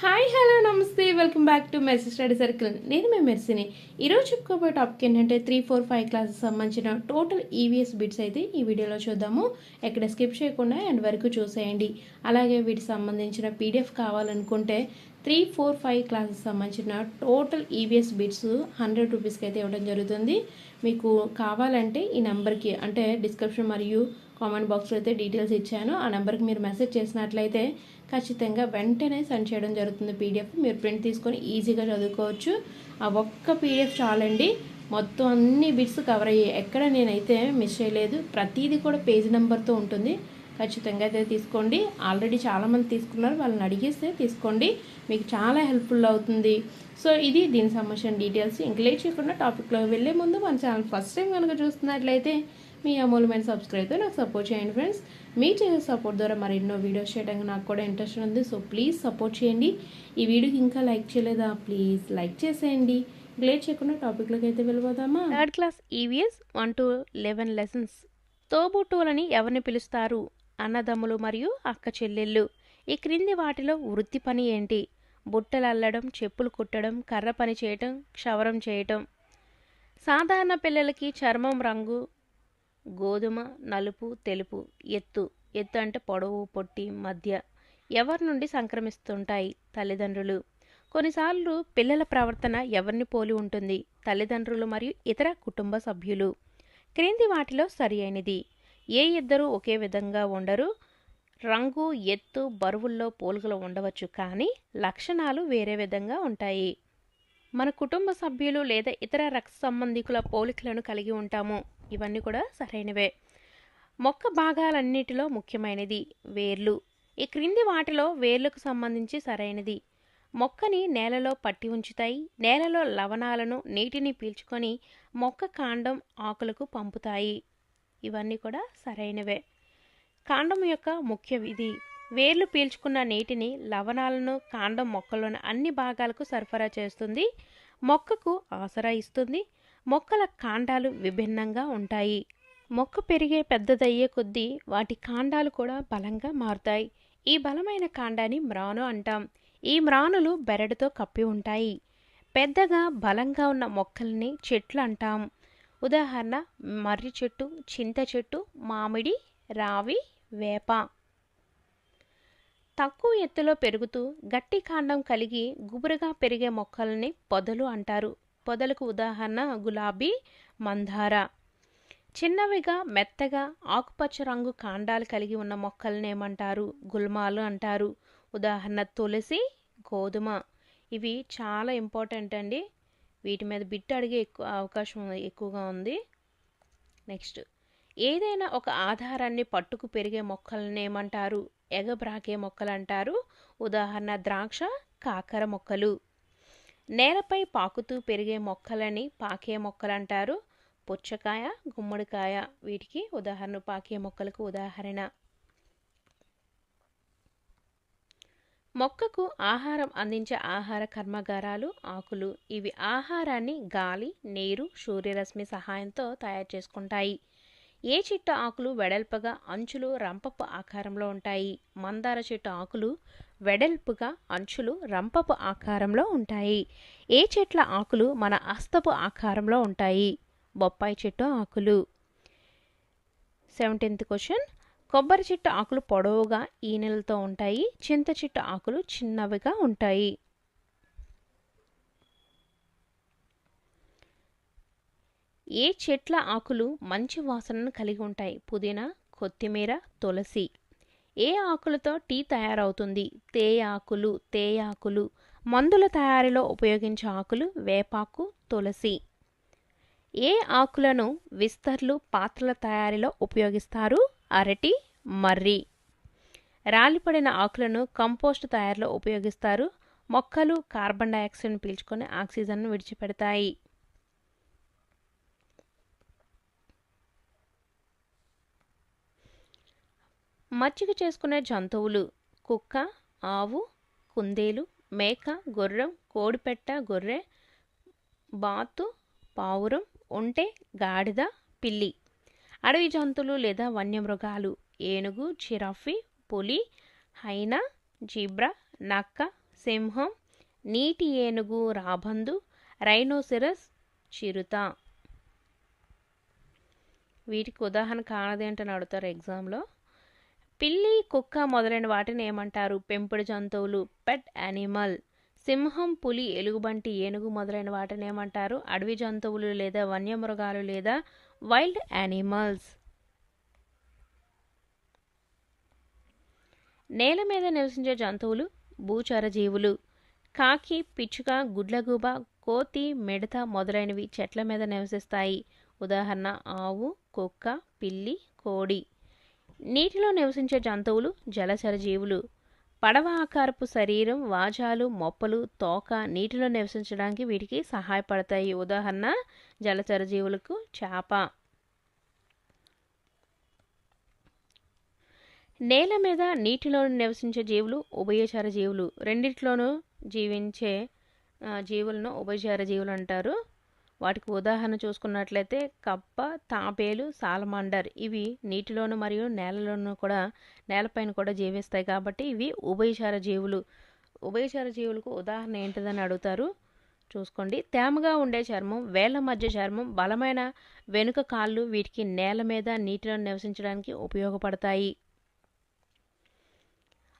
Hi hello నమస్తే welcome back to mercy study circle. నేను మీ మెర్సీని. ఈరోజు చెప్పుకోబోయే టాపిక్ ఏంటంటే 3, 4, 5 క్లాసెస్ సంబంధించిన టోటల్ ఈవీఎస్ బిట్స్ అయితే ఈ వీడియోలో చూద్దాము. ఎక్కడ స్కిప్ చేయకుండా ఎండ్ వరకు చూసేయండి. అలాగే వీటికి సంబంధించిన పీడిఎఫ్ కావాలనుకుంటే 3, 4, 5 క్లాసెస్ సంబంధించిన టోటల్ ఈవీఎస్ బిట్స్ 100 రూపీస్కి అయితే ఇవ్వడం జరుగుతుంది. మీకు కావాలంటే ఈ నెంబర్కి అంటే డిస్క్రిప్షన్ మరియు కామెంట్ బాక్స్లో అయితే డీటెయిల్స్ ఇచ్చాను. ఆ నెంబర్కి మీరు మెసేజ్ చేసినట్లయితే ఖచ్చితంగా వెంటనే సెండ్ చేయడం జరుగుతుంది. పీడిఎఫ్ మీరు ప్రింట్ తీసుకొని ఈజీగా చదువుకోవచ్చు. ఆ ఒక్క పీడిఎఫ్ చాలండి, మొత్తం అన్ని బిట్స్ కవర్ అయ్యాయి. ఎక్కడ నేనైతే మిస్ చేయలేదు. ప్రతిదీ కూడా పేజ్ నెంబర్తో ఉంటుంది. ఖచ్చితంగా అయితే తీసుకోండి. ఆల్రెడీ చాలామంది తీసుకున్నారు, వాళ్ళని అడిగేస్తే తీసుకోండి, మీకు చాలా హెల్ప్ఫుల్ అవుతుంది. సో ఇది దీనికి సంబంధించిన డీటెయిల్స్. ఇంక లేట్ చేయకుండా టాపిక్లో వెళ్ళే ముందు మన ఛానల్ ఫస్ట్ టైం కనుక చూస్తున్నట్లయితే మీ అమూల్యమైన సబ్స్క్రైబ్తో నాకు సపోర్ట్ చేయండి ఫ్రెండ్స్. మీ చేసే సపోర్ట్ ద్వారా మరెన్నో వీడియోస్ చేయడానికి నాకు కూడా ఇంట్రెస్ట్ ఉంది. సో ప్లీజ్ సపోర్ట్ చేయండి. ఈ వీడియోకి ఇంకా లైక్ చేయలేదా, ప్లీజ్ లైక్ చేసేయండి. లేట్ చేయకుండా టాపిక్లోకి అయితే వెళ్ళిపోదామా. Third class EVS 1 to 11 lessons. తోబుట్టువులని ఎవరిని పిలుస్తారు? అన్నదమ్ములు మరియు అక్క చెల్లెళ్ళు. ఈ క్రింది వాటిలో వృత్తి పని ఏంటి? బుట్టలు అల్లడం, చెప్పులు కుట్టడం, కర్ర పని చేయటం, క్షవరం చేయటం. సాధారణ పిల్లలకి చర్మం రంగు గోధుమ, నలుపు, తెలుపు. ఎత్తు అంటే పొడవు, పొట్టి, మధ్య. ఎవరి నుండి సంక్రమిస్తుంటాయి? తల్లిదండ్రులు. కొన్నిసార్లు పిల్లల ప్రవర్తన ఎవరిని పోలి ఉంటుంది? తల్లిదండ్రులు మరియు ఇతర కుటుంబ సభ్యులు. క్రింది వాటిలో సరి అయినది. ఏ ఇద్దరు ఒకే విధంగా ఉండరు. రంగు, ఎత్తు, బరువుల్లో పోలికలు ఉండవచ్చు, కానీ లక్షణాలు వేరే విధంగా ఉంటాయి. మన కుటుంబ సభ్యులు లేదా ఇతర రక్త సంబంధికుల పోలికలను కలిగి ఉంటాము. ఇవన్నీ కూడా సరైనవే. మొక్క భాగాలన్నిటిలో ముఖ్యమైనది వేర్లు. ఈ క్రింది వాటిలో వేర్లకు సంబంధించి సరైనది. మొక్కని నేలలో పట్టి ఉంచుతాయి. నేలలో లవణాలను, నీటిని పీల్చుకొని మొక్క కాండం, ఆకులకు పంపుతాయి. ఇవన్నీ కూడా సరైనవే. కాండం యొక్క ముఖ్య విధి. వేర్లు పీల్చుకున్న నీటిని, లవణాలను కాండం మొక్కలోని అన్ని భాగాలకు సరఫరా చేస్తుంది. మొక్కకు ఆసరా ఇస్తుంది. మొక్కల కాండాలు విభిన్నంగా ఉంటాయి. మొక్క పెరిగే పెద్దదయ్యే కొద్దీ వాటి కాండాలు కూడా బలంగా మారుతాయి. ఈ బలమైన కాండాన్ని మ్రాను అంటాం. ఈ మ్రానులు బెరడుతో కప్పి ఉంటాయి. పెద్దగా బలంగా ఉన్న మొక్కల్ని చెట్లు అంటాం. ఉదాహరణ మర్రి చెట్టు, చింత చెట్టు, మామిడి, రావి, వేప. తక్కువ ఎత్తులో పెరుగుతూ గట్టి కాండం కలిగి గుబురుగా పెరిగే మొక్కల్ని పొదలు అంటారు. పొదలకు ఉదాహరణ గులాబీ, మందార. చిన్నవిగా మెత్తగా ఆకుపచ్చ రంగు కాండాలు కలిగి ఉన్న మొక్కల్ని ఏమంటారు? గుల్మాలు అంటారు. ఉదాహరణ తులసి, గోధుమ. ఇవి చాలా ఇంపార్టెంట్ అండి. వీటి మీద బిట్ అడిగే అవకాశం ఎక్కువగా ఉంది. నెక్స్ట్, ఏదైనా ఒక ఆధారాన్ని పట్టుకు పెరిగే మొక్కల్ని ఏమంటారు? ఎగబ్రాకే మొక్కలు అంటారు. ఉదాహరణ ద్రాక్ష, కాకర మొక్కలు. నేలపై పాకుతూ పెరిగే మొక్కలని పాకే మొక్కలు అంటారు. పుచ్చకాయ, గుమ్మడికాయ. వీటికి ఉదాహరణ, పాకే మొక్కలకు ఉదాహరణ. మొక్కకు ఆహారం అందించే ఆహార కర్మాగారాలు ఆకులు. ఇవి ఆహారాన్ని గాలి, నీరు, సూర్యరశ్మి సహాయంతో తయారు చేసుకుంటాయి. ఏ చెట్టు ఆకులు వెడల్పుగా అంచులు రంపపు ఆకారంలో ఉంటాయి? మందార చెట్టు ఆకులు వెడల్పుగా అంచులు రంపపు ఆకారంలో ఉంటాయి. ఏ చెట్ల ఆకులు మన హస్తపు ఆకారంలో ఉంటాయి? బొప్పాయి చెట్టు ఆకులు. 17th question. కొబ్బరి చెట్టు ఆకులు పొడవుగా ఈనెలతో ఉంటాయి. చింత చెట్టు ఆకులు చిన్నవిగా ఉంటాయి. ఏ చెట్ల ఆకులు మంచి వాసనను కలిగి ఉంటాయి? పుదీనా, కొత్తిమీర, తులసి. ఏ ఆకులతో టీ తయారవుతుంది? తేయాకులు, తేయాకులు. మందుల తయారీలో ఉపయోగించే ఆకులు వేపాకు, తులసి. ఏ ఆకులను విస్తర్లు, పాత్రల తయారీలో ఉపయోగిస్తారు? అరటి, మర్రి. రాలిపడిన ఆకులను కంపోస్ట్ తయారీలో ఉపయోగిస్తారు. మొక్కలు కార్బన్ డయాక్సైడ్ను పీల్చుకొని ఆక్సిజన్ను విడిచిపెడతాయి. మచ్చిక చేసుకునే జంతువులు: కుక్క, ఆవు, కుందేలు, మేక, గుర్రం, కోడిపెట్ట, గొర్రె, బాతు, పావురం, ఒంటె, గాడిద, పిల్లి. అడవి జంతువులు లేదా వన్యమృగాలు: ఏనుగు, జిరాఫీ, పులి, హైనా, జీబ్రా, నక్క, సింహం, నీటి ఏనుగు రాబందు, రైనోసెరస్ చిరుత. వీటికి ఉదాహరణ కానదేంటని అడుగుతారు ఎగ్జామ్లో. పిల్లి, కుక్క మొదలైన వాటిని ఏమంటారు? పెంపుడు జంతువులు, పెట్ యానిమల్. సింహం, పులి, ఎలుగుబంటి, ఏనుగు మొదలైన వాటిని ఏమంటారు? అడవి జంతువులు లేదా వన్యమృగాలు లేదా వైల్డ్ యానిమల్స్. నేల మీద నివసించే జంతువులు భూచర జీవులు. కాకి, పిచ్చుక, గుడ్లగూబ, కోతి, మిడత మొదలైనవి చెట్ల మీద నివసిస్తాయి. ఉదాహరణ ఆవు, కుక్క, పిల్లి, కోడి. నీటిలో నివసించే జంతువులు జలచర జీవులు. పడవ ఆకారపు శరీరం, వాజాలు, మొప్పలు, తోక నీటిలో నివసించడానికి వీటికి సహాయపడతాయి. ఉదాహరణ జలచర జీవులకు చేప. నేల మీద నీటిలో నివసించే జీవులు ఉభయచర జీవులు. రెండిట్లోనూ జీవించే జీవులను ఉభయచర జీవులు అంటారు. వాటికి ఉదాహరణ చూసుకున్నట్లయితే కప్ప, తాబేలు, సాలమాండర్. ఇవి నీటిలోను మరియు నేలపైన కూడా జీవిస్తాయి కాబట్టి ఇవి ఉభయచర జీవులు. ఉభయచర జీవులకు ఉదాహరణ ఏంటిదని అడుగుతారు, చూసుకోండి. తేమగా ఉండే చర్మం, వేళ్ల మధ్య చర్మం, బలమైన వెనుక కాళ్ళు వీటికి నేల మీద నీటిలో నివసించడానికి ఉపయోగపడతాయి.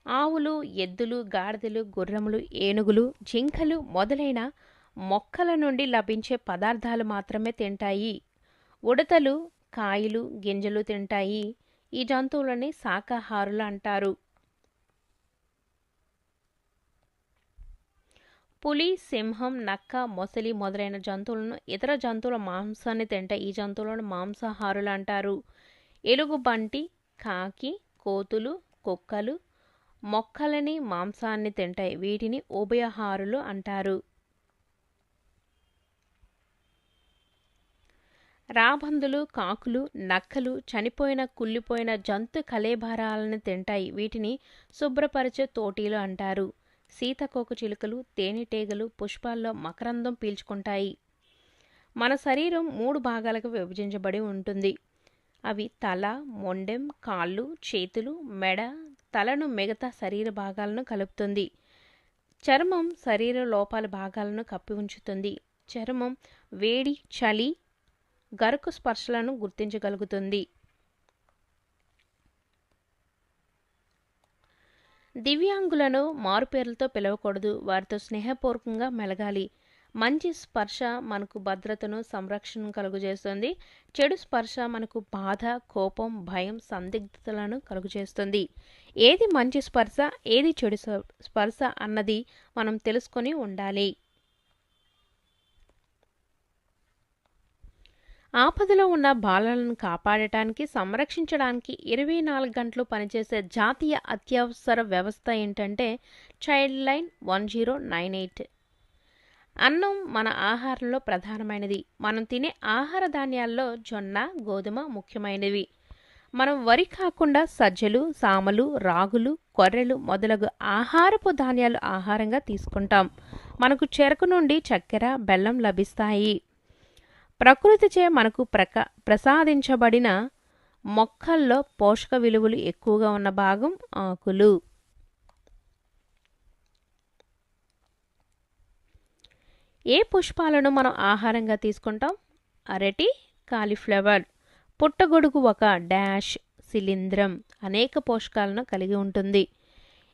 ఆవులు, ఎద్దులు, గాడిదలు, గుర్రములు, ఏనుగులు, జింకలు మొదలైన మొక్కల నుండి లభించే పదార్థాలు మాత్రమే తింటాయి. ఉడతలు కాయలు, గింజలు తింటాయి. ఈ జంతువులని శాకాహారులు అంటారు. పులి, సింహం, నక్క, మొసలి మొదలైన జంతువులను ఇతర జంతువుల మాంసాన్ని తింటాయి. ఈ జంతువులను మాంసాహారులు అంటారు. ఎలుగుబంటి, కాకి, కోతులు, కుక్కలు మొక్కలని మాంసాన్ని తింటాయి. వీటిని ఉభయహారులు అంటారు. రాబందులు, కాకులు, నక్కలు చనిపోయిన కుళ్ళిపోయిన జంతు కళేబరాలను తింటాయి. వీటిని శుభ్రపరిచే తోటీలు అంటారు. సీతకోక చిలుకలు, తేనెటీగలు పుష్పాల్లో మకరందం పీల్చుకుంటాయి. మన శరీరం 3 భాగాలకు విభజించబడి ఉంటుంది. అవి తల, మొండెం, కాళ్ళు, చేతులు, మెడ. తలను మిగతా శరీర భాగాలను కలుపుతుంది. చర్మం శరీర లోపల భాగాలను కప్పి ఉంచుతుంది. చర్మం వేడి, చలి, గరుకు స్పర్శలను గుర్తించగలుగుతుంది. దివ్యాంగులను మారుపేర్లతో పిలవకూడదు. వారితో స్నేహపూర్వకంగా మెలగాలి. మంచి స్పర్శ మనకు భద్రతను, సంరక్షణను కలుగజేస్తుంది. చెడు స్పర్శ మనకు బాధ, కోపం, భయం, సందిగ్ధతలను కలుగజేస్తుంది. ఏది మంచి స్పర్శ, ఏది చెడు స్పర్శ అన్నది మనం తెలుసుకొని ఉండాలి. ఆపదలో ఉన్న బాలలను కాపాడటానికి, సంరక్షించడానికి 24 గంటలు పనిచేసే జాతీయ అత్యవసర వ్యవస్థ ఏంటంటే చైల్డ్ లైన్ 1098. అన్నం మన ఆహారంలో ప్రధానమైనది. మనం తినే ఆహార ధాన్యాల్లో జొన్న, గోధుమ ముఖ్యమైనవి. మనం వరి కాకుండా సజ్జలు, సామలు, రాగులు, కొర్రెలు మొదలగు ఆహారపు ధాన్యాలు ఆహారంగా తీసుకుంటాం. మనకు చెరకు నుండి చక్కెర, బెల్లం లభిస్తాయి. ప్రకృతిచే మనకు ప్రసాదించబడిన మొక్కల్లో పోషక విలువలు ఎక్కువగా ఉన్న భాగం ఆకులు. ఏ పుష్పాలను మనం ఆహారంగా తీసుకుంటాం? అరటి, కాలీఫ్లవర్. పుట్టగొడుగు ఒక డాష్ శిలీంధ్రం అనేక పోషకాలను కలిగి ఉంటుంది.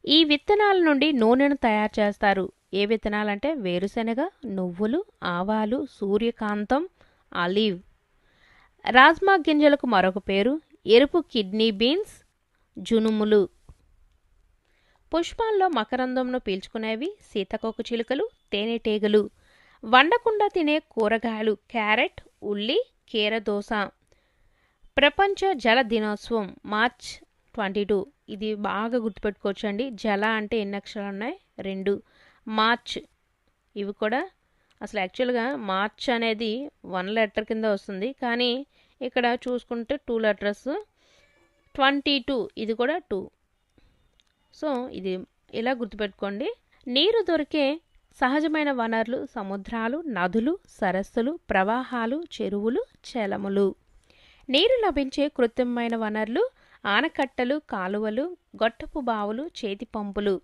ఈ విత్తనాల నుండి నూనెను తయారు చేస్తారు. ఏ విత్తనాలంటే వేరుశెనగ, నువ్వులు, ఆవాలు, సూర్యకాంతం, ఆలివ్. రాజ్మా గింజలకు మరొక పేరు ఎరుపు కిడ్నీ బీన్స్, జునుములు. పుష్పాల్లో మకరందంను పీల్చుకునేవి సీతకోక చిలుకలు, తేనెటీగలు. వండకుండా తినే కూరగాయలు క్యారెట్, ఉల్లి, కీరదోస. ప్రపంచ జల దినోత్సవం మార్చ్ 22. ఇది బాగా గుర్తుపెట్టుకోవచ్చండి. జల అంటే ఎన్ని అక్షరాలు ఉన్నాయి? 2. మార్చ్. ఇవి కూడా అసలు యాక్చువల్గా మార్చ్ అనేది 1 లెటర్ కింద వస్తుంది, కానీ ఇక్కడ చూసుకుంటే 2 లెటర్స్. 22 ఇది కూడా 2. సో ఇది ఇలా గుర్తుపెట్టుకోండి. నీరు దొరికే సహజమైన వనరులు సముద్రాలు, నదులు, సరస్సులు, ప్రవాహాలు, చెరువులు, చలములు. నీరు లభించే కృత్రిమమైన వనరులు ఆనకట్టలు, కాలువలు, గొట్టపు బావులు, చేతి పంపులు.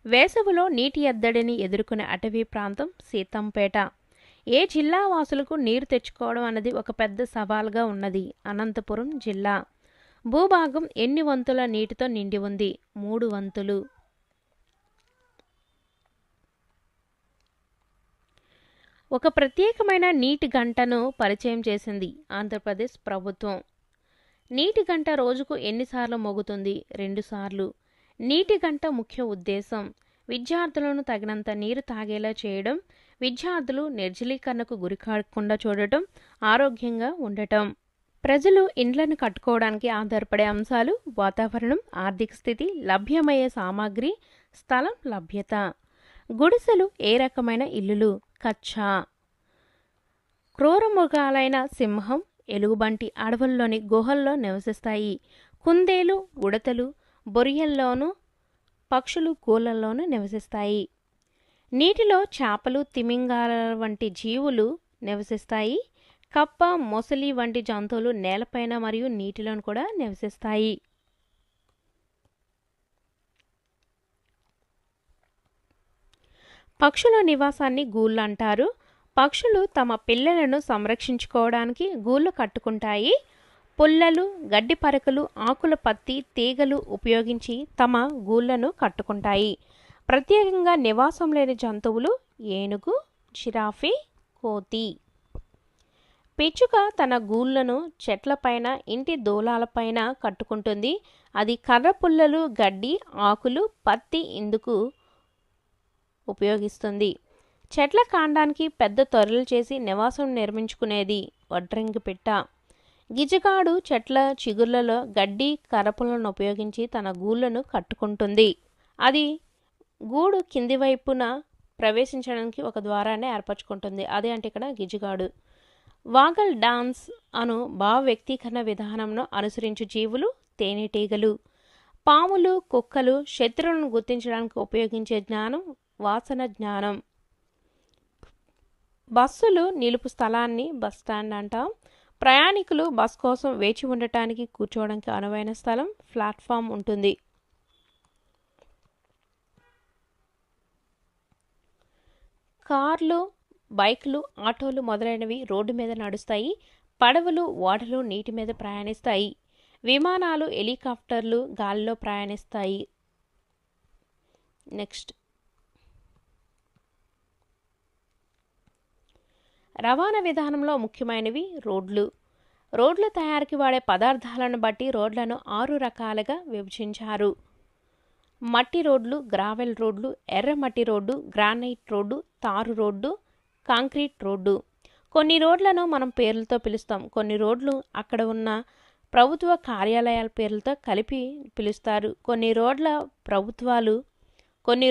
వేసవిలో నీటి ఎద్దడిని ఎదుర్కొనే అటవీ ప్రాంతం సీతంపేట. ఏ జిల్లా వాసులకు నీరు తెచ్చుకోవడం అన్నది ఒక పెద్ద సవాల్గా ఉన్నది. అనంతపురం జిల్లా. భూభాగం ఎన్ని వంతుల నీటితో నిండి ఉంది? 3 వంతులు. ఒక ప్రత్యేకమైన నీటి గంటను పరిచయం చేసింది ఆంధ్రప్రదేశ్ ప్రభుత్వం. నీటి గంట రోజుకు ఎన్నిసార్లు మోగుతుంది? 2 సార్లు. నీటి గంట ముఖ్య ఉద్దేశం విద్యార్థులను తగినంత నీరు తాగేలా చేయడం, విద్యార్థులు నిర్జలీకరణకు గురికాకుండా చూడటం, ఆరోగ్యంగా ఉండటం. ప్రజలు ఇండ్లను కట్టుకోవడానికి ఆధారపడే అంశాలు వాతావరణం, ఆర్థిక స్థితి, లభ్యమయ్యే సామాగ్రి, స్థలం లభ్యత. గుడిసెలు ఏ రకమైన ఇల్లులు? కచ్చా. క్రూరమృగాలైన సింహం, ఎలుగుబంటి అడవుల్లోని గుహల్లో నివసిస్తాయి. కుందేలు, ఉడతలు బొరియల్లోనూ, పక్షులు గూళ్ళల్లోనూ నివసిస్తాయి. నీటిలో చేపలు, తిమింగాలాల వంటి జీవులు నివసిస్తాయి. కప్ప, మొసలి వంటి జంతువులు నేలపైన మరియు నీటిలోను కూడా నివసిస్తాయి. పక్షుల నివాసాన్ని గూళ్ళు అంటారు. పక్షులు తమ పిల్లలను సంరక్షించుకోవడానికి గూళ్ళు కట్టుకుంటాయి. పుల్లలు, గడ్డి పరకలు, ఆకుల పత్తి, తీగలు ఉపయోగించి తమ గూళ్ళను కట్టుకుంటాయి. ప్రత్యేకంగా నివాసం లేని జంతువులు ఏనుగు, జిరాఫీ, కోతి. పిచ్చుక తన గూళ్ళను చెట్లపైన, ఇంటి దూలాలపైన కట్టుకుంటుంది. అది కర్ర పుల్లలు, గడ్డి, ఆకులు, పత్తి ఇందుకు ఉపయోగిస్తుంది. చెట్ల కాండానికి పెద్ద తొర్రలు చేసి నివాసం నిర్మించుకునేది వడ్రంగి పిట్ట. గిజగాడు చెట్ల చిగుర్లలో గడ్డి, కర్రపులను ఉపయోగించి తన గూళ్ళను కట్టుకుంటుంది. అది గూడు కింది వైపున ప్రవేశించడానికి ఒక ద్వారాన్ని ఏర్పరచుకుంటుంది. అదే అంటే ఇక్కడ గిజగాడు. వాగల్ డాన్స్ అను భావ వ్యక్తీకరణ విధానంను అనుసరించు జీవులు తేనెటీగలు. పాములు, కుక్కలు శత్రువులను గుర్తించడానికి ఉపయోగించే జ్ఞానం వాసన జ్ఞానం. బస్సులు నిలుపు స్థలాన్ని బస్టాండ్ అంటాం. ప్రయాణికులు బస్ కోసం వేచి ఉండటానికి, కూర్చోవడానికి అనువైన స్థలం ప్లాట్ఫామ్ ఉంటుంది. కార్లు, బైకులు, ఆటోలు మొదలైనవి రోడ్డు మీద నడుస్తాయి. పడవలు, ఓడలు నీటి మీద ప్రయాణిస్తాయి. విమానాలు, హెలికాప్టర్లు గాలిలో ప్రయాణిస్తాయి. నెక్స్ట్, రవాణా విధానంలో ముఖ్యమైనవి రోడ్లు. రోడ్ల తయారీకి వాడే పదార్థాలను బట్టి రోడ్లను 6 రకాలుగా విభజించారు. మట్టి రోడ్లు, గ్రావెల్ రోడ్లు, ఎర్రమట్టి రోడ్డు, గ్రానైట్ రోడ్డు, తారు రోడ్డు, కాంక్రీట్ రోడ్డు. కొన్ని రోడ్లను మనం పేర్లతో పిలుస్తాం. కొన్ని రోడ్లు అక్కడ ఉన్న ప్రభుత్వ కార్యాలయాల పేర్లతో కలిపి పిలుస్తారు. కొన్ని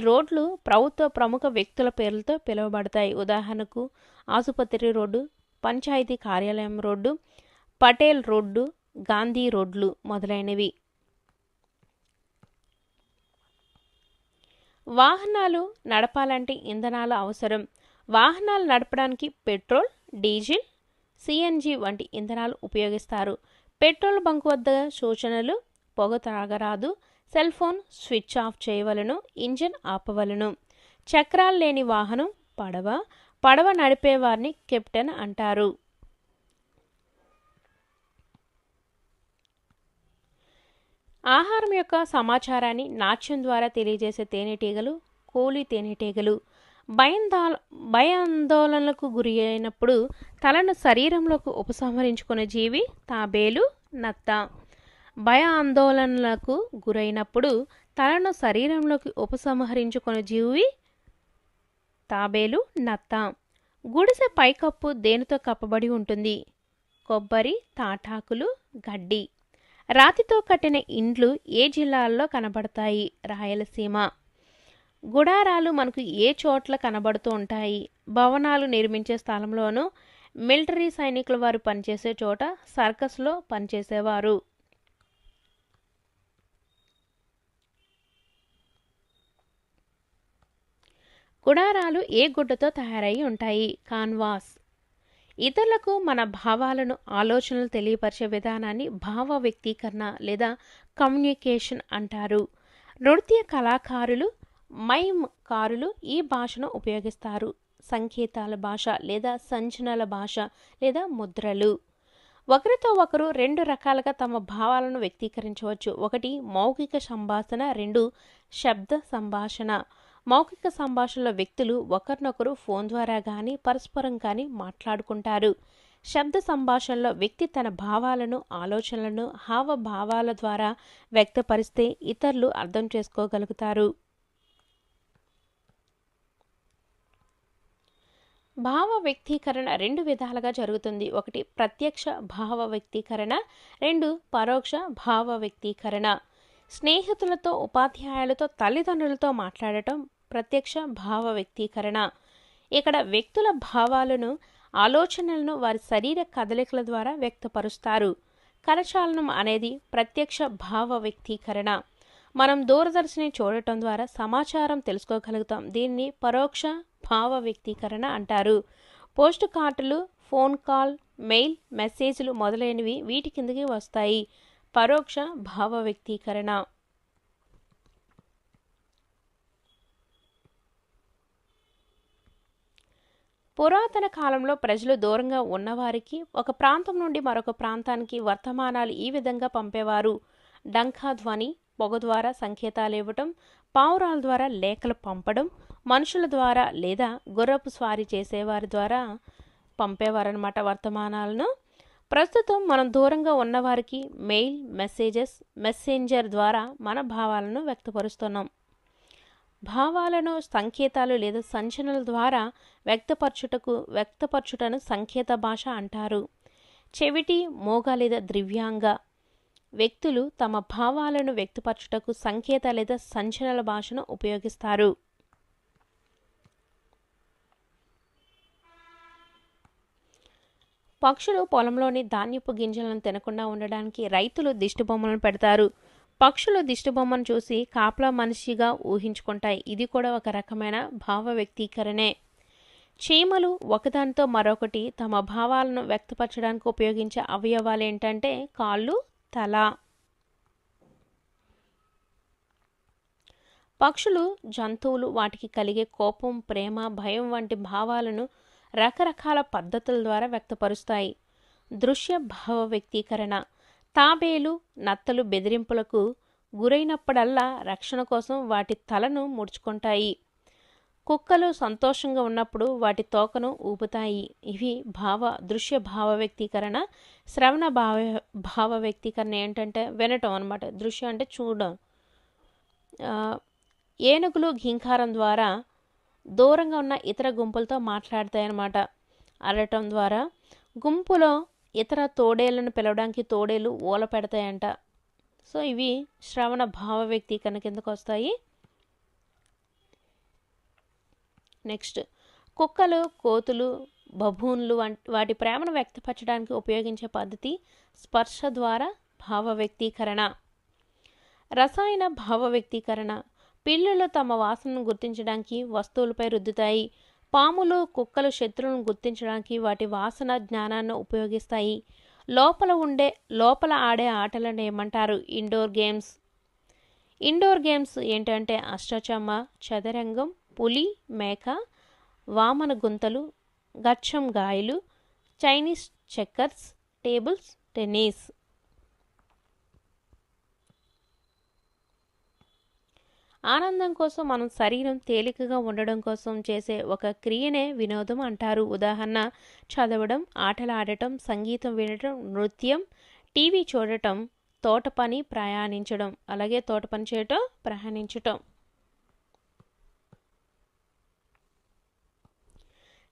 రోడ్లు ప్రభుత్వ ప్రముఖ వ్యక్తుల పేర్లతో పిలువబడతాయి. ఉదాహరణకు ఆసుపత్రి రోడ్డు, పంచాయతీ కార్యాలయం రోడ్డు, పటేల్ రోడ్డు, గాంధీ రోడ్లు మొదలైనవి. వాహనాలు నడపాలంటే ఇంధనాలు అవసరం. వాహనాలు నడపడానికి పెట్రోల్, డీజిల్, సిఎన్జి వంటి ఇంధనాలు ఉపయోగిస్తారు. పెట్రోల్ బంక్ వద్ద సూచనలు: పొగ త్రాగరాదు, సెల్ ఫోన్ స్విచ్ ఆఫ్ చేయవలను, ఇంజిన్ ఆపవలను. చక్రాలు లేని వాహనం పడవ. పడవ నడిపేవారిని కెప్టెన్ అంటారు. ఆహారం యొక్క సమాచారాన్ని నాట్యం ద్వారా తెలియజేసే తేనెటీగలు కోలి తేనెటీగలు. భయాందోళనలకు గురి అయినప్పుడు తలను శరీరంలోకి ఉపసంహరించుకునే జీవి తాబేలు, నత్త. భయాందోళనలకు గురైనప్పుడు తలను శరీరంలోకి ఉపసంహరించుకునే జీవి తాబేలు, నత్త. గుడిసె పైకప్పు దేనితో కప్పబడి ఉంటుంది? కొబ్బరి, తాటాకులు, గడ్డి. రాతితో కట్టిన ఇండ్లు ఏ జిల్లాల్లో కనబడతాయి? రాయలసీమ. గుడారాలు మనకు ఏ చోట్ల కనబడుతూ ఉంటాయి? భవనాలు నిర్మించే స్థలంలోనూ, మిలిటరీ సైనికుల వారు పనిచేసే చోట, సర్కస్లో పనిచేసేవారు. గుడారాలు ఏ గుడ్డతో తయారై ఉంటాయి? కాన్వాస్. ఇతరులకు మన భావాలను, ఆలోచనలు తెలియపరిచే విధానాన్ని భావ వ్యక్తీకరణ లేదా కమ్యూనికేషన్ అంటారు. నృత్య కళాకారులు మైమ్కారులు ఈ భాషను ఉపయోగిస్తారు. సంకేతాల భాష లేదా సంజ్ఞల భాష లేదా ముద్రలు. ఒకరితో ఒకరు రెండు రకాలుగా తమ భావాలను వ్యక్తీకరించవచ్చు. ఒకటి మౌఖిక సంభాషణ, రెండు శబ్ద సంభాషణ. మౌఖిక సంభాషణలో వ్యక్తులు ఒకరినొకరు ఫోన్ ద్వారా కానీ పరస్పరం కానీ మాట్లాడుకుంటారు. శబ్ద సంభాషణలో వ్యక్తి తన భావాలను, ఆలోచనలను హావభావాల ద్వారా వ్యక్తపరిస్తే ఇతరులు అర్థం చేసుకోగలుగుతారు. భావ వ్యక్తీకరణ రెండు విధాలుగా జరుగుతుంది. ఒకటి ప్రత్యక్ష భావ వ్యక్తీకరణ, రెండు పరోక్ష భావ వ్యక్తీకరణ. స్నేహితులతో, ఉపాధ్యాయులతో, తల్లిదండ్రులతో మాట్లాడటం ప్రత్యక్ష భావ వ్యక్తీకరణ. ఇక్కడ వ్యక్తుల భావాలను, ఆలోచనలను వారి శరీర కదలికల ద్వారా వ్యక్తపరుస్తారు. కరచాలనం అనేది ప్రత్యక్ష భావ వ్యక్తీకరణ. మనం దూరదర్శిని చూడటం ద్వారా సమాచారం తెలుసుకోగలుగుతాం. దీన్ని పరోక్ష భావ వ్యక్తీకరణ అంటారు. పోస్ట్ కార్డులు, ఫోన్ కాల్, మెయిల్, మెసేజ్లు మొదలైనవి వీటి కిందకి వస్తాయి. పరోక్ష భావ వ్యక్తీకరణ. పురాతన కాలంలో ప్రజలు దూరంగా ఉన్నవారికి ఒక ప్రాంతం నుండి మరొక ప్రాంతానికి వర్తమానాలు ఈ విధంగా పంపేవారు. డంకా ధ్వని, పొగ ద్వారా సంకేతాలు ఇవ్వటం, పావురాల ద్వారా లేఖలు పంపడం, మనుషుల ద్వారా లేదా గుర్రపు స్వారీ చేసేవారి ద్వారా పంపేవారనమాట వర్తమానాలను. ప్రస్తుతం మనం దూరంగా ఉన్నవారికి మెయిల్, మెసేజెస్, మెసెంజర్ ద్వారా మన భావాలను వ్యక్తపరుస్తున్నాం. భావాలను సంకేతాలు లేదా సంచలనాల ద్వారా వ్యక్తపరచుటను సంకేత భాష అంటారు. చెవిటి, మోగ లేదా దివ్యాంగ వ్యక్తులు తమ భావాలను వ్యక్తపరచుటకు సంకేత లేదా సంచలన భాషను ఉపయోగిస్తారు. పక్షులు పొలంలోని ధాన్యపు గింజలను తినకుండా ఉండడానికి రైతులు దిష్టిబొమ్మలను పెడతారు. పక్షులు దిష్టిబొమ్మను చూసి కాపలా మనిషిగా ఊహించుకుంటాయి. ఇది కూడా ఒక రకమైన భావ వ్యక్తీకరణే. చీమలు ఒకదానితో మరొకటి తమ భావాలను వ్యక్తపరచడానికి ఉపయోగించే అవయవాలు ఏంటంటే కాళ్ళు, తల. పక్షులు, జంతువులు వాటికి కలిగే కోపం, ప్రేమ, భయం వంటి భావాలను రకరకాల పద్ధతుల ద్వారా వ్యక్తపరుస్తాయి. దృశ్య భావ వ్యక్తీకరణ. తాబేలు, నత్తలు బెదిరింపులకు గురైనప్పుడల్లా రక్షణ కోసం వాటి తలను ముడుచుకుంటాయి. కుక్కలు సంతోషంగా ఉన్నప్పుడు వాటి తోకను ఊపుతాయి. ఇవి దృశ్య భావ వ్యక్తీకరణ. శ్రవణ భావ వ్యక్తీకరణ ఏంటంటే వినటం అనమాట. దృశ్యం అంటే చూడడం. ఏనుగులు ఘీంకారం ద్వారా దూరంగా ఉన్న ఇతర గుంపులతో మాట్లాడతాయి అన్నమాట. అరటం ద్వారా. గుంపులో ఇతర తోడేళ్లను పిలవడానికి తోడేలు ఊల పెడతాయంట. సో ఇవి శ్రవణ భావ వ్యక్తీకరణ కిందకు వస్తాయి. నెక్స్ట్, కుక్కలు, కోతులు, బబూన్లు వాటి ప్రేమను వ్యక్తపరచడానికి ఉపయోగించే పద్ధతి స్పర్శ ద్వారా భావ వ్యక్తీకరణ. రసాయన భావ వ్యక్తీకరణ. పిల్లులు తమ వాసనను గుర్తించడానికి వస్తువులపై రుద్దుతాయి. పాములు, కుక్కలు శత్రువులను గుర్తించడానికి వాటి వాసన జ్ఞానాన్ని ఉపయోగిస్తాయి. లోపల ఆడే ఆటలను ఏమంటారు? Indoor games. ఇండోర్ గేమ్స్ ఏంటంటే అష్టచమ్మ, చదరంగం, పులి, మేక, వామన గుంతలు, గచ్చం గాయలు, చైనీస్ చెక్కర్స్, టేబుల్స్ టెన్నిస్. ఆనందం కోసం మనం శరీరం తేలికగా ఉండడం కోసం చేసే ఒక క్రియనే వినోదం అంటారు. ఉదాహరణ చదవడం, ఆటలు ఆడటం, సంగీతం వినటం, నృత్యం, టీవీ చూడటం, తోట పని, ప్రయాణించడం. అలాగే తోట పని చేయటం, ప్రయాణించటం.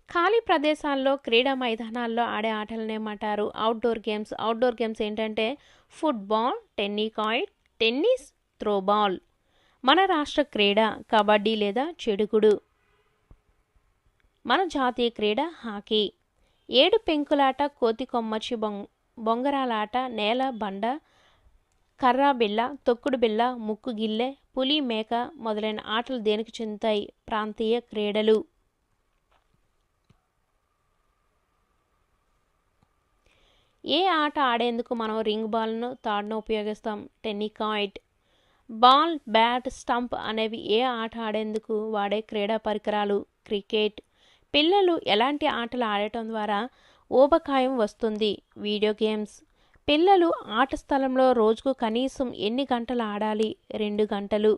ఖాళీ ప్రదేశాల్లో, క్రీడా మైదానాల్లో ఆడే ఆటలను ఏమంటారు? Outdoor games. అవుట్డోర్ గేమ్స్ ఏంటంటే ఫుట్బాల్, టెన్నిస్, త్రోబాల్. మన రాష్ట్ర క్రీడ కబడ్డీ లేదా చెడుగుడు. మన జాతీయ క్రీడ హాకీ. ఏడు పెంకులాట, కోతి కొమ్మచ్చి, బొంగరాలాట, నేల బండ, కర్రా బిళ్ళ, తొక్కుడు బిళ్ళ, ముక్కు గిల్లె, పులి, మేక మొదలైన ఆటలు దేనికి చెందుతాయి? ప్రాంతీయ క్రీడలు. ఏ ఆట ఆడేందుకు మనం రింగ్ బాల్ను, తాడును ఉపయోగిస్తాం? టెన్నికాయిట్. బాల్, బ్యాట్, స్టంప్ అనేవి ఏ ఆట ఆడేందుకు వాడే క్రీడా పరికరాలు. క్రికెట్. పిల్లలు ఎలాంటి ఆటలు ఆడటం ద్వారా ఊబకాయం వస్తుంది. Video games. పిల్లలు ఆట స్థలంలో రోజుకు కనీసం ఎన్ని గంటలు ఆడాలి? 2 గంటలు.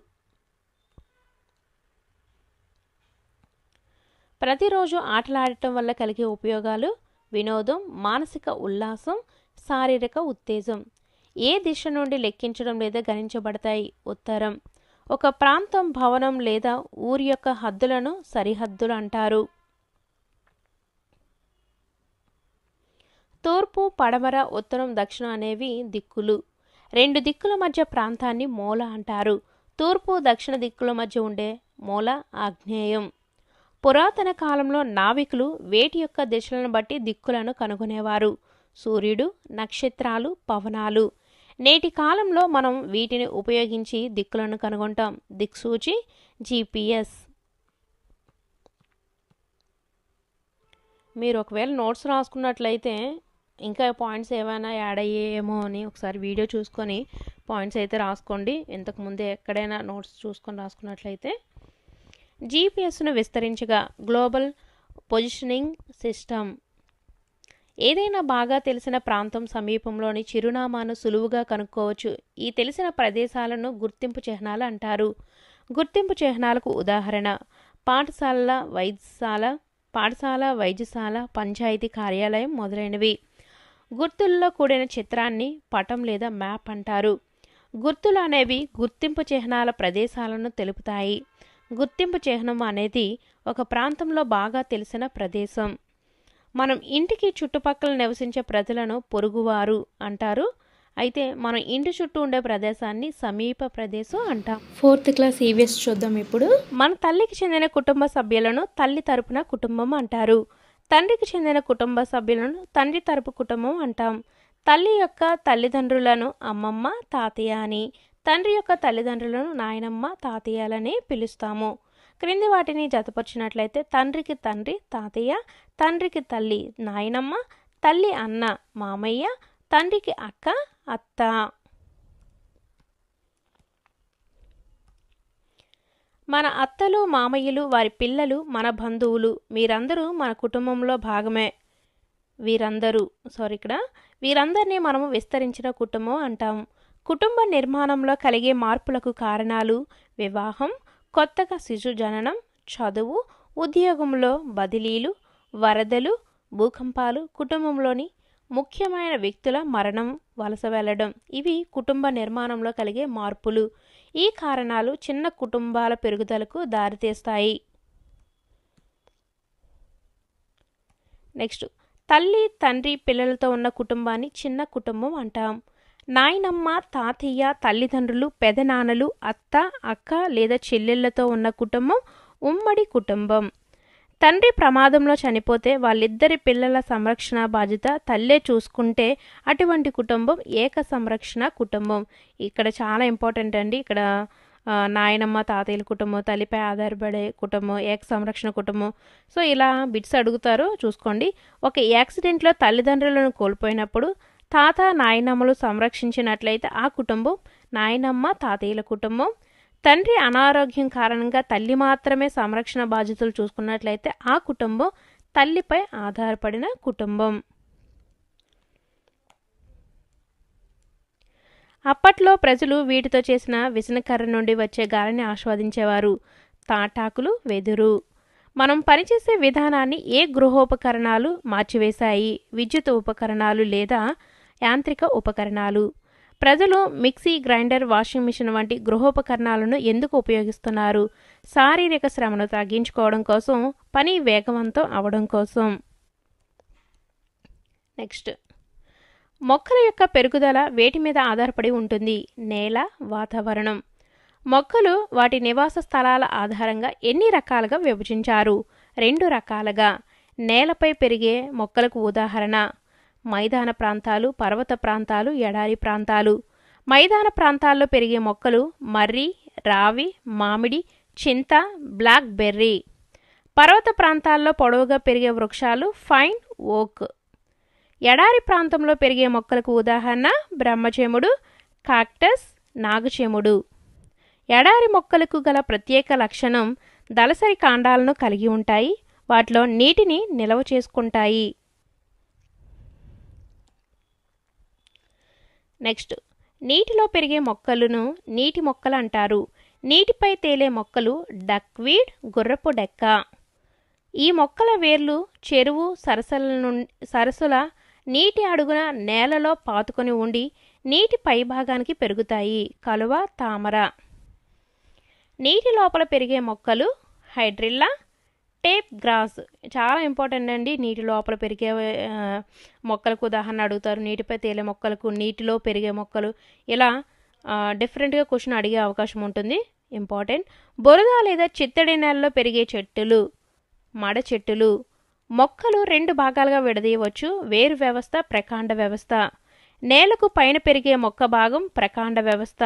ప్రతిరోజు ఆటలాడటం వల్ల కలిగే ఉపయోగాలు: వినోదం, మానసిక ఉల్లాసం, శారీరక ఉత్తేజం. ఏ దిశ నుండి లెక్కించడం లేదా గణించబడతాయి? ఉత్తరం. ఒక ప్రాంతం, భవనం లేదా ఊరి యొక్క హద్దులను సరిహద్దులు అంటారు. తూర్పు, పడమర, ఉత్తరం, దక్షిణం అనేవి దిక్కులు. 2 దిక్కుల మధ్య ప్రాంతాన్ని మూల అంటారు. తూర్పు, దక్షిణ దిక్కుల మధ్య ఉండే మూల ఆగ్నేయం. పురాతన కాలంలో నావికులు వేటి యొక్క దిశలను బట్టి దిక్కులను కనుగొనేవారు? సూర్యుడు, నక్షత్రాలు, పవనాలు. నేటి కాలంలో మనం వీటిని ఉపయోగించి దిక్కులను కనుగొంటాం. దిక్సూచి, GPS. మీరు ఒకవేళ నోట్స్ రాసుకున్నట్లయితే ఇంకా పాయింట్స్ ఏమైనా యాడ్ అయ్యేమో అని ఒకసారి వీడియో చూసుకొని పాయింట్స్ అయితే రాసుకోండి. ఇంతకుముందే ఎక్కడైనా నోట్స్ చూసుకొని రాసుకున్నట్లయితే. GPSను విస్తరించగా గ్లోబల్ పొజిషనింగ్ సిస్టమ్. ఏదైనా బాగా తెలిసిన ప్రాంతం సమీపంలోని చిరునామాను సులువుగా కనుక్కోవచ్చు. ఈ తెలిసిన ప్రదేశాలను గుర్తింపు చిహ్నాలు అంటారు. గుర్తింపు చిహ్నాలకు ఉదాహరణ: పాఠశాల, వైద్యశాల, పంచాయతీ కార్యాలయం మొదలైనవి. గుర్తుల్లో కూడిన చిత్రాన్ని పటం లేదా మ్యాప్ అంటారు. గుర్తులు అనేవి గుర్తింపు చిహ్నాల ప్రదేశాలను తెలుపుతాయి. గుర్తింపు చిహ్నం అనేది ఒక ప్రాంతంలో బాగా తెలిసిన ప్రదేశం. మనం ఇంటికి చుట్టుపక్కల నివసించే ప్రజలను పొరుగువారు అంటారు. అయితే మనం ఇంటి చుట్టూ ఉండే ప్రదేశాన్ని సమీప ప్రదేశం అంటాం. 4th క్లాస్ EVS చూద్దాం ఇప్పుడు. మన తల్లికి చెందిన కుటుంబ సభ్యులను తల్లి తరపున కుటుంబం అంటారు. తండ్రికి చెందిన కుటుంబ సభ్యులను తండ్రి తరపు కుటుంబం అంటాం. తల్లి యొక్క తల్లిదండ్రులను అమ్మమ్మ, తాతయ్య అని, తండ్రి యొక్క తల్లిదండ్రులను నాయనమ్మ, తాతయ్యలని పిలుస్తాము. క్రింది వాటిని జతపరిచినట్లయితే తండ్రికి తండ్రి, తాతయ్య, తండ్రికి తల్లి, నాయనమ్మ, తల్లి అన్న, మామయ్య, తండ్రికి అక్క, అత్త. మన అత్తలు, మామయ్యలు, వారి పిల్లలు మన బంధువులు. మీరందరూ మన కుటుంబంలో భాగమే. వీరందరినీ మనము విస్తరించిన కుటుంబం అంటాం. కుటుంబ నిర్మాణంలో కలిగే మార్పులకు కారణాలు: వివాహం, కొత్తగా శిశు జననం, చదువు, ఉద్యోగంలో బదిలీలు, వరదలు, భూకంపాలు, కుటుంబంలోని ముఖ్యమైన వ్యక్తుల మరణం, వలస వెళ్ళడం. ఇవి కుటుంబ నిర్మాణంలో కలిగే మార్పులు. ఈ కారణాలు చిన్న కుటుంబాల పెరుగుదలకు దారితీస్తాయి. నెక్స్ట్, తల్లి, తండ్రి, పిల్లలతో ఉన్న కుటుంబాన్ని చిన్న కుటుంబం అంటాం. నాయనమ్మ, తాతయ్య, తల్లిదండ్రులు, పెదనాన్నలు, అత్త, అక్క లేదా చెల్లెళ్లతో ఉన్న కుటుంబం ఉమ్మడి కుటుంబం. తండ్రి ప్రమాదంలో చనిపోతే వాళ్ళిద్దరి పిల్లల సంరక్షణ బాధ్యత తల్లే చూసుకుంటే అటువంటి కుటుంబం ఏక సంరక్షణ కుటుంబం. ఇక్కడ చాలా ఇంపార్టెంట్ అండి. ఇక్కడ నాయనమ్మ, తాతయ్యల కుటుంబం, తల్లిపై ఆధారపడే కుటుంబం, ఏక సంరక్షణ కుటుంబం. సో ఇలా బిట్స్ అడుగుతారు, చూసుకోండి. ఒక యాక్సిడెంట్లో తల్లిదండ్రులను కోల్పోయినప్పుడు తాత, నాయనమ్మలు సంరక్షించినట్లయితే ఆ కుటుంబం నాయనమ్మ, తాతయ్యల కుటుంబం. తండ్రి అనారోగ్యం కారణంగా తల్లి మాత్రమే సంరక్షణ బాధ్యతలు చూసుకున్నట్లయితే ఆ కుటుంబం తల్లిపై ఆధారపడిన కుటుంబం. అప్పట్లో ప్రజలు వీటితో చేసిన విసనకర్ర నుండి వచ్చే గాలిని ఆస్వాదించేవారు. తాటాకులు, వెదురు. మనం పనిచేసే విధానాన్ని ఏ గృహోపకరణాలు మార్చివేశాయి? విద్యుత్ ఉపకరణాలు లేదా యాంత్రిక ఉపకరణాలు. ప్రజలు మిక్సీ, గ్రైండర్, వాషింగ్ మిషన్ వంటి గృహోపకరణాలను ఎందుకు ఉపయోగిస్తున్నారు? శారీరక శ్రమను తగ్గించుకోవడం కోసం, పని వేగవంతం అవడం కోసం. నెక్స్ట్, మొక్కల యొక్క పెరుగుదల వేటి మీద ఆధారపడి ఉంటుంది? నేల, వాతావరణం. మొక్కలు వాటి నివాస స్థలాల ఆధారంగా ఎన్ని రకాలుగా విభజించారు? 2 రకాలుగా. నేలపై పెరిగే మొక్కలకు ఉదాహరణ: మైదాన ప్రాంతాలు, పర్వత ప్రాంతాలు, ఎడారి ప్రాంతాలు. మైదాన ప్రాంతాల్లో పెరిగే మొక్కలు మర్రి, రావి, మామిడి, చింత, బ్లాక్ బెర్రీ. పర్వత ప్రాంతాల్లో పొడవుగా పెరిగే వృక్షాలు ఫైన్, ఓక్. ఎడారి ప్రాంతంలో పెరిగే మొక్కలకు ఉదాహరణ బ్రహ్మచెముడు, కాక్టస్, నాగచెముడు. ఎడారి మొక్కలకు గల ప్రత్యేక లక్షణం దళసరి కాండాలను కలిగి ఉంటాయి. వాటిలో నీటిని నిల్వ చేసుకుంటాయి. నెక్స్ట్, నీటిలో పెరిగే మొక్కలను నీటి మొక్కలు అంటారు. నీటిపై తేలే మొక్కలు డక్వీడ్, గుర్రపు డెక్క. ఈ మొక్కల వేర్లు చెరువు సరస్సుల నీటి అడుగున నేలలో పాతుకొని ఉండి నీటి పైభాగానికి పెరుగుతాయి. కలువ, తామర. నీటి లోపల పెరిగే మొక్కలు హైడ్రిల్లా, టేప్ గ్రాస్. చాలా ఇంపార్టెంట్ అండి. నీటి లోపల పెరిగే మొక్కలకు ఉదాహరణ అడుగుతారు. నీటిపై తేలే మొక్కలకు, నీటిలో పెరిగే మొక్కలు, ఇలా డిఫరెంట్గా క్వశ్చన్ అడిగే అవకాశం ఉంటుంది. ఇంపార్టెంట్. బురద లేదా చిత్తడి నేలలో పెరిగే చెట్టులు మడ చెట్టులు. మొక్కలు 2 భాగాలుగా విడదీయవచ్చు. వేరు వ్యవస్థ, ప్రకాండ వ్యవస్థ. నేలకు పైన పెరిగే మొక్క భాగం ప్రకాండ వ్యవస్థ,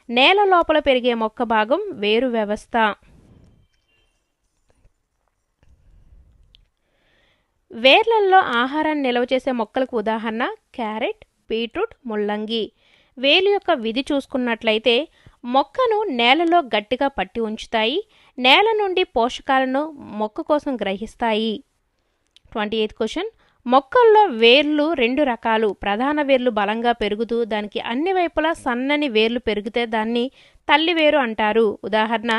నేల లోపల పెరిగే మొక్క భాగం వేరు వ్యవస్థ. వేర్లల్లో ఆహారాన్ని నిల్వ చేసే మొక్కలకు ఉదాహరణ క్యారెట్, బీట్రూట్, ముల్లంగి. వేలు యొక్క విధి చూసుకున్నట్లయితే మొక్కను నేలలో గట్టిగా పట్టి ఉంచుతాయి. నేల నుండి పోషకాలను మొక్క కోసం గ్రహిస్తాయి. 28th question. మొక్కల్లో వేర్లు 2 రకాలు. ప్రధాన వేర్లు బలంగా పెరుగుతూ దానికి అన్ని వైపులా సన్నని వేర్లు పెరిగితే దాన్ని తల్లి వేరు అంటారు. ఉదాహరణ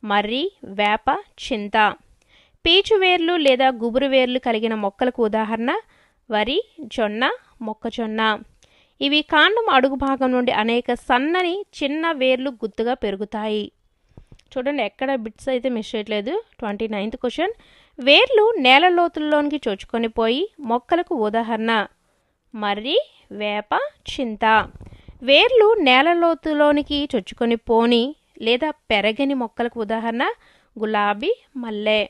మర్రి, వేప, చింత. పీచు వేర్లు లేదా గుబురు వేర్లు కలిగిన మొక్కలకు ఉదాహరణ వరి, జొన్న, మొక్కజొన్న. ఇవి కాండం అడుగు భాగం నుండి అనేక సన్నని చిన్న వేర్లు గుత్తుగా పెరుగుతాయి. చూడండి, ఎక్కడ బిట్స్ అయితే మిస్ చేయట్లేదు. 29th question. వేర్లు నేల లోతుల్లోనికి చొచ్చుకొని పోయి మొక్కలకు ఉదాహరణ మర్రి, వేప, చింత. వేర్లు నేల లోతులోనికి చొచ్చుకొని పోని లేదా పెరగని మొక్కలకు ఉదాహరణ గులాబీ, మల్లె.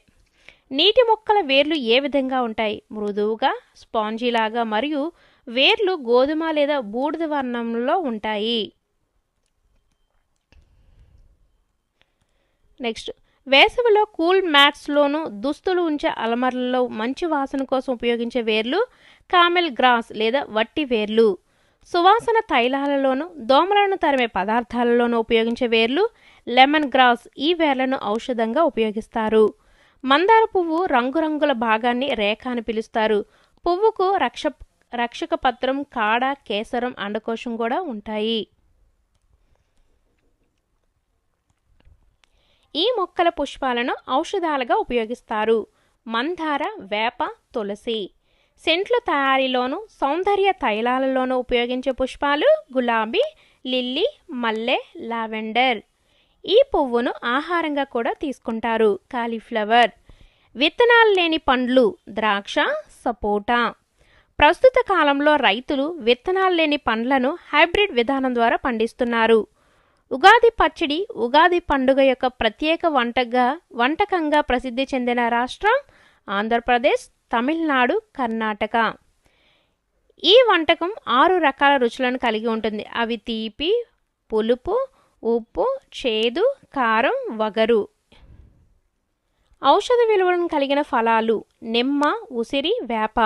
నీటి మొక్కల వేర్లు ఏ విధంగా ఉంటాయి? మృదువుగా, స్పాంజీలాగా మరియు వేర్లు గోధుమ లేదా బూడిద వర్ణంలో ఉంటాయి. నెక్స్ట్, వేసవిలో కూల్ మ్యాట్స్లోను దుస్తులు ఉంచే అలమరలలో మంచి వాసన కోసం ఉపయోగించే వేర్లు కామెల్ గ్రాస్ లేదా వట్టి వేర్లు. సువాసన తైలాలలోను దోమలను తరిమే పదార్థాలలోనూ ఉపయోగించే వేర్లు లెమన్ గ్రాస్. ఈ వేర్లను ఔషధంగా ఉపయోగిస్తారు. మందార పువ్వు రంగురంగుల భాగాన్ని రేఖ అని పిలుస్తారు. పువ్వుకు రక్షక పత్రం, కాడ, కేసరం, అండకోశం కూడా ఉంటాయి. ఈ మొక్కల పుష్పాలను ఔషధాలుగా ఉపయోగిస్తారు. మందార, వేప, తులసి. సెంట్ల తయారీలోను సౌందర్య తైలాలలోనూ ఉపయోగించే పుష్పాలు గులాబీ, లిల్లీ, మల్లె, లావెండర్. ఈ పువ్వును ఆహారంగా కూడా తీసుకుంటారు. కాలీఫ్లవర్. విత్తనాలు లేని పండ్లు ద్రాక్ష, సపోటా. ప్రస్తుత కాలంలో రైతులు విత్తనాలు లేని పండ్లను హైబ్రిడ్ విధానం ద్వారా పండిస్తున్నారు. ఉగాది పచ్చడి ఉగాది పండుగ యొక్క ప్రత్యేక వంటకంగా ప్రసిద్ధి చెందిన రాష్ట్రం ఆంధ్రప్రదేశ్, తమిళనాడు, కర్ణాటక. ఈ వంటకం 6 రకాల రుచులను కలిగి ఉంటుంది. అవి తీపి, పులుపు, ఉప్పు, చేదు, కారం, వగరు. ఔషధ విలువలను కలిగిన ఫలాలు నిమ్మ, ఉసిరి, వేప.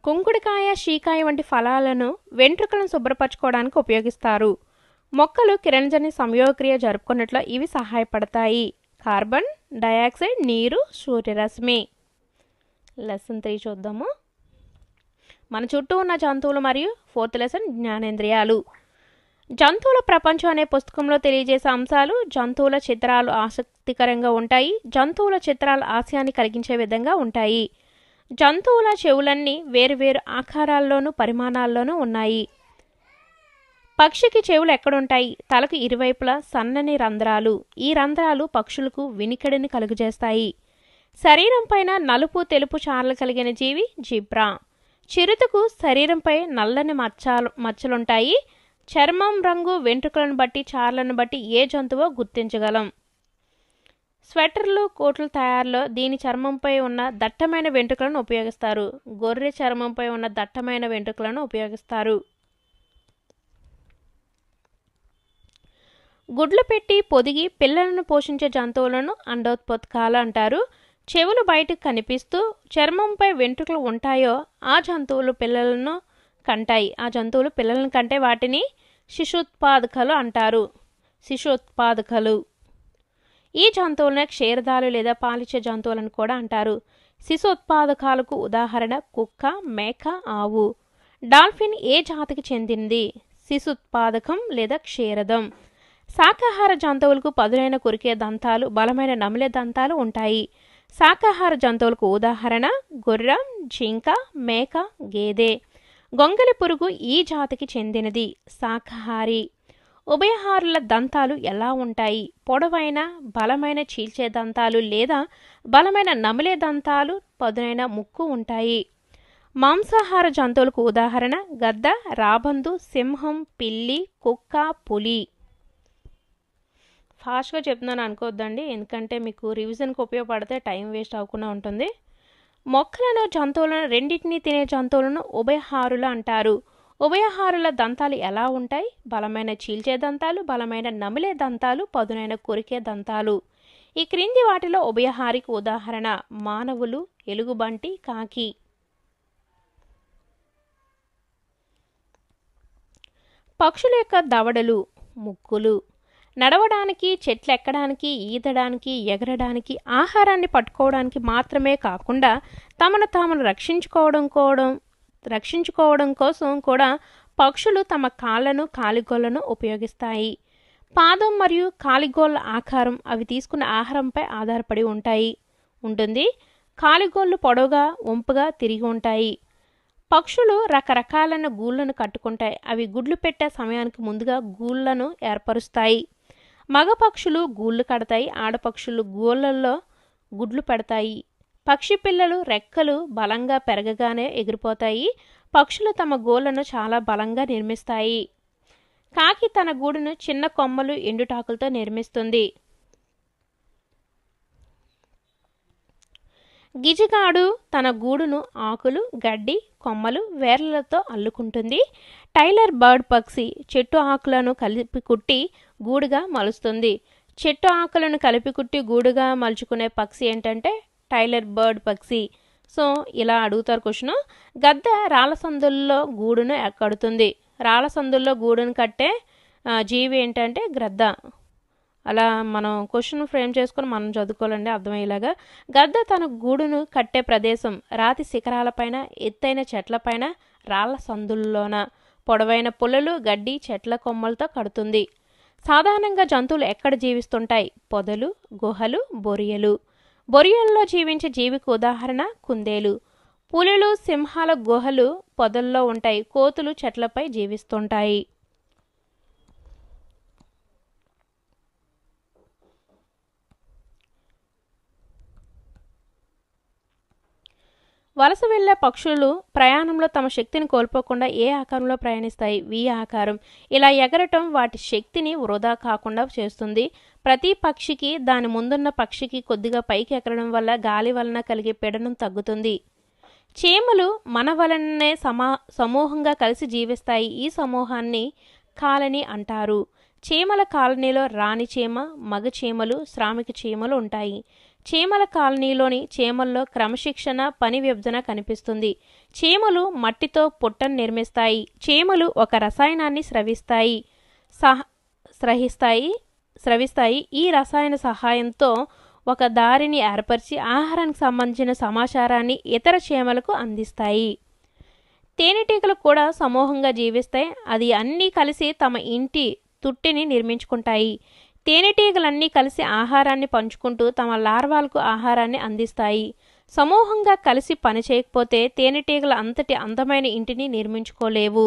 కుంకుడుకాయ, షీకాయ వంటి ఫలాలను వెంట్రుకలను శుభ్రపరచుకోవడానికి ఉపయోగిస్తారు. మొక్కలు కిరణజన్య సంయోగక్రియ జరుపుకున్నట్లు ఇవి సహాయపడతాయి. కార్బన్ డయాక్సైడ్, నీరు, సూర్యరశ్మి. లెసన్ 3 చూద్దాము. మన చుట్టూ ఉన్న జంతువులు మరియు 4th లెసన్ జ్ఞానేంద్రియాలు. జంతువుల ప్రపంచం అనే పుస్తకంలో తెలియజేసే అంశాలు. జంతువుల చిత్రాలు ఆసక్తికరంగా ఉంటాయి. జంతువుల చిత్రాలు ఆశయాన్ని కలిగించే విధంగా ఉంటాయి. జంతువుల చెవులన్నీ వేరువేరు ఆకారాల్లోనూ పరిమాణాల్లోనూ ఉన్నాయి. పక్షికి చెవులు ఎక్కడుంటాయి? తలకు ఇరువైపులా సన్నని రంధ్రాలు. ఈ రంధ్రాలు పక్షులకు వినికిడిని కలుగజేస్తాయి. శరీరం పైన నలుపు, తెలుపు చారలు కలిగిన జీవి జిబ్రా. చిరుతకు శరీరంపై నల్లని మచ్చలుంటాయి. చర్మం రంగు, వెంట్రుకలను బట్టి, చారలను బట్టి ఏ జంతువో గుర్తించగలం. స్వెటర్లు, కోట్ల తయారులో దీని చర్మంపై ఉన్న దట్టమైన వెంట్రుకలను ఉపయోగిస్తారు. గొర్రె చర్మంపై ఉన్న దట్టమైన వెంట్రుకలను ఉపయోగిస్తారు. గుడ్లు పెట్టి పొదిగి పిల్లలను పోషించే జంతువులను అండోత్పత్కాలు అంటారు. చెవులు బయటకు కనిపిస్తూ చర్మంపై వెంట్రుకలు ఉంటాయో ఆ జంతువులు పిల్లలను కంటే వాటిని శిశుత్పాదకాలు అంటారు. శిశుత్పాదకాలు. ఈ జంతువులను క్షీరదాలు లేదా పాలిచ్చే జంతువులను కూడా అంటారు. శిశుత్పాదకాలకు ఉదాహరణ కుక్క, మేక, ఆవు. డాల్ఫిన్ ఏ జాతికి చెందింది? శిశుత్పాదకం లేదా క్షీరదం. శాకాహార జంతువులకు పదునైన కొరికే దంతాలు, బలమైన నమిలే దంతాలు ఉంటాయి. శాకాహార జంతువులకు ఉదాహరణ గుర్రం, జింక, మేక, గేదె. గొంగలి పురుగు ఈ జాతికి చెందినది, శాకాహారి. ఉభయహారుల దంతాలు ఎలా ఉంటాయి? పొడవైన, బలమైన చీల్చే దంతాలు లేదా బలమైన నమిలే దంతాలు, పదునైన ముక్కు ఉంటాయి. మాంసాహార జంతువులకు ఉదాహరణ గద్ద, రాబందు, సింహం, పిల్లి, కుక్క, పులి. ఫాస్ట్గా చెప్తున్నాను అనుకోవద్దండి, ఎందుకంటే మీకు రివిజన్కి ఉపయోగపడితే టైం వేస్ట్ అవ్వకుండా ఉంటుంది. మొక్కలను, జంతువులను రెండింటినీ తినే జంతువులను ఉభయహారులు అంటారు. ఉభయహారుల దంతాలు ఎలా ఉంటాయి? బలమైన చీల్చే దంతాలు, బలమైన నమిలే దంతాలు, పదునైన కొరికే దంతాలు. ఈ క్రింది వాటిలో ఉభయహారికి ఉదాహరణ మానవులు, ఎలుగుబంటి, కాకి. పక్షుల యొక్క దవడలు, ముక్కులు. నడవడానికి, చెట్లు ఎక్కడానికి, ఈదడానికి, ఎగరడానికి, ఆహారాన్ని పట్టుకోవడానికి మాత్రమే కాకుండా తమను తాము రక్షించుకోవడం కోసం కూడా పక్షులు తమ కాళ్ళను, కాలిగోళ్లను ఉపయోగిస్తాయి. పాదం మరియు కాలిగోళ్ల ఆకారం అవి తీసుకున్న ఆహారంపై ఆధారపడి ఉంటుంది. కాలిగోళ్లు పొడవుగా, వంపుగా తిరిగి ఉంటాయి. పక్షులు రకరకాలైన గూళ్లను కట్టుకుంటాయి. అవి గుడ్లు పెట్టే సమయానికి ముందుగా గూళ్లను ఏర్పరుస్తాయి. మగ పక్షులు గూళ్ళు కడతాయి, ఆడపక్షులు గూళ్ళల్లో గుడ్లు పెడతాయి. పక్షి పిల్లలు రెక్కలు బలంగా పెరగగానే ఎగిరిపోతాయి. పక్షులు తమ గూళ్ళను చాలా బలంగా నిర్మిస్తాయి. కాకి తన గూడును చిన్న కొమ్మలు, ఎండుటాకులతో నిర్మిస్తుంది. గిజిగాడు తన గూడును ఆకులు, గడ్డి, కొమ్మలు, వేర్లతో అల్లుకుంటుంది. టైలర్ బర్డ్ పక్షి చెట్టు ఆకులను కలిపి కుట్టి గూడుగా మలుస్తుంది. చెట్టు ఆకులను కలిపి కుట్టి గూడుగా మలుచుకునే పక్షి ఏంటంటే టైలర్ బర్డ్ పక్షి. సో ఇలా అడుగుతారు క్వశ్చన్. గద్ద రాళ్ళ సందుల్లో గూడును కడుతుంది. రాళ్ళ సందుల్లో గూడును కట్టే జీవి ఏంటంటే గ్రద్ద. అలా మనం క్వశ్చన్ ఫ్రేమ్ చేసుకొని మనం చదువుకోవాలండి అర్థమయ్యేలాగా. గద్ద తన గూడును కట్టే ప్రదేశం రాతి శిఖరాలపైన, ఎత్తైన చెట్లపైన, రాళ్ల సందుల్లోన, పొడవైన పుల్లలు, గడ్డి, చెట్ల కొమ్మలతో కడుతుంది. సాధారణంగా జంతువులు ఎక్కడ జీవిస్తుంటాయి? పొదలు, గుహలు, బొరియలు. బొరియల్లో జీవించే జీవికి ఉదాహరణ కుందేలు. పులులు, సింహాల గుహలు పొదల్లో ఉంటాయి. కోతులు చెట్లపై జీవిస్తుంటాయి. వలస వెళ్లే పక్షులు ప్రయాణంలో తమ శక్తిని కోల్పోకుండా ఏ ఆకారంలో ప్రయాణిస్తాయి? వి ఆకారం. ఇలా ఎగరటం వాటి శక్తిని వృధా కాకుండా చేస్తుంది. ప్రతి పక్షికి దాని ముందున్న పక్షికి కొద్దిగా పైకి ఎగరడం వల్ల గాలి వలన కలిగే పీడనం తగ్గుతుంది. చీమలు మన వలననే సమూహంగా కలిసి జీవిస్తాయి. ఈ సమూహాన్ని కాలనీ అంటారు. చీమల కాలనీలో రాణి చీమ, మగ చీమలు, శ్రామిక చీమలు ఉంటాయి. చీమల కాలనీలోని చీమల్లో క్రమశిక్షణ, పని విభజన కనిపిస్తుంది. చీమలు మట్టితో పుట్టను నిర్మిస్తాయి. చీమలు ఒక రసాయనాన్ని స్రవిస్తాయి. ఈ రసాయన సహాయంతో ఒక దారిని ఏర్పరిచి ఆహారానికి సంబంధించిన సమాచారాన్ని ఇతర చీమలకు అందిస్తాయి. తేనెటీగలు కూడా సమూహంగా జీవిస్తాయి. అది అన్నీ కలిసి తమ ఇంటి తుట్టిని నిర్మించుకుంటాయి. తేనెటీగలన్నీ కలిసి ఆహారాన్ని పంచుకుంటూ తమ లార్వాలకు ఆహారాన్ని అందిస్తాయి. సమూహంగా కలిసి పని చేయకపోతే తేనెటీగల అంతటి అందమైన ఇంటిని నిర్మించుకోలేవు.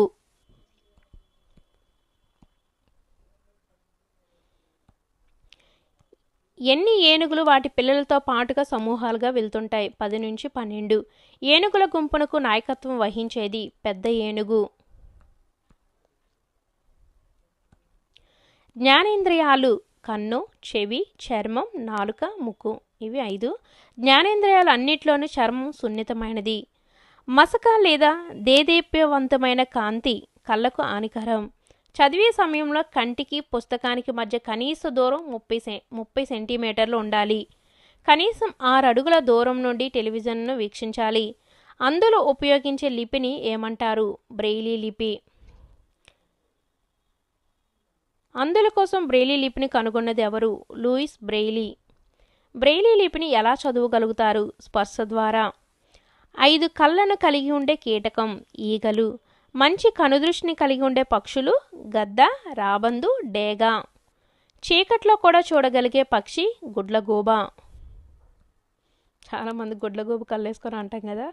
ఎన్ని ఏనుగులు వాటి పిల్లలతో పాటుగా సమూహాలుగా వెళ్తుంటాయి? 10 నుంచి 12. ఏనుగుల గుంపునకు నాయకత్వం వహించేది పెద్ద ఏనుగు. జ్ఞానేంద్రియాలు కన్ను, చెవి, చర్మం, నాలుక, ముక్కు. ఇవి 5. జ్ఞానేంద్రియాలు అన్నిట్లోనూ చర్మం సున్నితమైనది. మసక లేదా దేదీప్యవంతమైన కాంతి కళ్ళకు హానికరం. చదివే సమయంలో కంటికి పుస్తకానికి మధ్య కనీస దూరం 30 సెంటీమీటర్లు ఉండాలి. కనీసం 6 అడుగుల దూరం నుండి టెలివిజన్ను వీక్షించాలి. అందులో ఉపయోగించే లిపిని ఏమంటారు? బ్రెయిలీ లిపి. అందుల కోసం బ్రెయిలీ లిపిని కనుగొన్నది ఎవరు? Louis Braille. బ్రెయిలీ లిపిని ఎలా చదవగలుగుతారు? స్పర్శ ద్వారా. 5 కళ్ళను కలిగి ఉండే కీటకం ఈగలు. మంచి కనుదృష్టిని కలిగి ఉండే పక్షులు గద్ద, రాబందు, డేగ. చీకట్లో కూడా చూడగలిగే పక్షి గుడ్లగూబ. చాలామంది గుడ్లగూబ కళ్ళేసుకొని అంటాం కదా,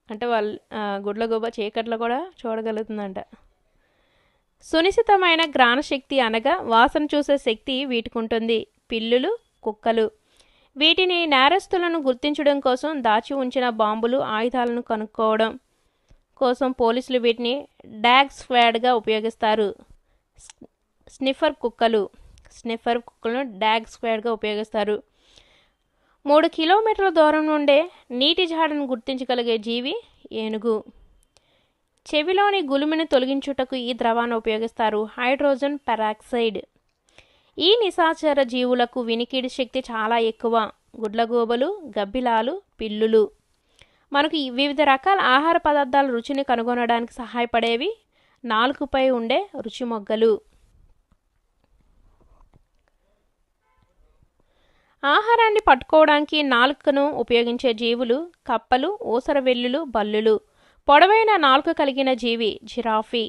అంటే వాళ్ళు గుడ్లగూబ చీకట్లో కూడా చూడగలుగుతుందంట. సునిశితమైన ఘ్రాణశక్తి అనగా వాసన చూసే శక్తి వీటికి ఉంటుంది. పిల్లులు, కుక్కలు. వీటిని నేరస్తులను గుర్తించడం కోసం దాచి ఉంచిన బాంబులు, ఆయుధాలను కనుక్కోవడం కోసం పోలీసులు వీటిని డాగ్ స్క్వాడ్గా ఉపయోగిస్తారు. స్నిఫర్ కుక్కలను డాగ్ స్క్వాడ్గా ఉపయోగిస్తారు. 3 కిలోమీటర్ల దూరం నుండే నీటి జాడను గుర్తించగలిగే జీవి ఏనుగు. చెవిలోని గులుమిని తొలగించుటకు ఈ ద్రవాన్ని ఉపయోగిస్తారు. Hydrogen peroxide. ఈ నిశాచర జీవులకు వినికిడి శక్తి చాలా ఎక్కువ. గుడ్లగూబలు, గబ్బిలాలు, పిల్లులు. మనకు వివిధ రకాల ఆహార పదార్థాల రుచిని కనుగొనడానికి సహాయపడేవి నాలుకపై ఉండే రుచి మొగ్గలు. ఆహారాన్ని పట్టుకోవడానికి నాలుకను ఉపయోగించే జీవులు కప్పలు, ఊసరవెల్లులు, బల్లులు. పొడవైన నాలుక కలిగిన జీవి జిరాఫీ.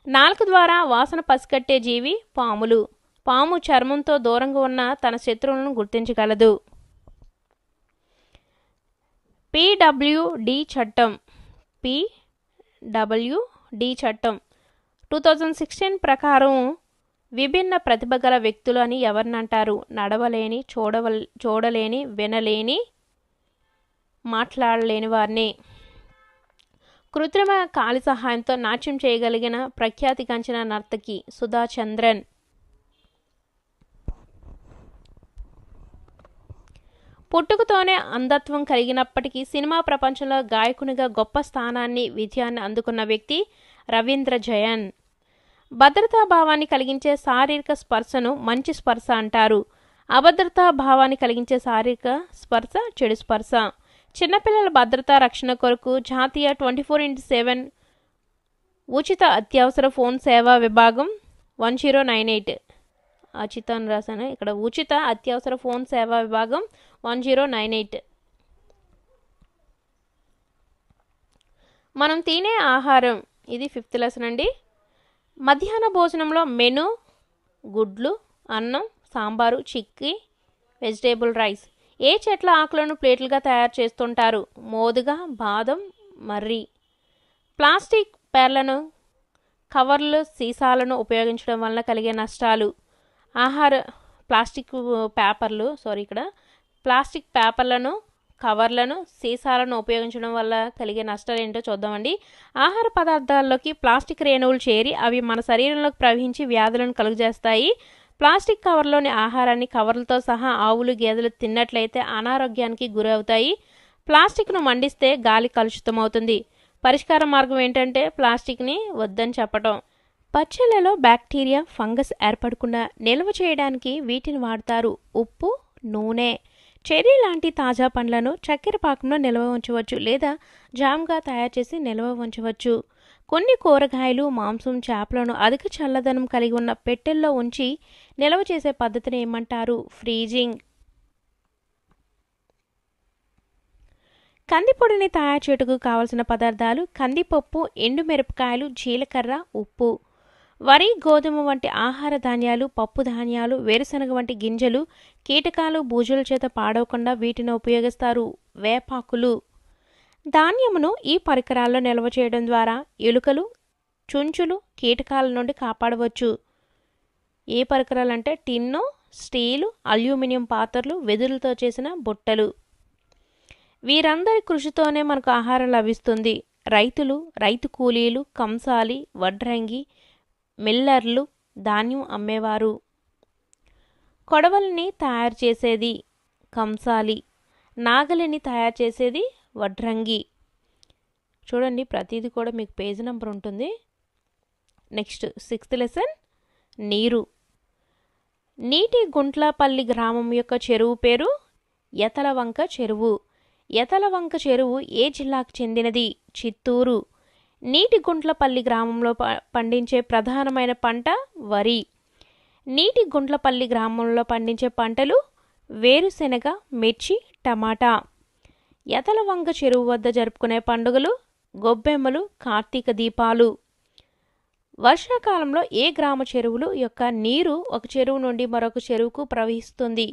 నాలుక ద్వారా వాసన పసిగట్టే జీవి పాములు. పాము చర్మంతో దూరంగా ఉన్న తన శత్రువులను గుర్తించగలదు. పిడబ్ల్యూడి చట్టం 2016 ప్రకారం విభిన్న ప్రతిభ గల వ్యక్తులు అని ఎవరినంటారు? నడవలేని, చూడలేని, వినలేని, మాట్లాడలేని వారిని. కృత్రిమ కాలి సహాయంతో నాట్యం చేయగలిగిన ప్రఖ్యాతిగాంచిన నర్తకి సుధా చంద్రన్. పుట్టుకతోనే అంధత్వం కలిగినప్పటికీ సినిమా ప్రపంచంలో గాయకునిగా గొప్ప స్థానాన్ని, విజయాన్ని అందుకున్న వ్యక్తి రవీంద్ర జయన్. భద్రతా భావాన్ని కలిగించే శారీరక స్పర్శను మంచి స్పర్శ అంటారు. అభద్రతా భావాన్ని కలిగించే శారీరక స్పర్శ చెడు స్పర్శ. చిన్నపిల్లల భద్రతా రక్షణ కొరకు జాతీయ 24x7 ఉచిత అత్యవసర ఫోన్ సేవా విభాగం 1098 అచితాన్ని రాశాను ఇక్కడ. ఉచిత అత్యవసర ఫోన్ సేవా విభాగం 1098. మనం తినే ఆహారం, ఇది 5th లెసన్ అండి. మధ్యాహ్న భోజనంలో మెను గుడ్లు, అన్నం, సాంబారు, చిక్కీ, వెజిటేబుల్ రైస్. ఏ చెట్ల ఆకులను ప్లేట్లుగా తయారు చేస్తుంటారు? మోదుగ, బాదం, మర్రి. ప్లాస్టిక్ పేర్లను, కవర్లు, సీసాలను ఉపయోగించడం వలన కలిగే నష్టాలు. ప్లాస్టిక్ పేపర్లను, కవర్లను, సీసాలను ఉపయోగించడం వల్ల కలిగే నష్టాలు ఏంటో చూద్దామండి. ఆహార పదార్థాల్లోకి ప్లాస్టిక్ రేణువులు చేరి అవి మన శరీరంలోకి ప్రవహించి వ్యాధులను కలుగజేస్తాయి. ప్లాస్టిక్ కవర్లోని ఆహారాన్ని కవర్లతో సహా ఆవులు, గేదెలు తిన్నట్లయితే అనారోగ్యానికి గురవుతాయి. ప్లాస్టిక్ను మండిస్తే గాలి కలుషితమవుతుంది. పరిష్కార మార్గం ఏంటంటే ప్లాస్టిక్ని వద్దని చెప్పటం. పచ్చళ్ళలో బ్యాక్టీరియా, ఫంగస్ ఏర్పడకుండా నిల్వ చేయడానికి వీటిని వాడతారు. ఉప్పు, నూనె. చెర్రీ లాంటి తాజా పండ్లను చక్కెర పాకంలో నిల్వ ఉంచవచ్చు లేదా జామ్గా తయారు చేసి నిల్వ ఉంచవచ్చు. కొన్ని కూరగాయలు, మాంసం, చేపలను అధిక చల్లదనం కలిగి ఉన్న పెట్టెల్లో ఉంచి నిల్వ చేసే పద్ధతిని ఏమంటారు? ఫ్రీజింగ్. కందిపొడిని తయారు చేయుటకు కావలసిన పదార్థాలు: కందిపప్పు, ఎండుమిరపకాయలు, జీలకర్ర, ఉప్పు. వరి, గోధుమ వంటి ఆహార ధాన్యాలు, పప్పు ధాన్యాలు, వేరుశనగ వంటి గింజలు కీటకాలు, బూజుల చేత పాడవకుండా వీటిని ఉపయోగిస్తారు. వేపాకులు. ధాన్యమును ఈ పరికరాల్లో నిల్వ చేయడం ద్వారా ఎలుకలు, చుంచులు, కీటకాల నుండి కాపాడవచ్చు. ఏ పరికరాలంటే టిన్ను, స్టీలు, అల్యూమినియం పాత్రలు, వెదురులతో చేసిన బుట్టలు. వీరందరి కృషితోనే మనకు ఆహారం లభిస్తుంది. రైతులు, రైతు కూలీలు, కంసాలి, వడ్రంగి, మిల్లర్లు, ధాన్యం అమ్మేవారు. కొడవలిని తయారు చేసేది కంసాలి, నాగలిని తయారు చేసేది వడ్రంగి. చూడండి, ప్రతిదీ కూడా మీకు పేజీ నెంబర్ ఉంటుంది. నెక్స్ట్ 6th లెసన్ నీరు. నీటి గుంట్లపల్లి గ్రామం యొక్క చెరువు పేరు ఎతలవంక చెరువు. ఎతలవంక చెరువు ఏ జిల్లాకు చెందినది? చిత్తూరు. నీటిగుంట్లపల్లి గ్రామంలో పండించే ప్రధానమైన పంట వరి. నీటిగుంట్లపల్లి గ్రామంలో పండించే పంటలు వేరుశెనగ, మిర్చి, టమాటా. యతలవంగ చెరువు వద్ద జరుపుకునే పండుగలు గొబ్బెమ్మలు, కార్తీక దీపాలు. వర్షాకాలంలో ఏ గ్రామ చెరువులు యొక్క నీరు ఒక చెరువు నుండి మరొక చెరువుకు ప్రవహిస్తుంది?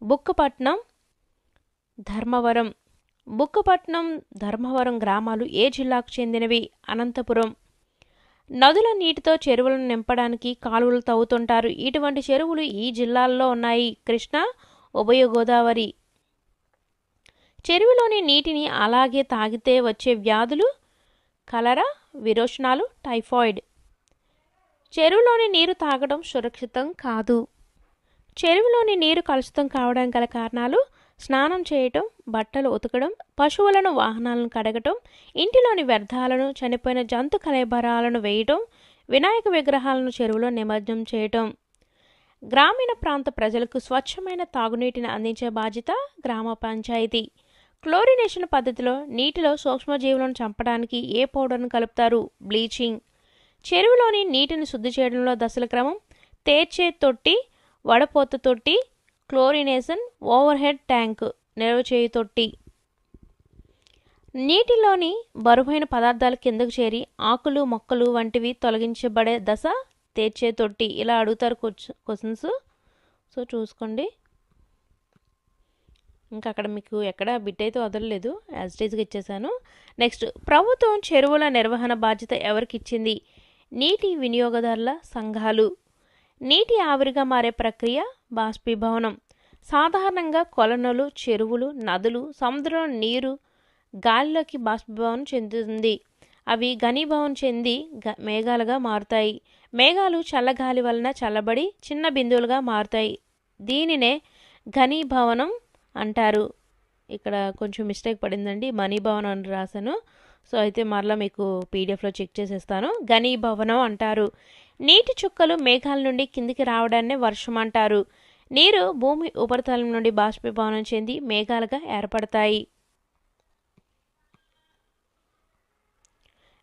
బుక్కపట్నం, ధర్మవరం. బుక్కపట్నం, ధర్మవరం గ్రామాలు ఏ జిల్లాకు చెందినవి? అనంతపురం. నదుల నీటితో చెరువులను నింపడానికి కాలువలు తవ్వుతుంటారు. ఇటువంటి చెరువులు ఈ జిల్లాల్లో ఉన్నాయి: కృష్ణా, ఉభయ గోదావరి. చెరువులోని నీటిని అలాగే తాగితే వచ్చే వ్యాధులు కలరా, విరోచనాలు, టైఫాయిడ్. చెరువులోని నీరు తాగడం సురక్షితం కాదు. చెరువులోని నీరు కలుషితం కావడానికి గల కారణాలు: స్నానం చేయటం, బట్టలు ఉతకడం, పశువులను, వాహనాలను కడగటం, ఇంటిలోని వ్యర్థాలను, చనిపోయిన జంతు కళేబరాలను వేయటం, వినాయక విగ్రహాలను చెరువులో నిమజ్జనం చేయటం. గ్రామీణ ప్రాంత ప్రజలకు స్వచ్ఛమైన తాగునీటిని అందించే బాధ్యత గ్రామ పంచాయతీ. క్లోరినేషన్ పద్ధతిలో నీటిలో సూక్ష్మజీవులను చంపడానికి ఏ పౌడర్ను కలుపుతారు? బ్లీచింగ్. చెరువులోని నీటిని శుద్ధి చేయడంలో దశల క్రమం: తేర్చే తొట్టి, వడపోత తొట్టి, క్లోరినేషన్, ఓవర్ హెడ్ ట్యాంక్, నిల్వ చేయు తొట్టి. నీటిలోని బరువైన పదార్థాలు కిందకు చేరి ఆకులు, మొక్కలు వంటివి తొలగించబడే దశ తేర్చే తొట్టి. ఇలా అడుగుతారు క్వశ్చన్స్. సో చూసుకోండి. ఇంకా అక్కడ మీకు ఎక్కడ బిట్ అయితే వదలలేదు, యాజ్ ఇట్ ఈజ్గా ఇచ్చేసాను. నెక్స్ట్, ప్రభుత్వం చెరువుల నిర్వహణ బాధ్యత ఎవరికి ఇచ్చింది? నీటి వినియోగదారుల సంఘాలు. నీటి ఆవిరిగా మారే ప్రక్రియ బాష్పీభవనం. సాధారణంగా కొలనులు, చెరువులు, నదులు, సముద్రంలో నీరు గాలిలోకి బాష్పీభవనం చెందుతుంది. అవి ఘనీభవనం చెంది మేఘాలుగా మారుతాయి. మేఘాలు చల్లగాలి వలన చల్లబడి చిన్న బిందువులుగా మారుతాయి. దీనినే ఘనీభవనం అంటారు. ఇక్కడ కొంచెం మిస్టేక్ పడిందండి, మణిభవనం అని రాశాను. సో అయితే మరలా మీకు పీడిఎఫ్లో చెక్ చేసేస్తాను. ఘనీభవనం అంటారు. నీటి చుక్కలు మేఘాల నుండి కిందికి రావడాన్నే వర్షం అంటారు. నీరు భూమి ఉపరితలం నుండి బాష్పీభవనం చెంది మేఘాలుగా ఏర్పడతాయి.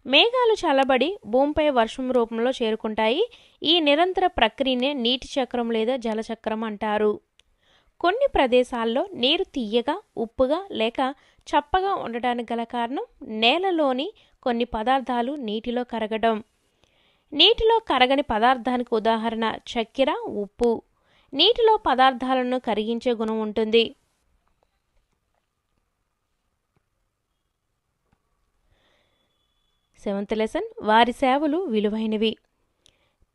మేఘాలు చల్లబడి భూమిపై వర్షం రూపంలో చేరుకుంటాయి. ఈ నిరంతర ప్రక్రియనే నీటి చక్రం లేదా జలచక్రం అంటారు. కొన్ని ప్రదేశాల్లో నీరు తియ్యగా, ఉప్పుగా లేక చప్పగా ఉండటానికి గల కారణం నేలలోని కొన్ని పదార్థాలు నీటిలో కరగడం. నీటిలో కరగని పదార్థానికి ఉదాహరణ చక్కెర, ఉప్పు. నీటిలో పదార్థాలను కరిగించే గుణం ఉంటుంది. సెవెంత్ లెసన్, వారి సేవలు విలువైనవి.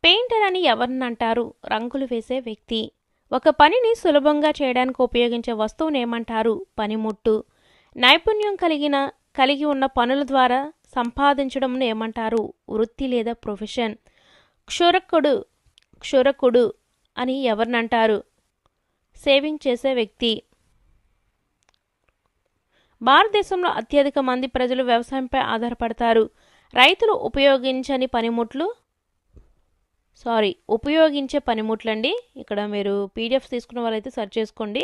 పెయింటర్ అని ఎవరిని అంటారు? రంగులు వేసే వ్యక్తి. ఒక పనిని సులభంగా చేయడానికి ఉపయోగించే వస్తువును ఏమంటారు? పనిముట్టు. నైపుణ్యం కలిగి ఉన్న పనుల ద్వారా సంపాదించడంను ఏమంటారు? వృత్తి లేదా ప్రొఫెషన్. క్షురకుడు అని ఎవరినంటారు? సేవింగ్ చేసే వ్యక్తి. భారతదేశంలో అత్యధిక మంది ప్రజలు వ్యవసాయంపై ఆధారపడతారు. రైతులు ఉపయోగించే పనిముట్లండి. ఇక్కడ మీరు పీడిఎఫ్ తీసుకున్న వాళ్ళైతే సెర్చ్ చేసుకోండి.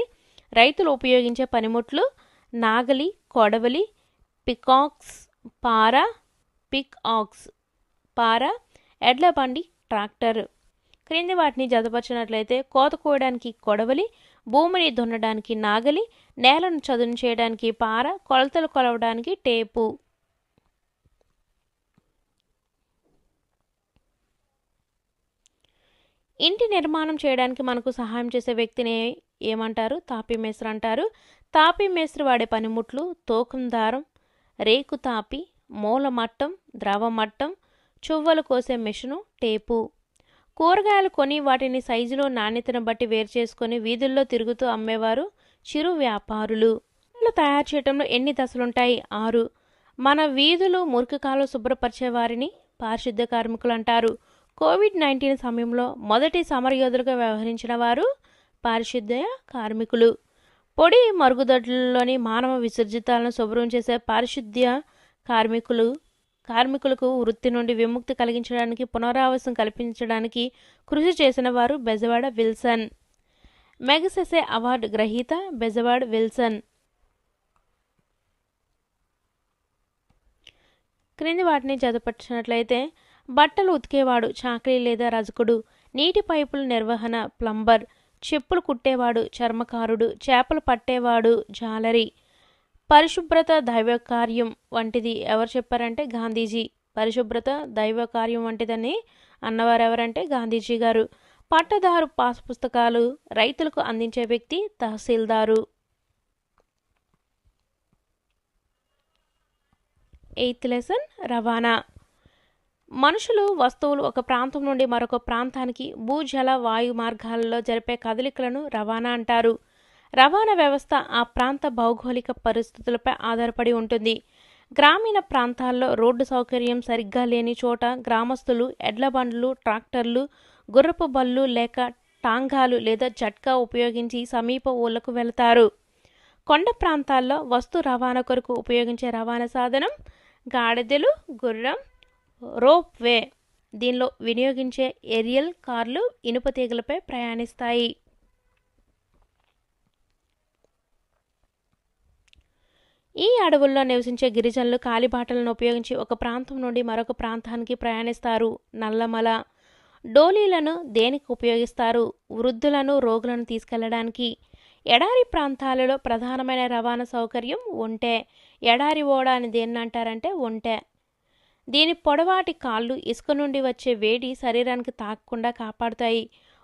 రైతులు ఉపయోగించే పనిముట్లు: నాగలి, కొడవలి, పార, ఎడ్ల బండి, ట్రాక్టర్. క్రింది వాటిని జతపరిచినట్లయితే కోత కోయడానికి కొడవలి, భూమిని దున్నడానికి నాగలి, నేలను చదును చేయడానికి పార, కొలతలు కొలవడానికి టేపు. ఇంటి నిర్మాణం చేయడానికి మనకు సహాయం చేసే వ్యక్తిని ఏమంటారు? తాపీ మేస్త్రి అంటారు. తాపీ మేస్త్రి వాడే పనిముట్లు: తూకం దారం, రేకు తాపి, మూలమట్టం, ద్రవమట్టం, చువ్వలు కోసే మెషిను, టేపు. కూరగాయలు కొని వాటిని సైజులో, నాణ్యతను బట్టి వేరు చేసుకొని వీధుల్లో తిరుగుతూ అమ్మేవారు చిరు వ్యాపారులు. తయారు చేయడంలో ఎన్ని దశలుంటాయి? 6. మన వీధులు, మురికి కాలువ శుభ్రపరిచే వారిని పారిశుద్ధ్య కార్మికులు అంటారు. కోవిడ్-19 సమయంలో మొదటి సమరయోధులుగా వ్యవహరించిన వారు పారిశుద్ధ్య కార్మికులు. పొడి మరుగుదొడ్లలోని మానవ విసర్జితాలను శుభ్రం చేసే పారిశుద్ధ్య కార్మికులకు వృత్తి నుండి విముక్తి కలిగించడానికి, పునరావాసం కల్పించడానికి కృషి చేసిన వారు బెజవాడ విల్సన్. మెగసెసే అవార్డు గ్రహీత బెజవాడ విల్సన్. క్రింది వాటిని జతపరిచినట్లయితే బట్టలు ఉతికేవాడు చాకరీ లేదా రజకుడు, నీటి పైపుల నిర్వహణ ప్లంబర్, చెప్పులు కుట్టేవాడు చర్మకారుడు, చేపలు పట్టేవాడు జాలరి. పరిశుభ్రత దైవ కార్యం వంటిది ఎవరు చెప్పారంటే గాంధీజీ. పరిశుభ్రత దైవ కార్యం వంటిదని అన్నవారు ఎవరంటే గాంధీజీ గారు. పట్టదారు పాస్ పుస్తకాలు రైతులకు అందించే వ్యక్తి తహసీల్దారు. 8th లెసన్ రవాణా. మనుషులు వస్తువులు ఒక ప్రాంతం నుండి మరొక ప్రాంతానికి భూజల వాయు మార్గాలలో జరిపే కదలికలను రవాణా అంటారు. రవాణా వ్యవస్థ ఆ ప్రాంత భౌగోళిక పరిస్థితులపై ఆధారపడి ఉంటుంది. గ్రామీణ ప్రాంతాల్లో రోడ్డు సౌకర్యం సరిగ్గా లేని చోట గ్రామస్తులు ఎడ్ల బండ్లు, ట్రాక్టర్లు, గుర్రపు బళ్ళు లేక టాంగాలు లేదా జట్కా ఉపయోగించి సమీప ఊళ్ళకు వెళతారు. కొండ ప్రాంతాల్లో వస్తు రవాణా కొరకు ఉపయోగించే రవాణా సాధనం గాడిదలు, గుర్రం, రోప్ వే. దీనిలో వినియోగించే ఏరియల్ కార్లు ఇనుప తీగలపై ప్రయాణిస్తాయి. ఈ అడవుల్లో నివసించే గిరిజనులు కాలిబాటలను ఉపయోగించి ఒక ప్రాంతం నుండి మరొక ప్రాంతానికి ప్రయాణిస్తారు. నల్లమల. డోలీలను దేనికి ఉపయోగిస్తారు? వృద్ధులను, రోగులను తీసుకెళ్లడానికి. ఎడారి ప్రాంతాలలో ప్రధానమైన రవాణా సౌకర్యం ఒంటె. ఎడారి ఓడ అని దేన్ని అంటారంటే ఒంటె. దీని పొడవాటి కాళ్ళు ఇసుక నుండి వచ్చే వేడి శరీరానికి తాకకుండా కాపాడుతాయి.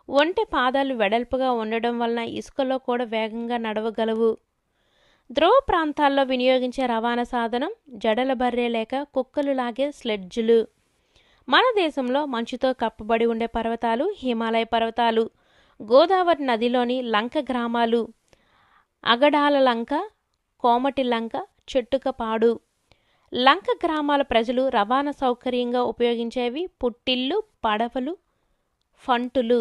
ఒంటె పాదాలు వెడల్పుగా ఉండడం వలన ఇసుకలో కూడా వేగంగా నడవగలవు. ధ్రువ ప్రాంతాల్లో వినియోగించే రవాణా సాధనం జడల బర్రె లేక కుక్కలు లాగే స్లెడ్జులు. మన దేశంలో మంచుతో కప్పబడి ఉండే పర్వతాలు హిమాలయ పర్వతాలు. గోదావరి నదిలోని లంక గ్రామాలు అగడాల లంక, కోమటి లంక, చెట్టుకపాడు. లంక గ్రామాల ప్రజలు రవాణా సౌకర్యంగా ఉపయోగించేవి పుట్టిల్లు, పడవలు, ఫంటులు.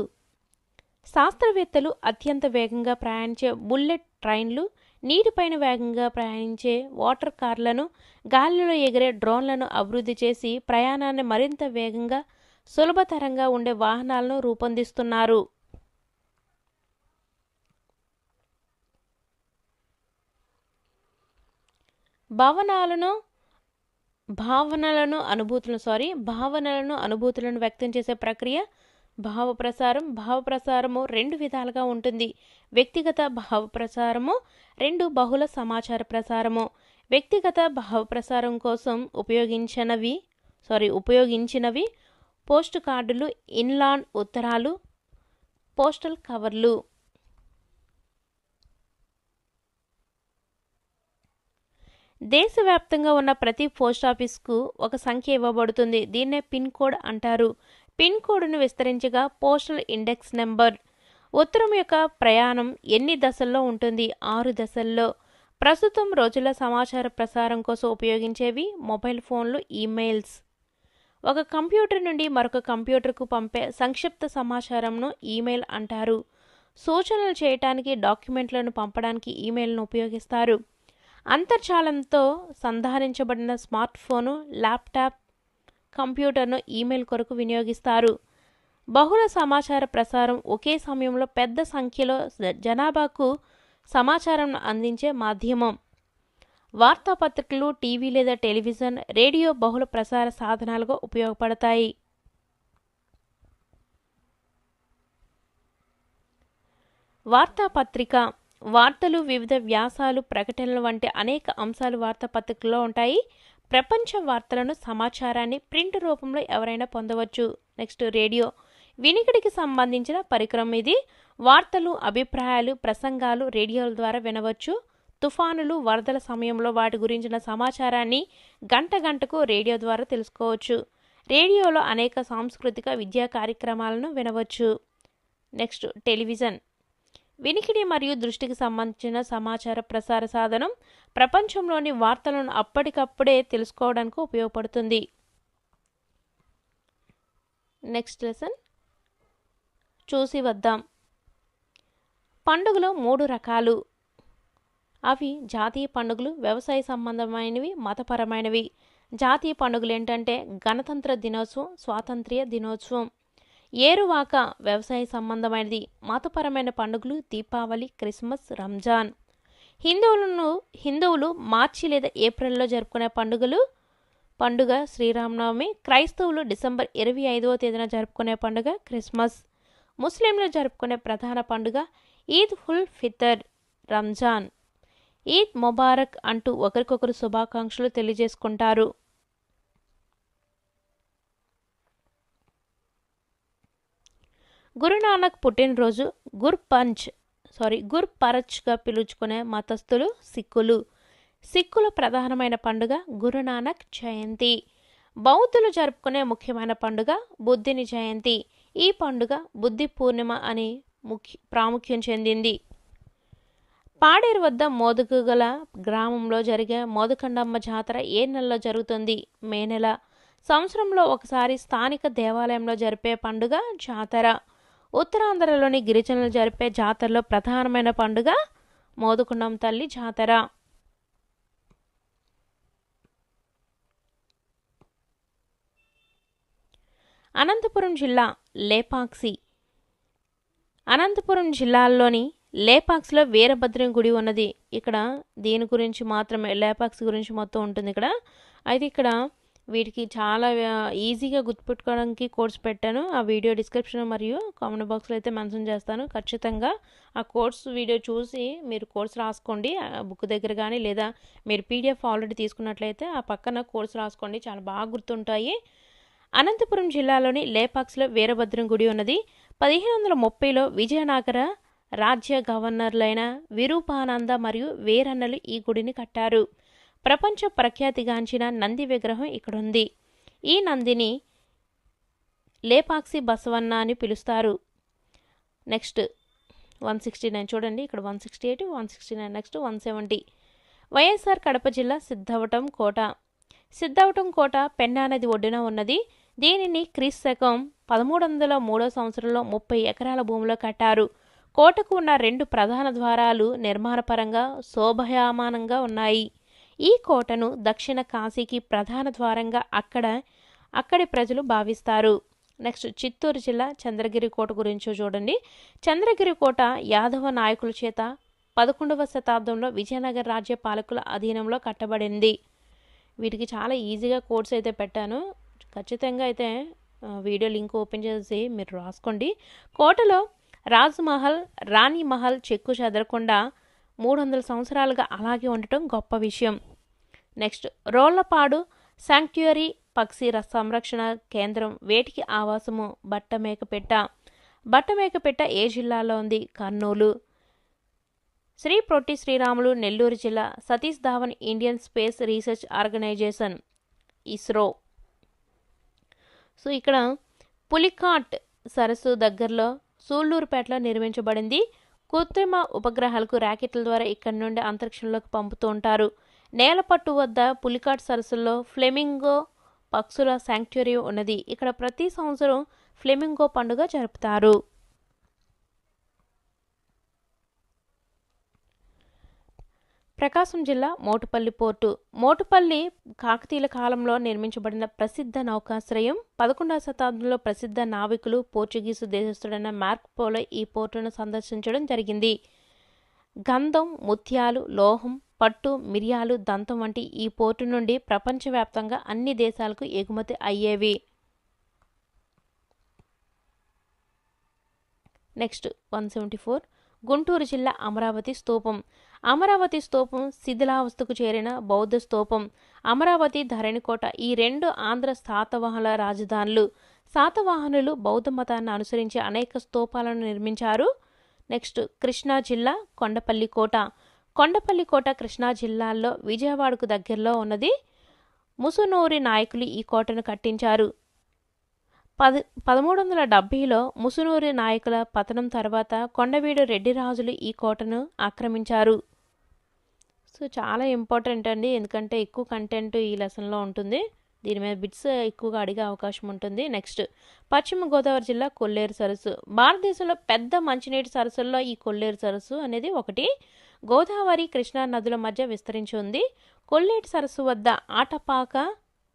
శాస్త్రవేత్తలు అత్యంత వేగంగా ప్రయాణించే బుల్లెట్ ట్రైన్లు, నీటిపైన వేగంగా ప్రయాణించే వాటర్ కార్లను, గాలిలో ఎగిరే డ్రోన్లను అభివృద్ధి చేసి ప్రయాణాన్ని మరింత వేగంగా, సులభతరంగా ఉండే వాహనాలను రూపొందిస్తున్నారు. భావనలను అనుభూతులను వ్యక్తం చేసే ప్రక్రియ భావప్రసారం. భావప్రసారము 2 విధాలుగా ఉంటుంది. వ్యక్తిగత భావప్రసారము, 2 బహుళ సమాచార ప్రసారము. వ్యక్తిగత భావప్రసారం కోసం ఉపయోగించినవి పోస్ట్ కార్డులు, ఇన్లాండ్ ఉత్తరాలు, పోస్టల్ కవర్లు. దేశవ్యాప్తంగా ఉన్న ప్రతి పోస్టాఫీస్కు ఒక సంఖ్య ఇవ్వబడుతుంది. దీన్నే పిన్ కోడ్ అంటారు. పిన్ కోడ్ను విస్తరించగా పోస్టల్ ఇండెక్స్ నెంబర్. ఉత్తరం యొక్క ప్రయాణం ఎన్ని దశల్లో ఉంటుంది? 6 దశల్లో. ప్రస్తుతం రోజుల సమాచార ప్రసారం కోసం ఉపయోగించేవి మొబైల్ ఫోన్లు, ఈమెయిల్స్. ఒక కంప్యూటర్ నుండి మరొక కంప్యూటర్కు పంపే సంక్షిప్త సమాచారంను ఈమెయిల్ అంటారు. సూచనలు చేయటానికి, డాక్యుమెంట్లను పంపడానికి ఈమెయిల్ను ఉపయోగిస్తారు. అంతర్జాలంతో సంధానించబడిన స్మార్ట్ ఫోను, ల్యాప్టాప్, కంప్యూటర్ను ఈమెయిల్ కొరకు వినియోగిస్తారు. బహుళ సమాచార ప్రసారం ఒకే సమయంలో పెద్ద సంఖ్యలో జనాభాకు సమాచారం అందించే మాధ్యమం. వార్తాపత్రికలు, టీవీ లేదా టెలివిజన్, రేడియో బహుళ ప్రసార సాధనాలుగా ఉపయోగపడతాయి. వార్తాపత్రిక. వార్తలు, వివిధ వ్యాసాలు, ప్రకటనలు వంటి అనేక అంశాలు వార్తాపత్రికల్లో ఉంటాయి. ప్రపంచ వార్తలను, సమాచారాన్ని ప్రింట్ రూపంలో ఎవరైనా పొందవచ్చు. Next radio. వినికిడికి సంబంధించిన పరికరం ఇది. వార్తలు, అభిప్రాయాలు, ప్రసంగాలు రేడియోల ద్వారా వినవచ్చు. తుఫానులు, వరదల సమయంలో వాటి గురించిన సమాచారాన్ని గంటకు రేడియో ద్వారా తెలుసుకోవచ్చు. రేడియోలో అనేక సాంస్కృతిక, విద్యా కార్యక్రమాలను వినవచ్చు. Next television. వినికిడి మరియు దృష్టికి సంబంధించిన సమాచార ప్రసార సాధనం. ప్రపంచంలోని వార్తలను అప్పటికప్పుడే తెలుసుకోవడానికి ఉపయోగపడుతుంది. నెక్స్ట్ లెసన్ చూసి వద్దాం. పండుగలు 3 రకాలు. అవి జాతీయ పండుగలు, వ్యవసాయ సంబంధమైనవి, మతపరమైనవి. జాతీయ పండుగలు ఏంటంటే గణతంత్ర దినోత్సవం, స్వాతంత్ర్య దినోత్సవం. ఏరువాక వ్యవసాయ సంబంధమైనది. మతపరమైన పండుగలు దీపావళి, క్రిస్మస్, రంజాన్. హిందువులు మార్చి లేదా ఏప్రిల్లో జరుపుకునే పండుగ శ్రీరామనవమి. క్రైస్తవులు డిసెంబర్ 25వ తేదీన జరుపుకునే పండుగ క్రిస్మస్. ముస్లింలు జరుపుకునే ప్రధాన పండుగ ఈద్ ఉల్ ఫితర్, రంజాన్. ఈద్ ముబారక్ అంటూ ఒకరికొకరు శుభాకాంక్షలు తెలియజేసుకుంటారు. గురునానక్ పుట్టినరోజు గుర్పరచ్గా పిలుచుకునే మతస్థులు సిక్కులు. సిక్కుల ప్రధానమైన పండుగ గురునానక్ జయంతి. బౌద్ధులు జరుపుకునే ముఖ్యమైన పండుగ బుద్ధుని జయంతి. ఈ పండుగ బుద్ధి పూర్ణిమ అని ప్రాముఖ్యం చెందింది. పాడేరు వద్ద మోదుగుగల గ్రామంలో జరిగే మోదుకండమ్మ జాతర ఏ నెలలో జరుగుతుంది? మే నెల. సంవత్సరంలో ఒకసారి స్థానిక దేవాలయంలో జరిపే పండుగ జాతర. ఉత్తరాంధ్రలోని గిరిజనులు జరిపే జాతరలో ప్రధానమైన పండుగ మోదుకుండమ్మ తల్లి జాతర. అనంతపురం జిల్లా లేపాక్షి. అనంతపురం జిల్లాలోని లేపాక్షిలో వీరభద్రుని గుడి ఉన్నది. ఇక్కడ దీని గురించి మాత్రమే, లేపాక్షి గురించి మొత్తం ఉంటుంది ఇక్కడ. అయితే ఇక్కడ వీటికి చాలా ఈజీగా గుర్తుపెట్టుకోవడానికి కోడ్స్ పెట్టాను. ఆ వీడియో డిస్క్రిప్షన్ మరియు కామెంట్ బాక్స్లో అయితే మెన్షన్ చేస్తాను. ఖచ్చితంగా ఆ కోడ్స్ వీడియో చూసి మీరు కోడ్స్ రాసుకోండి బుక్ దగ్గర కానీ, లేదా మీరు పీడిఎఫ్ ఆల్రెడీ తీసుకున్నట్లయితే ఆ పక్కన కోడ్స్ రాసుకోండి, చాలా బాగా గుర్తుంటాయి. అనంతపురం జిల్లాలోని లేపాక్షిలో వీరభద్రం గుడి ఉన్నది. 1530లో విజయనగర రాజ్య గవర్నర్లైన విరూపానంద మరియు వీరన్నలు ఈ గుడిని కట్టారు. ప్రపంచ ప్రఖ్యాతిగాంచిన నంది విగ్రహం ఇక్కడుంది. ఈ నందిని లేపాక్షి బసవన్న అని పిలుస్తారు. నెక్స్ట్ 169 చూడండి, ఇక్కడ 168, 169, నెక్స్ట్ 170. వైఎస్ఆర్ కడప జిల్లా సిద్ధవటం కోట. సిద్ధవటం కోట పెన్నా నది ఒడ్డున ఉన్నది. దీనిని క్రీస్తకం 1303 సంవత్సరంలో 30 ఎకరాల భూమిలో కట్టారు. కోటకు ఉన్న 2 ప్రధాన ద్వారాలు నిర్మాణపరంగా శోభాయమానంగా ఉన్నాయి. ఈ కోటను దక్షిణ కాశీకి ప్రధాన ద్వారంగా అక్కడి ప్రజలు భావిస్తారు. నెక్స్ట్ చిత్తూరు జిల్లా చంద్రగిరి కోట గురించి చూడండి. చంద్రగిరి కోట యాదవ నాయకుల చేత 11వ శతాబ్దంలో విజయనగర రాజ్య పాలకుల అధీనంలో కట్టబడింది. వీటికి చాలా ఈజీగా కోడ్స్ అయితే పెట్టాను, ఖచ్చితంగా అయితే వీడియో లింక్ ఓపెన్ చేసి మీరు రాసుకోండి. కోటలో రాజ్మహల్, రాణి మహల్ చెక్కు చెదరకుండా 300 సంవత్సరాలుగా అలాగే ఉండటం గొప్ప విషయం. నెక్స్ట్ రోళ్లపాడు శాంక్చురీ పక్షి సంరక్షణ కేంద్రం, వేటికి ఆవాసము బట్టమేకపెట్ట. బట్టమేకపెట్ట ఏ జిల్లాలో ఉంది? కర్నూలు. శ్రీ పొట్టి శ్రీరాములు నెల్లూరు జిల్లా. Satish Dhawan Indian Space Research Organisation ISRO. So ఇక్కడ పులికాట్ సరస్సు దగ్గరలో సూళ్లూరుపేటలో నిర్మించబడింది. కృత్రిమ ఉపగ్రహాలకు ర్యాకెట్ల ద్వారా ఇక్కడి నుండి అంతరిక్షంలోకి పంపుతూ ఉంటారు. నేలపట్టు వద్ద పులికాట్ సరస్సులో ఫ్లెమింగో పక్షుల శాంక్చురీ ఉన్నది. ఇక్కడ ప్రతి సంవత్సరం ఫ్లెమింగో పండుగ జరుపుతారు. ప్రకాశం జిల్లా మోటుపల్లి పోర్టు. మోటుపల్లి కాకతీయుల కాలంలో నిర్మించబడిన ప్రసిద్ధ నౌకాశ్రయం. 11వ శతాబ్దంలో ప్రసిద్ధ నావికులు పోర్చుగీసు దేశస్థుడైన మార్కోపోలో ఈ పోర్టును సందర్శించడం జరిగింది. గంధం, ముత్యాలు, లోహం, పట్టు, మిరియాలు, దంతం వంటి ఈ పోర్టు నుండి ప్రపంచవ్యాప్తంగా అన్ని దేశాలకు ఎగుమతి అయ్యేవి. నెక్స్ట్ 174. గుంటూరు జిల్లా అమరావతి స్తూపం. అమరావతి స్తూపం శిథిలావస్థకు చేరిన బౌద్ధ స్తూపం. అమరావతి, ధరణికోట ఈ 2 ఆంధ్ర శాతవాహనుల రాజధానులు. శాతవాహనులు బౌద్ధ మతాన్ని అనుసరించి అనేక స్తూపాలను నిర్మించారు. నెక్స్ట్ కృష్ణా జిల్లా కొండపల్లి కోట. కొండపల్లి కోట కృష్ణా జిల్లాలో విజయవాడకు దగ్గరలో ఉన్నది. ముసునూరి నాయకులు ఈ కోటను కట్టించారు. 1370లో ముసునూరి నాయకుల పతనం తర్వాత కొండవీడు రెడ్డి రాజులు ఈ కోటను ఆక్రమించారు. సో చాలా ఇంపార్టెంట్ అండి, ఎందుకంటే ఎక్కువ కంటెంట్ ఈ లెసన్లో ఉంటుంది. దీని మీద బిట్స్ ఎక్కువగా అడిగే అవకాశం ఉంటుంది. నెక్స్ట్ పశ్చిమ గోదావరి జిల్లా కొల్లేరు సరస్సు. భారతదేశంలో పెద్ద మంచినీటి సరస్సుల్లో ఈ కొల్లేరు సరస్సు అనేది ఒకటి. గోదావరి, కృష్ణా నదుల మధ్య విస్తరించి ఉంది. కొల్లేరు సరస్సు వద్ద ఆటపాక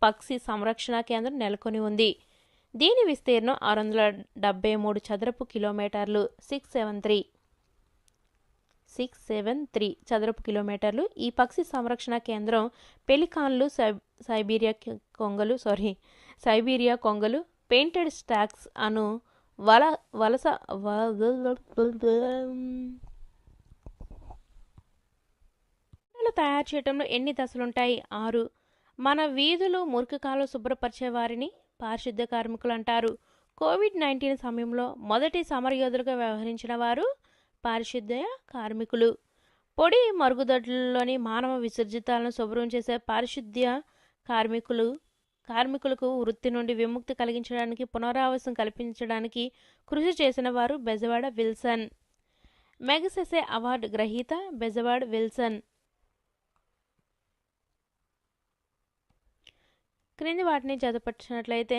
పక్షి సంరక్షణ కేంద్రం నెలకొని ఉంది. దీని విస్తీర్ణం 673 చదరపు కిలోమీటర్లు, 673 చదరపు కిలోమీటర్లు. ఈ పక్షి సంరక్షణ కేంద్రం పెలికాన్లు, సైబీరియా కొంగలు, పెయింటెడ్ స్టాక్స్ అను వల వలస తయారు చేయడంలో ఎన్ని దశలుంటాయి? 6. మన వీధులు మురికి కాలువ శుభ్రపరిచే వారిని పారిశుద్ధ్య కార్మికులు అంటారు. కోవిడ్-19 సమయంలో మొదటి సమరయోధులుగా వ్యవహరించిన వారు పారిశుద్ధ్య కార్మికులు. పొడి మరుగుదొడ్లలోని మానవ విసర్జితాలను శుభ్రం చేసే పారిశుద్ధ్య కార్మికులకు వృత్తి నుండి విముక్తి కలిగించడానికి, పునరావాసం కల్పించడానికి కృషి చేసిన వారు బెజవాడ విల్సన్. మెగసెసే అవార్డు గ్రహీత బెజవాడ విల్సన్. క్రింది వాటిని జతపరిచినట్లయితే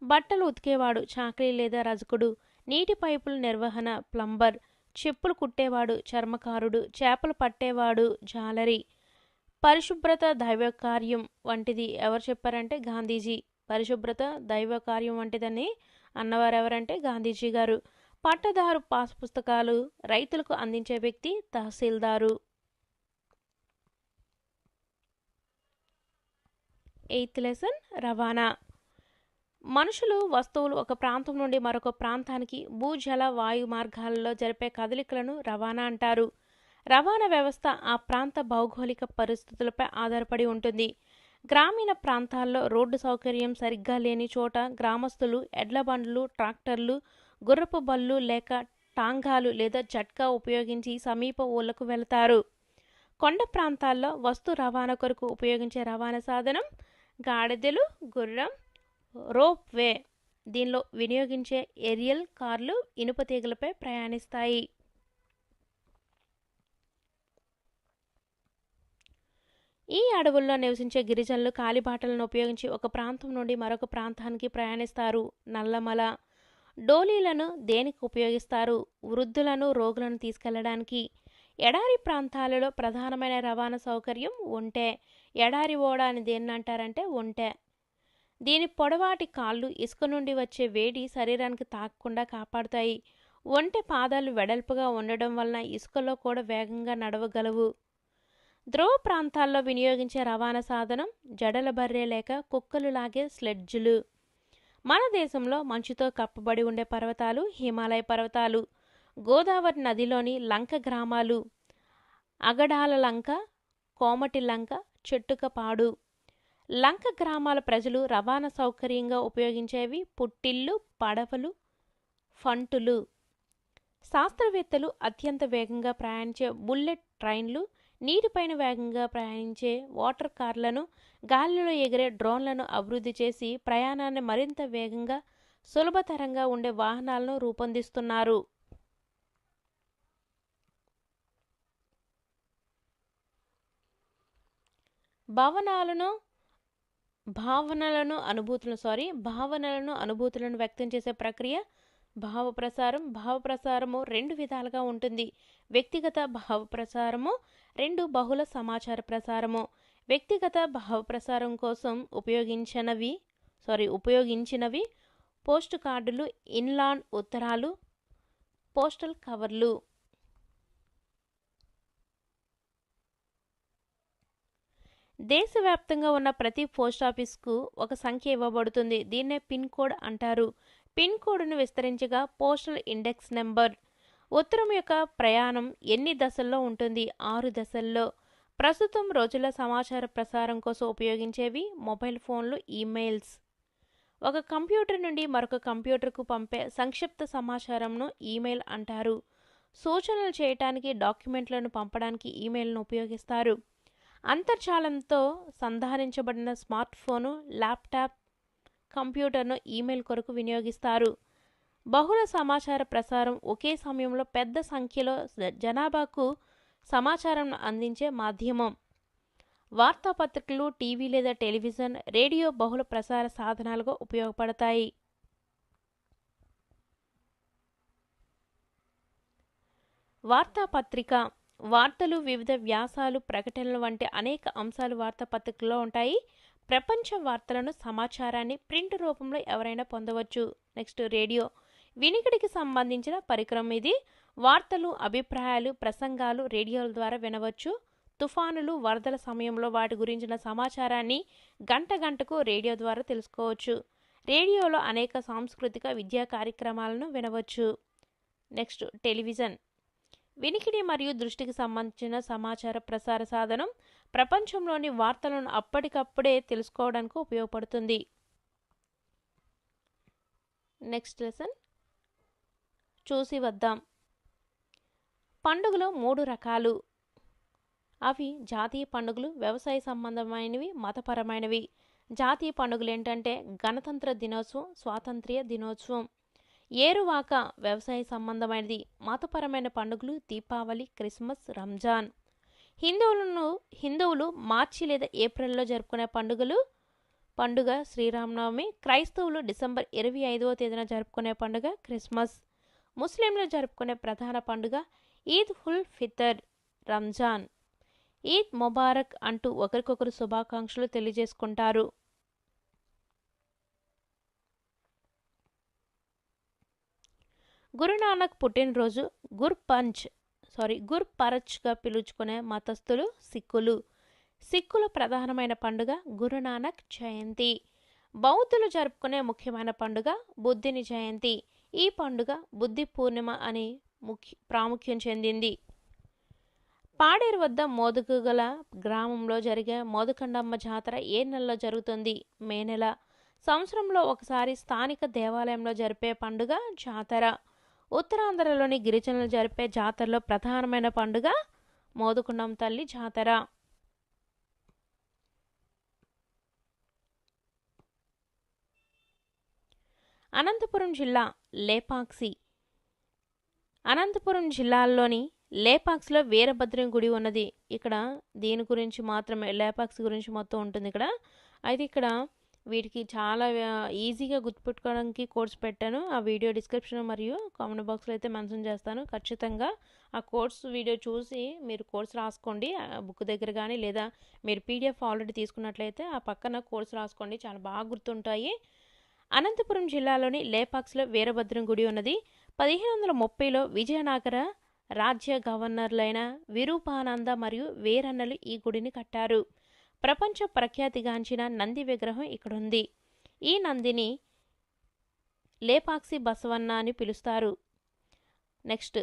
బట్టలు ఉతికేవాడు చాకలి లేదా రజకుడు, నీటి పైపుల నిర్వహణ ప్లంబర్, చెప్పులు కుట్టేవాడు చర్మకారుడు, చేపలు పట్టేవాడు జాలరి. పరిశుభ్రత దైవకార్యం వంటిది ఎవరు చెప్పారంటే గాంధీజీ. పరిశుభ్రత దైవకార్యం వంటిదని అన్నవారు ఎవరంటే గాంధీజీ గారు. పట్టదారు పాస్ పుస్తకాలు రైతులకు అందించే వ్యక్తి తహసీల్దారు. 8th లెసన్ రవాణా. మనుషులు, వస్తువులు ఒక ప్రాంతం నుండి మరొక ప్రాంతానికి భూ, జల, వాయు మార్గాలలో జరిపే కదలికలను రవాణా అంటారు. రవాణా వ్యవస్థ ఆ ప్రాంత భౌగోళిక పరిస్థితులపై ఆధారపడి ఉంటుంది. గ్రామీణ ప్రాంతాల్లో రోడ్డు సౌకర్యం సరిగ్గా లేని చోట గ్రామస్తులు ఎడ్ల బండ్లు, ట్రాక్టర్లు, గుర్రపు బళ్ళు లేక టాంగాలు లేదా జట్కా ఉపయోగించి సమీప ఊళ్ళకు వెళతారు. కొండ ప్రాంతాల్లో వస్తు రవాణా కొరకు ఉపయోగించే రవాణా సాధనం గాడిదలు, గుర్రం, రోప్ వే. దీనిలో వినియోగించే ఏరియల్ కార్లు ఇనుప తీగలపై ప్రయాణిస్తాయి. ఈ అడవుల్లో నివసించే గిరిజనులు కాలిబాటలను ఉపయోగించి ఒక ప్రాంతం నుండి మరొక ప్రాంతానికి ప్రయాణిస్తారు. నల్లమల. డోలీలను దేనికి ఉపయోగిస్తారు? వృద్ధులను, రోగులను తీసుకెళ్లడానికి. ఎడారి ప్రాంతాలలో ప్రధానమైన రవాణా సౌకర్యం ఒంటె. ఎడారి ఓడ అని దేన్ని అంటారంటే ఒంటె. దీని పొడవాటి కాళ్ళు ఇసుక నుండి వచ్చే వేడి శరీరానికి తాకకుండా కాపాడుతాయి. ఒంటె పాదాలు వెడల్పుగా ఉండడం వలన ఇసుకలో కూడా వేగంగా నడవగలవు. ధ్రువ ప్రాంతాల్లో వినియోగించే రవాణా సాధనం జడల బర్రె లేక కుక్కలు లాగే స్లెడ్జులు. మన దేశంలో మంచుతో కప్పబడి ఉండే పర్వతాలు హిమాలయ పర్వతాలు. గోదావరి నదిలోని లంక గ్రామాలు అగడాల లంక, కోమటి లంక, చెట్టుకపాడు. లంక గ్రామాల ప్రజలు రవాణా సౌకర్యంగా ఉపయోగించేవి పుట్టిల్లు, పడవలు, ఫంటులు. శాస్త్రవేత్తలు అత్యంత వేగంగా ప్రయాణించే బుల్లెట్ ట్రైన్లు, నీటిపైన వేగంగా ప్రయాణించే వాటర్ కార్లను, గాలిలో ఎగిరే డ్రోన్లను అభివృద్ధి చేసి ప్రయాణాన్ని మరింత వేగంగా, సులభతరంగా ఉండే వాహనాలను రూపొందిస్తున్నారు. భావనలను అనుభూతులను వ్యక్తం చేసే ప్రక్రియ భావప్రసారం. భావప్రసారము 2 విధాలుగా ఉంటుంది. వ్యక్తిగత భావప్రసారము, 2 బహుళ సమాచార ప్రసారము. వ్యక్తిగత భావప్రసారం కోసం ఉపయోగించినవి పోస్ట్ కార్డులు, ఇన్లాండ్ ఉత్తరాలు, పోస్టల్ కవర్లు. దేశవ్యాప్తంగా ఉన్న ప్రతి పోస్టాఫీస్కు ఒక సంఖ్య ఇవ్వబడుతుంది. దీన్నే పిన్ కోడ్ అంటారు. పిన్ కోడ్ను విస్తరించగా పోస్టల్ ఇండెక్స్ నెంబర్. ఉత్తరం యొక్క ప్రయాణం ఎన్ని దశల్లో ఉంటుంది? 6 దశల్లో. ప్రస్తుతం రోజుల్లో సమాచార ప్రసారం కోసం ఉపయోగించేవి మొబైల్ ఫోన్లు, ఈమెయిల్స్. ఒక కంప్యూటర్ నుండి మరొక కంప్యూటర్కు పంపే సంక్షిప్త సమాచారంను ఈమెయిల్ అంటారు. సూచనలు చేయటానికి, డాక్యుమెంట్లను పంపడానికి ఈమెయిల్ను ఉపయోగిస్తారు. అంతర్జాలంతో సంధానించబడిన స్మార్ట్ ఫోను, ల్యాప్టాప్, కంప్యూటర్ను ఈమెయిల్ కొరకు వినియోగిస్తారు. బహుళ సమాచార ప్రసారం ఒకే సమయంలో పెద్ద సంఖ్యలో జనాభాకు సమాచారం అందించే మాధ్యమం. వార్తాపత్రికలు, టీవీ లేదా టెలివిజన్, రేడియో బహుళ ప్రసార సాధనాలుగా ఉపయోగపడతాయి. వార్తాపత్రిక. వార్తలు, వివిధ వ్యాసాలు, ప్రకటనలు వంటి అనేక అంశాలు వార్తాపత్రికల్లో ఉంటాయి. ప్రపంచ వార్తలను, సమాచారాన్ని ప్రింట్ రూపంలో ఎవరైనా పొందవచ్చు. Next radio. వినికిడికి సంబంధించిన పరికరం ఇది. వార్తలు, అభిప్రాయాలు, ప్రసంగాలు రేడియోల ద్వారా వినవచ్చు. తుఫానులు, వరదల సమయంలో వాటి గురించిన సమాచారాన్ని గంటకు రేడియో ద్వారా తెలుసుకోవచ్చు. రేడియోలో అనేక సాంస్కృతిక, విద్యా కార్యక్రమాలను వినవచ్చు. Next television. వినికిడి మరియు దృష్టికి సంబంధించిన సమాచార ప్రసార సాధనం. ప్రపంచంలోని వార్తలను అప్పటికప్పుడే తెలుసుకోవడానికి ఉపయోగపడుతుంది. నెక్స్ట్ లెసన్ చూసి వద్దాం. పండుగలు 3 రకాలు. అవి జాతీయ పండుగలు, వ్యవసాయ సంబంధమైనవి, మతపరమైనవి. జాతీయ పండుగలు ఏంటంటే గణతంత్ర దినోత్సవం, స్వాతంత్ర్య దినోత్సవం. ఏరువాక వ్యవసాయ సంబంధమైనది. మతపరమైన పండుగలు దీపావళి, క్రిస్మస్, రంజాన్. హిందువులు మార్చి లేదా ఏప్రిల్లో జరుపుకునే పండుగ శ్రీరామనవమి. క్రైస్తవులు డిసెంబర్ 25వ తేదీన జరుపుకునే పండుగ క్రిస్మస్. ముస్లింలు జరుపుకునే ప్రధాన పండుగ ఈద్ ఉల్ ఫితర్, రంజాన్. ఈద్ ముబారక్ అంటూ ఒకరికొకరు శుభాకాంక్షలు తెలియజేసుకుంటారు. గురునానక్ పుట్టినరోజు గుర్పరచ్గా పిలుచుకునే మతస్థులు సిక్కులు. సిక్కుల ప్రధానమైన పండుగ గురునానక్ జయంతి. బౌద్ధులు జరుపుకునే ముఖ్యమైన పండుగ బుద్ధుని జయంతి. ఈ పండుగ బుద్ధి పూర్ణిమ అని ప్రాముఖ్యం చెందింది. పాడేరు వద్ద మోదుగుగల గ్రామంలో జరిగే మోదుకండమ్మ జాతర ఏ నెలలో జరుగుతుంది? మే నెల. సంవత్సరంలో ఒకసారి స్థానిక దేవాలయంలో జరిపే పండుగ జాతర. ఉత్తరాంధ్రలోని గిరిజనులు జరిపే జాతరలో ప్రధానమైన పండుగ మోదుకుండమ్మ తల్లి జాతర. అనంతపురం జిల్లా లేపాక్షి. అనంతపురం జిల్లాలోని లేపాక్షిలో వీరభద్రుని గుడి ఉన్నది. ఇక్కడ దీని గురించి మాత్రమే, లేపాక్షి గురించి మొత్తం ఉంటుంది ఇక్కడ. అయితే ఇక్కడ వీటికి చాలా ఈజీగా గుర్తుపెట్టుకోవడానికి కోడ్స్ పెట్టాను. ఆ వీడియో డిస్క్రిప్షన్ మరియు కామెంట్ బాక్స్లో అయితే మెన్షన్ చేస్తాను. ఖచ్చితంగా ఆ కోడ్స్ వీడియో చూసి మీరు కోడ్స్ రాసుకోండి. బుక్ దగ్గర కానీ, లేదా మీరు పీడిఎఫ్ ఆల్రెడీ తీసుకున్నట్లయితే ఆ పక్కన కోడ్స్ రాసుకోండి, చాలా బాగా గుర్తుంటాయి. అనంతపురం జిల్లాలోని లేపాక్షిలో వీరభద్రం గుడి ఉన్నది. 1530లో విజయనగర రాజ్య గవర్నర్లైన విరూపానంద మరియు వీరన్నలు ఈ గుడిని కట్టారు. ప్రపంచ ప్రఖ్యాతిగాంచిన నంది విగ్రహం ఇక్కడుంది. ఈ నందిని లేపాక్షి బసవన్న అని పిలుస్తారు. నెక్స్ట్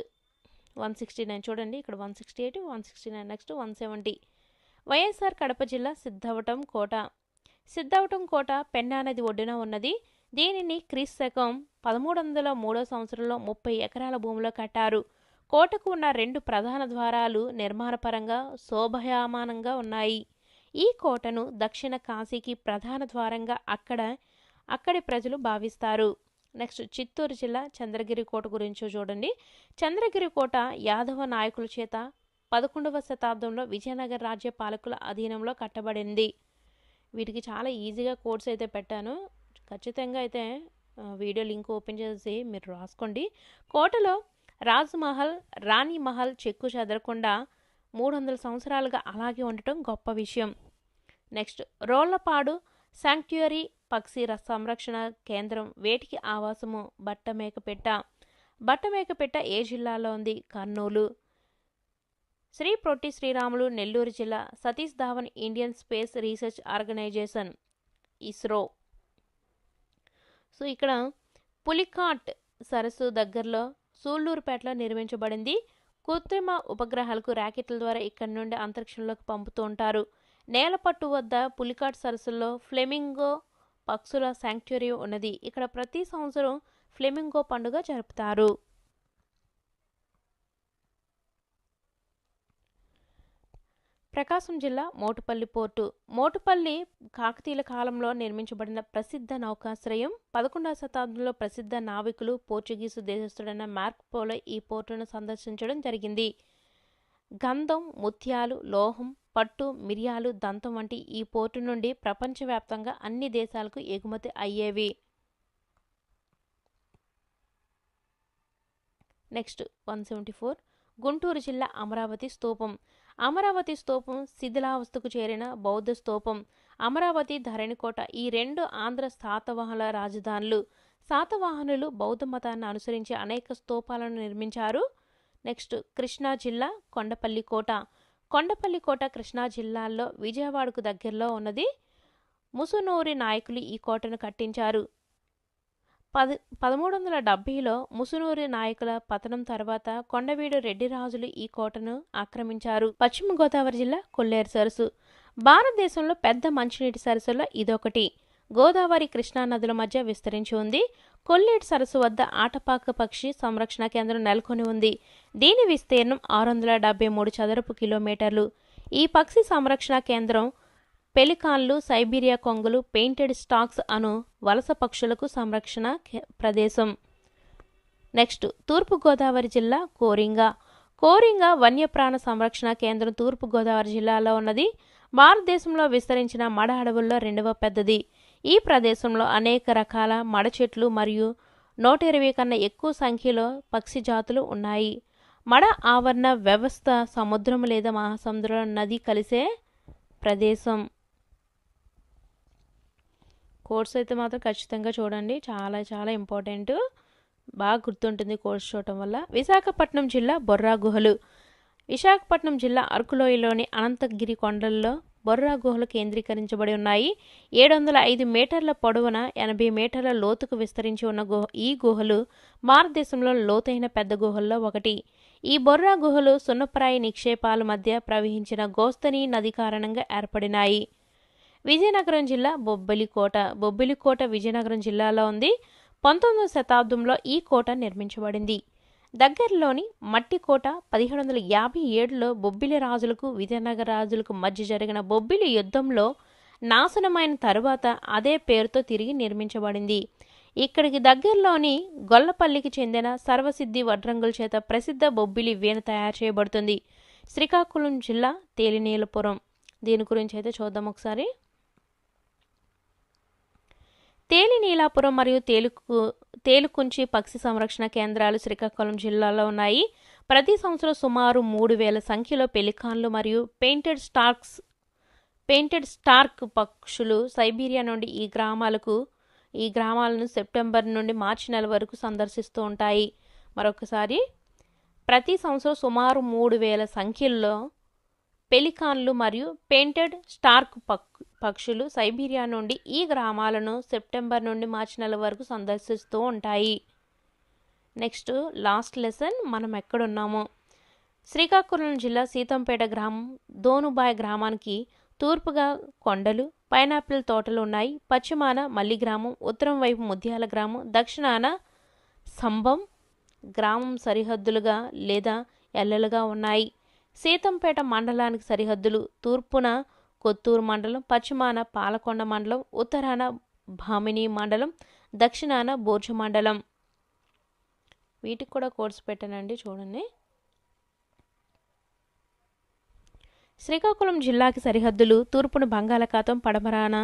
169 చూడండి, ఇక్కడ 168, 169. నెక్స్ట్ 170. వైఎస్ఆర్ కడప జిల్లా సిద్ధవటం కోట. సిద్ధవటం కోట పెన్నా నది ఒడ్డున ఉన్నది. దీనిని క్రీస్తకం 1303 సంవత్సరంలో 30 ఎకరాల భూమిలో కట్టారు. కోటకు ఉన్న 2 ప్రధాన ద్వారాలు నిర్మాణపరంగా శోభాయమానంగా ఉన్నాయి. ఈ కోటను దక్షిణ కాశీకి ప్రధాన ద్వారంగా అక్కడి ప్రజలు భావిస్తారు. నెక్స్ట్ చిత్తూరు జిల్లా చంద్రగిరి కోట గురించి చూడండి. చంద్రగిరి కోట యాదవ నాయకుల చేత 11వ శతాబ్దంలో విజయనగర రాజ్య పాలకుల అధీనంలో కట్టబడింది. వీటికి చాలా ఈజీగా కోడ్స్ అయితే పెట్టాను. ఖచ్చితంగా అయితే వీడియో లింక్ ఓపెన్ చేసి మీరు రాసుకోండి. కోటలో రాజ్మహల్, రాణి మహల్ చెక్కు చెదరకుండా 300 సంవత్సరాలుగా అలాగే ఉండటం గొప్ప విషయం. నెక్స్ట్ రోళ్లపాడు శాంక్చురీ పక్షి సంరక్షణ కేంద్రం, వేటికి ఆవాసము బట్టమేకపెట్ట ఏ జిల్లాలో ఉంది? కర్నూలు. శ్రీ పొట్టి శ్రీరాములు నెల్లూరు జిల్లా. Satish Dhawan Indian Space Research Organisation ISRO. So ఇక్కడ పులికాట్ సరస్సు దగ్గరలో సూళ్లూరుపేటలో నిర్మించబడింది. కృత్రిమ ఉపగ్రహాలకు ర్యాకెట్ల ద్వారా ఇక్కడి నుండి అంతరిక్షంలోకి పంపుతూ ఉంటారు. నేలపట్టు వద్ద పులికాట్ సరస్సులో ఫ్లెమింగో పక్షుల శాంక్చురీ ఉన్నది. ఇక్కడ ప్రతి సంవత్సరం ఫ్లెమింగో పండుగ జరుపుతారు. ప్రకాశం జిల్లా మోటుపల్లి పోర్టు. మోటుపల్లి కాకతీయుల కాలంలో నిర్మించబడిన ప్రసిద్ధ నౌకాశ్రయం. 11వ శతాబ్దంలో ప్రసిద్ధ నావికులు పోర్చుగీసు దేశస్థుడైన మార్కోపోలో ఈ పోర్టును సందర్శించడం జరిగింది. గంధం, ముత్యాలు, లోహం, పట్టు, మిరియాలు, దంతం వంటి ఈ పోర్టు నుండి ప్రపంచవ్యాప్తంగా అన్ని దేశాలకు ఎగుమతి అయ్యేవి. నెక్స్ట్ 174. గుంటూరు జిల్లా అమరావతి స్తూపం. అమరావతి స్తూపం శిథిలావస్థకు చేరిన బౌద్ధ స్తూపం. అమరావతి, ధరణికోట ఈ 2 ఆంధ్ర శాతవాహనుల రాజధానులు. శాతవాహనులు బౌద్ధ మతాన్ని అనుసరించి అనేక స్తూపాలను నిర్మించారు. నెక్స్ట్ కృష్ణా జిల్లా కొండపల్లి కోట. కొండపల్లి కోట కృష్ణా జిల్లాల్లో విజయవాడకు దగ్గరలో ఉన్నది. ముసునూరి నాయకులు ఈ కోటను కట్టించారు. 1370లో ముసునూరి నాయకుల పతనం తర్వాత కొండవీడు రెడ్డి రాజులు ఈ కోటను ఆక్రమించారు. పశ్చిమ గోదావరి జిల్లా కొల్లేరు సరస్సు భారతదేశంలో పెద్ద మంచినీటి సరస్సుల్లో ఇదొకటి. గోదావరి కృష్ణా నదుల మధ్య విస్తరించి ఉంది. కొల్లేరు సరస్సు వద్ద ఆటపాక పక్షి సంరక్షణ కేంద్రం నెలకొని ఉంది. దీని విస్తీర్ణం 673 చదరపు కిలోమీటర్లు. ఈ పక్షి సంరక్షణ కేంద్రం పెలికాన్లు, సైబీరియా కొంగలు, పెయింటెడ్ స్టాక్స్ అను వలస పక్షులకు సంరక్షణ ప్రదేశం. నెక్స్ట్ తూర్పుగోదావరి జిల్లా కోరింగ వన్యప్రాణ సంరక్షణ కేంద్రం తూర్పుగోదావరి జిల్లాలో ఉన్నది. భారతదేశంలో విస్తరించిన మడ అడవుల్లో 2వ పెద్దది. ఈ ప్రదేశంలో అనేక రకాల మడ చెట్లు మరియు 120 కన్నా ఎక్కువ సంఖ్యలో పక్షి జాతులు ఉన్నాయి. మడ ఆవరణ వ్యవస్థ సముద్రం లేదా మహాసముద్రం నది కలిసే ప్రదేశం. కోర్స్ అయితే మాత్రం ఖచ్చితంగా చూడండి, చాలా చాలా ఇంపార్టెంట్, బాగా గుర్తుంటుంది కోర్స్ చూడటం వల్ల. విశాఖపట్నం జిల్లా బొర్రా గుహలు విశాఖపట్నం జిల్లా అరకులోయలోని అనంతగిరి కొండల్లో బొర్రా గుహలు కేంద్రీకరించబడి ఉన్నాయి. 705 మీటర్ల పొడవున 80 మీటర్ల లోతుకు విస్తరించి ఉన్న ఈ గుహలు భారతదేశంలో లోతైన పెద్ద గుహల్లో ఒకటి. ఈ బొర్రా గుహలు సున్నప్రాయ నిక్షేపాల మధ్య ప్రవహించిన గోస్తని నది కారణంగా ఏర్పడినాయి. విజయనగరం జిల్లా బొబ్బిలికోట విజయనగరం జిల్లాలో ఉంది. 19వ శతాబ్దంలో ఈ కోట నిర్మించబడింది. దగ్గరలోని మట్టి కోట 1757లో బొబ్బిలి రాజులకు విజయనగర రాజులకు మధ్య జరిగిన బొబ్బిలి యుద్ధంలో నాశనమైన తరువాత అదే పేరుతో తిరిగి నిర్మించబడింది. ఇక్కడికి దగ్గరలోని గొల్లపల్లికి చెందిన సర్వసిద్ధి వడ్రంగుల చేత ప్రసిద్ధ బొబ్బిలి వీణ తయారు చేయబడుతుంది. శ్రీకాకుళం జిల్లా తేలినీలపురం, దీని గురించి అయితే చూద్దాం ఒకసారి. తేలినీలాపురం మరియు తేలుకుంచి పక్షి సంరక్షణ కేంద్రాలు శ్రీకాకుళం జిల్లాలో ఉన్నాయి. ప్రతి సంవత్సరం సుమారు 3000 సంఖ్యలో పెలికాన్లు మరియు పెయింటెడ్ స్టార్క్ పక్షులు సైబీరియా నుండి ఈ గ్రామాలను సెప్టెంబర్ నుండి మార్చి నెల వరకు సందర్శిస్తూ ఉంటాయి. మరొకసారి, ప్రతి సంవత్సరం సుమారు 3000 సంఖ్యలో పెలికాన్లు మరియు పెయింటెడ్ స్టార్క్ పక్షులు సైబీరియా నుండి ఈ గ్రామాలను సెప్టెంబర్ నుండి మార్చి నెల వరకు సందర్శిస్తూ ఉంటాయి. నెక్స్ట్ లాస్ట్ లెసన్, మనం ఎక్కడున్నామో. శ్రీకాకుళం జిల్లా సీతంపేట గ్రామం దోనుబాయ్ గ్రామానికి తూర్పుగా కొండలు, పైనాపిల్ తోటలు ఉన్నాయి. పశ్చిమాన మల్లి గ్రామం, ఉత్తరం వైపు ముత్యాల గ్రామం, దక్షిణాన సంభం గ్రామం సరిహద్దులుగా లేదా ఎల్లలుగా ఉన్నాయి. సీతంపేట మండలానికి సరిహద్దులు తూర్పున కొత్తూరు మండలం, పశ్చిమాన పాలకొండ మండలం, ఉత్తరాన భామిని మండలం, దక్షిణాన బోర్జ మండలం. వీటికి కూడా కోర్సు పెట్టానండి, చూడండి. శ్రీకాకుళం జిల్లాకి సరిహద్దులు తూర్పున బంగాళాఖాతం, పడమరాన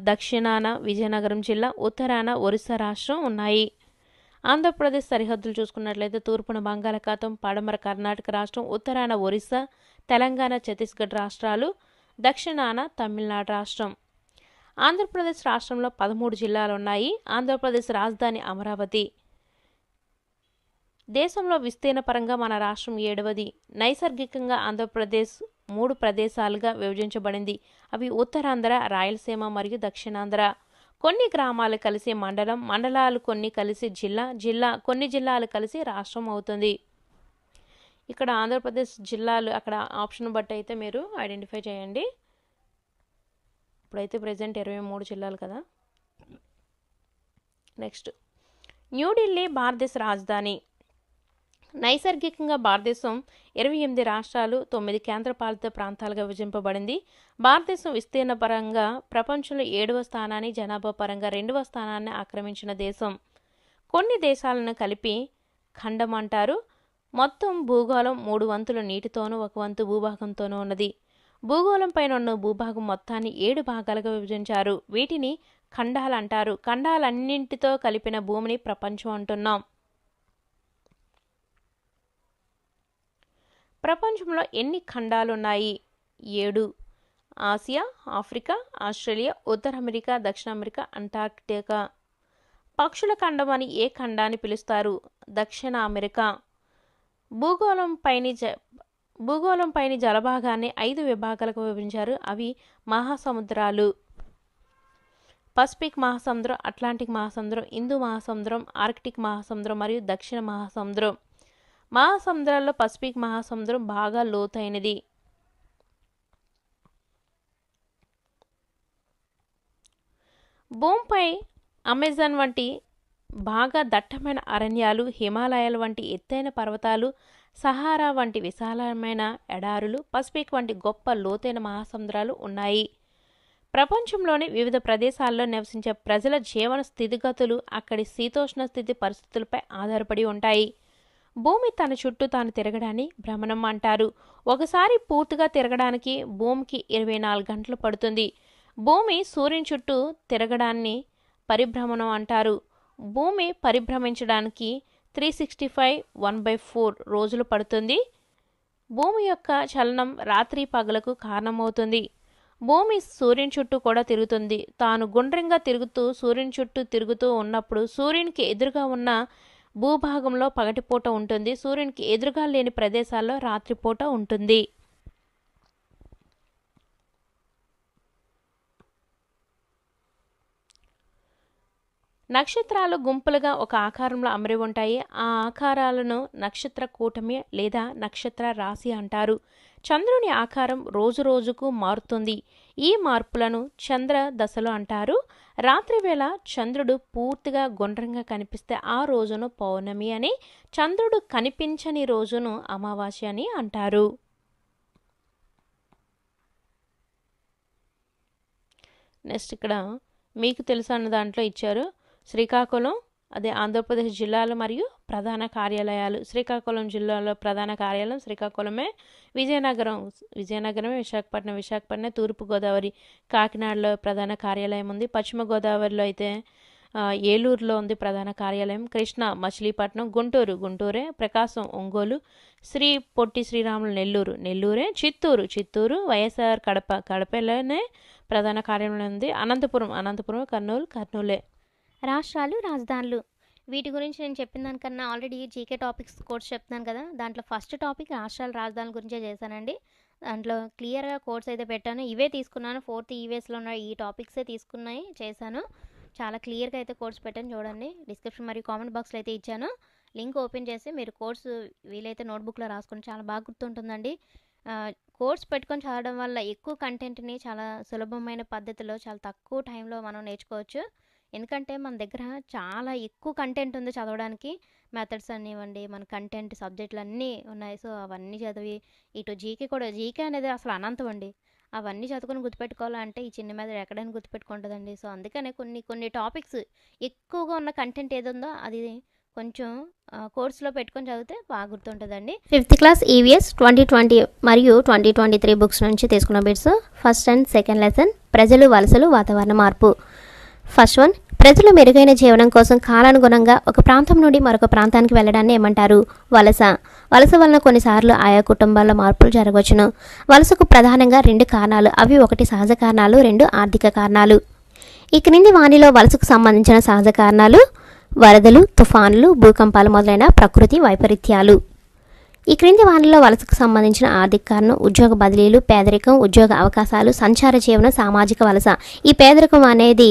దక్షిణాన విజయనగరం జిల్లా, ఉత్తరాన ఒరిస్సా రాష్ట్రం ఉన్నాయి. ఆంధ్రప్రదేశ్ సరిహద్దులు చూసుకున్నట్లయితే తూర్పున బంగాళాఖాతం, పడమర కర్ణాటక రాష్ట్రం, ఉత్తరాన ఒరిస్సా, తెలంగాణ, ఛత్తీస్గఢ్ రాష్ట్రాలు, దక్షిణాన తమిళనాడు రాష్ట్రం. ఆంధ్రప్రదేశ్ రాష్ట్రంలో 13 జిల్లాలు ఉన్నాయి. ఆంధ్రప్రదేశ్ రాజధాని అమరావతి. దేశంలో విస్తీర్ణ పరంగా మన రాష్ట్రం 7వది. నైసర్గికంగా ఆంధ్రప్రదేశ్ 3 ప్రదేశాలుగా విభజించబడింది. అవి ఉత్తరాంధ్ర, రాయలసీమ మరియు దక్షిణాంధ్ర. కొన్ని గ్రామాలు కలిసి మండలం, మండలాలు కొన్ని కలిసి జిల్లా కొన్ని జిల్లాలు కలిసి రాష్ట్రం అవుతుంది. ఇక్కడ ఆంధ్రప్రదేశ్ జిల్లాలు అక్కడ ఆప్షన్ బట్టి అయితే మీరు ఐడెంటిఫై చేయండి. ఇప్పుడైతే ప్రజెంట్ 23 జిల్లాలు కదా. నెక్స్ట్, న్యూఢిల్లీ భారతదేశ రాజధాని. నైసర్గికంగా భారతదేశం 28 రాష్ట్రాలు, 9 కేంద్రపాలిత ప్రాంతాలుగా విభజింపబడింది. భారతదేశం విస్తీర్ణ పరంగా ప్రపంచంలో 7వ స్థానాన్ని, జనాభా పరంగా 2వ స్థానాన్ని ఆక్రమించిన దేశం. కొన్ని దేశాలను కలిపి ఖండం అంటారు. మొత్తం భూగోళం 3 వంతులు నీటితోనూ 1 వంతు భూభాగంతోనూ ఉన్నది. భూగోళం పైన ఉన్న భూభాగం మొత్తాన్ని 7 భాగాలుగా విభజించారు. వీటిని ఖండాలు అంటారు. ఖండాలన్నింటితో కలిపిన భూమిని ప్రపంచం అంటున్నాం. ప్రపంచంలో ఎన్ని ఖండాలున్నాయి? 7. ఆసియా, ఆఫ్రికా, ఆస్ట్రేలియా, ఉత్తర అమెరికా, దక్షిణ అమెరికా, అంటార్కిటికా. పక్షుల ఖండం అని ఏ ఖండాన్ని పిలుస్తారు? దక్షిణ అమెరికా. భూగోళం భూగోళంపైని జలభాగాన్ని 5 విభాగాలకు విభజించారు. అవి మహాసముద్రాలు: పసిఫిక్ మహాసముద్రం, అట్లాంటిక్ మహాసముద్రం, హిందూ మహాసముద్రం, ఆర్కిటిక్ మహాసముద్రం మరియు దక్షిణ మహాసముద్రం. మహాసముద్రాల్లో పసిఫిక్ మహాసముద్రం బాగా లోతైనది. భూమిపై అమెజాన్ వంటి బాగా దట్టమైన అరణ్యాలు, హిమాలయాల వంటి ఎత్తైన పర్వతాలు, సహారా వంటి విశాలమైన ఎడారులు, పసిఫిక్ వంటి గొప్ప లోతైన మహాసముద్రాలు ఉన్నాయి. ప్రపంచంలోని వివిధ ప్రదేశాల్లో నివసించే ప్రజల జీవన స్థితిగతులు అక్కడి శీతోష్ణ స్థితి పరిస్థితులపై ఆధారపడి ఉంటాయి. భూమి తన చుట్టూ తాను తిరగడాన్ని భ్రమణం అంటారు. ఒకసారి పూర్తిగా తిరగడానికి భూమికి 24 గంటలు పడుతుంది. భూమి సూర్యుని చుట్టూ తిరగడాన్ని పరిభ్రమణం అంటారు. భూమి పరిభ్రమించడానికి 365 1/4 రోజులు పడుతుంది. భూమి యొక్క చలనం రాత్రి పగలకు కారణమవుతుంది. భూమి సూర్యుని చుట్టూ కూడా తిరుగుతుంది. తాను గుండ్రంగా తిరుగుతూ సూర్యుని చుట్టూ తిరుగుతూ ఉన్నప్పుడు సూర్యునికి ఎదురుగా ఉన్న భూభాగంలో పగటిపూట ఉంటుంది. సూర్యునికి ఎదురుగా లేని ప్రదేశాల్లో రాత్రిపూట ఉంటుంది. నక్షత్రాలు గుంపులుగా ఒక ఆకారంలో అమరి ఉంటాయి. ఆ ఆకారాలను నక్షత్ర కూటమి లేదా నక్షత్ర రాశి అంటారు. చంద్రుని ఆకారం రోజు రోజుకు మారుతుంది. ఈ మార్పులను చంద్ర దశలు అంటారు. రాత్రివేళ చంద్రుడు పూర్తిగా గుండ్రంగా కనిపిస్తే ఆ రోజును పౌర్ణమి అని, చంద్రుడు కనిపించని రోజును అమావాస్య అని అంటారు. నెక్స్ట్ ఇక్కడ మీకు తెలుసు అన్న దాంట్లో ఇచ్చారు శ్రీకాకుళం, అదే ఆంధ్రప్రదేశ్ జిల్లాలు మరియు ప్రధాన కార్యాలయాలు. శ్రీకాకుళం జిల్లాలో ప్రధాన కార్యాలయం శ్రీకాకుళమే. విజయనగరమే. విశాఖపట్నం తూర్పుగోదావరి, కాకినాడలో ప్రధాన కార్యాలయం ఉంది. పశ్చిమ గోదావరిలో అయితే ఏలూరులో ఉంది ప్రధాన కార్యాలయం. కృష్ణ మచిలీపట్నం. గుంటూరే. ప్రకాశం ఒంగోలు. పొట్టి శ్రీరాములు నెల్లూరే. చిత్తూరు వైఎస్ఆర్ కడపలోనే ప్రధాన కార్యాలయం ఉంది. అనంతపురం కర్నూలే. రాష్ట్రాలు, రాజధానులు వీటి గురించి నేను చెప్పిన దానికన్నా ఆల్రెడీ జీకే టాపిక్స్ కోర్స్ చెప్తున్నాను కదా, దాంట్లో ఫస్ట్ టాపిక్ రాష్ట్రాల రాజధానుల గురించే చేశానండి. దాంట్లో క్లియర్గా కోర్స్ అయితే పెట్టాను. ఇవే తీసుకున్నాను. 4th ఈవీఎస్లో ఉన్న ఈ టాపిక్సే చేశాను. చాలా క్లియర్గా అయితే కోర్స్ పెట్టాను. చూడండి, డిస్క్రిప్షన్ మరియు కామెంట్ బాక్స్లో అయితే ఇచ్చాను. లింక్ ఓపెన్ చేసి మీరు కోర్సు వీలైతే నోట్బుక్లో రాసుకొని చాలా బాగా గుర్తుంటుందండి. కోర్స్ పెట్టుకొని చదవడం వల్ల ఎక్కువ కంటెంట్ని చాలా సులభమైన పద్ధతిలో చాలా తక్కువ టైంలో మనం నేర్చుకోవచ్చు. ఎందుకంటే మన దగ్గర చాలా ఎక్కువ కంటెంట్ ఉంది చదవడానికి. మెథడ్స్ అనివ్వండి, మన కంటెంట్ సబ్జెక్టులు అన్నీ ఉన్నాయి. సో అవన్నీ చదివి ఇటు జీకే అనేది అసలు అనంతం అండి. అవన్నీ చదువుకొని గుర్తుపెట్టుకోవాలంటే ఈ చిన్న మెథడ్ ఎక్కడైనా గుర్తుపెట్టుకుంటుందండి. సో అందుకనే కొన్ని టాపిక్స్ ఎక్కువగా ఉన్న కంటెంట్ ఏది ఉందో అది కొంచెం కోర్సులో పెట్టుకొని చదివితే బాగా గుర్తుంటుందండి. 5th క్లాస్ ఈవీఎస్ 2020 మరియు 2023 బుక్స్ నుంచి తీసుకున్న bits. First and second lesson ప్రజలు, వలసలు, వాతావరణ మార్పు. ఫస్ట్ వన్, ప్రజలు మెరుగైన జీవనం కోసం కాలానుగుణంగా ఒక ప్రాంతం నుండి మరొక ప్రాంతానికి వెళ్ళడాన్ని ఏమంటారు? వలస వలన కొన్నిసార్లు ఆయా కుటుంబాల్లో మార్పులు జరగవచ్చును. వలసకు ప్రధానంగా 2 కారణాలు. అవి 1 సహజ కారణాలు, 2 ఆర్థిక కారణాలు. ఈ క్రింది వానిలో వలసకు సంబంధించిన సహజ కారణాలు: వరదలు, తుఫానులు, భూకంపాలు మొదలైన ప్రకృతి వైపరీత్యాలు. ఈ క్రింది వానిలో వలసకు సంబంధించిన ఆర్థిక కారణం ఉద్యోగ బదిలీలు, పేదరికం, ఉద్యోగ అవకాశాలు, సంచార జీవనం, సామాజిక వలస. ఈ పేదరికం అనేది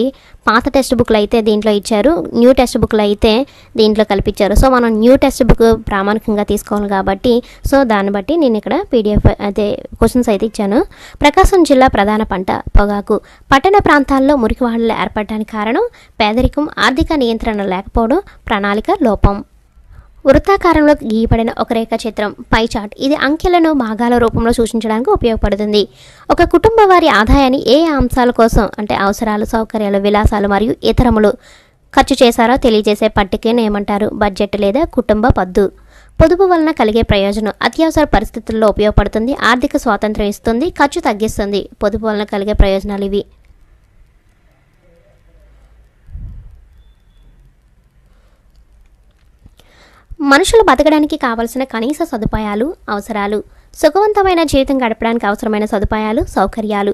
పాత టెక్స్ట్ బుక్లు అయితే దీంట్లో ఇచ్చారు, న్యూ టెక్స్ట్ బుక్లు అయితే దీంట్లో కల్పించారు. సో మనం న్యూ టెక్స్ట్ బుక్ ప్రామాణికంగా తీసుకోవాలి కాబట్టి సో దాన్ని బట్టి నేను ఇక్కడ పీడిఎఫ్ అయితే క్వశ్చన్స్ అయితే ఇచ్చాను. ప్రకాశం జిల్లా ప్రధాన పంట పొగాకు. పట్టణ ప్రాంతాల్లో మురికివాడలు ఏర్పడడానికి కారణం పేదరికం, ఆర్థిక నియంత్రణ లేకపోవడం, ప్రణాళిక లోపం. వృత్తాకారంలో గీయబడిన ఒక రేఖాచిత్రం పై చార్ట్. ఇది అంకెలను భాగాల రూపంలో సూచించడానికి ఉపయోగపడుతుంది. ఒక కుటుంబ వారి ఆదాయాన్ని ఏ అంశాల కోసం అంటే అవసరాలు, సౌకర్యాలు, విలాసాలు మరియు ఇతరములు ఖర్చు చేశారో తెలియజేసే పట్టికను ఏమంటారు? బడ్జెట్ లేదా కుటుంబ పద్దు. పొదుపు వలన కలిగే ప్రయోజనం అత్యవసర పరిస్థితుల్లో ఉపయోగపడుతుంది, ఆర్థిక స్వాతంత్రం ఇస్తుంది, ఖర్చు తగ్గిస్తుంది. పొదుపు వలన కలిగే ప్రయోజనాలు ఇవి. మనుషులు బతకడానికి కావలసిన కనీస సదుపాయాలు, అవసరాలు. సుఖవంతమైన జీవితం గడపడానికి అవసరమైన సదుపాయాలు, సౌకర్యాలు.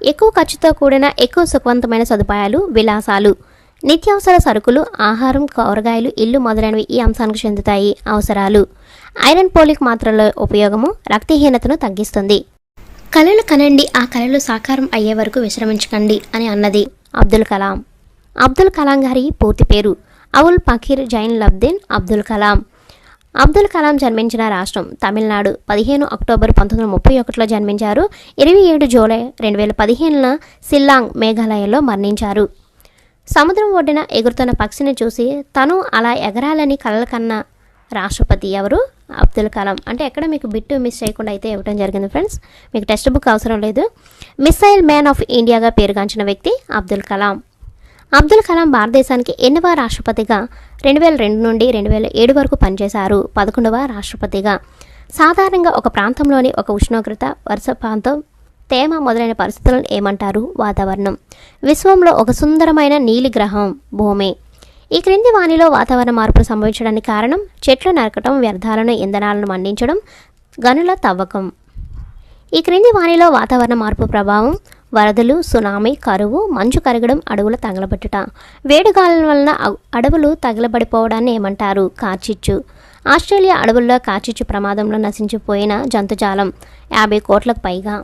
ఎక్కువ ఖర్చుతో కూడిన ఎక్కువ సుఖవంతమైన సదుపాయాలు, విలాసాలు. నిత్యావసర సరుకులు, ఆహారం, కూరగాయలు, ఇల్లు మొదలైనవి ఈ అంశానికి చెందుతాయి. అవసరాలు ఐరన్ పోలిక్ మాత్రల ఉపయోగము రక్తహీనతను తగ్గిస్తుంది. కలలు కనండి, ఆ కలలు సాకారం అయ్యే వరకు విశ్రమించకండి అని అన్నది అబ్దుల్ కలాం. అబ్దుల్ కలాం గారి పూర్తి పేరు అవుల్ పకీర్ జైన్ లబ్దీన్ అబ్దుల్ కలాం. అబ్దుల్ కలాం జన్మించిన రాష్ట్రం తమిళనాడు. 15 అక్టోబర్ 1931లో జన్మించారు. 27 జూలై 2015న సిల్లాంగ్ మేఘాలయలో మరణించారు. సముద్రం ఒడ్డున ఎగురుతున్న పక్షిని చూసి తను అలా ఎగరాలని కలలు కన్న రాష్ట్రపతి ఎవరు? అబ్దుల్ కలాం. అంటే ఎక్కడ మీకు బిట్టు మిస్ చేయకుండా అయితే ఇవ్వడం జరిగింది ఫ్రెండ్స్. మీకు టెక్స్ట్ బుక్ అవసరం లేదు. మిసైల్ మ్యాన్ ఆఫ్ ఇండియాగా పేరుగాంచిన వ్యక్తి అబ్దుల్ కలాం. అబ్దుల్ కలాం భారతదేశానికి 8వ రాష్ట్రపతిగా 2002 నుండి 2007 వరకు పనిచేశారు. 11వ రాష్ట్రపతిగా. సాధారణంగా ఒక ప్రాంతంలోని ఒక ఉష్ణోగ్రత, వర్షపాతం, తేమ మొదలైన పరిస్థితులను ఏమంటారు? వాతావరణం. విశ్వంలో ఒక సుందరమైన నీలి గ్రహం భూమి. ఈ క్రింది వానిలో వాతావరణ మార్పులు సంభవించడానికి కారణం చెట్లు నరకటం, వ్యర్థాలను, ఇంధనాలను మండించడం, గనుల తవ్వకం. ఈ క్రింది వానిలో వాతావరణ మార్పు ప్రభావం వరదలు, సునామీ, కరువు, మంచు కరగడం, అడవుల తగలబెట్టుట. వేడిగాలుల వలన అడవులు తగలబడిపోవడాన్ని ఏమంటారు? కార్చిచ్చు. ఆస్ట్రేలియా అడవుల్లో కార్చిచ్చు ప్రమాదంలో నశించిపోయిన జంతుజాలం 50 కోట్లకు పైగా.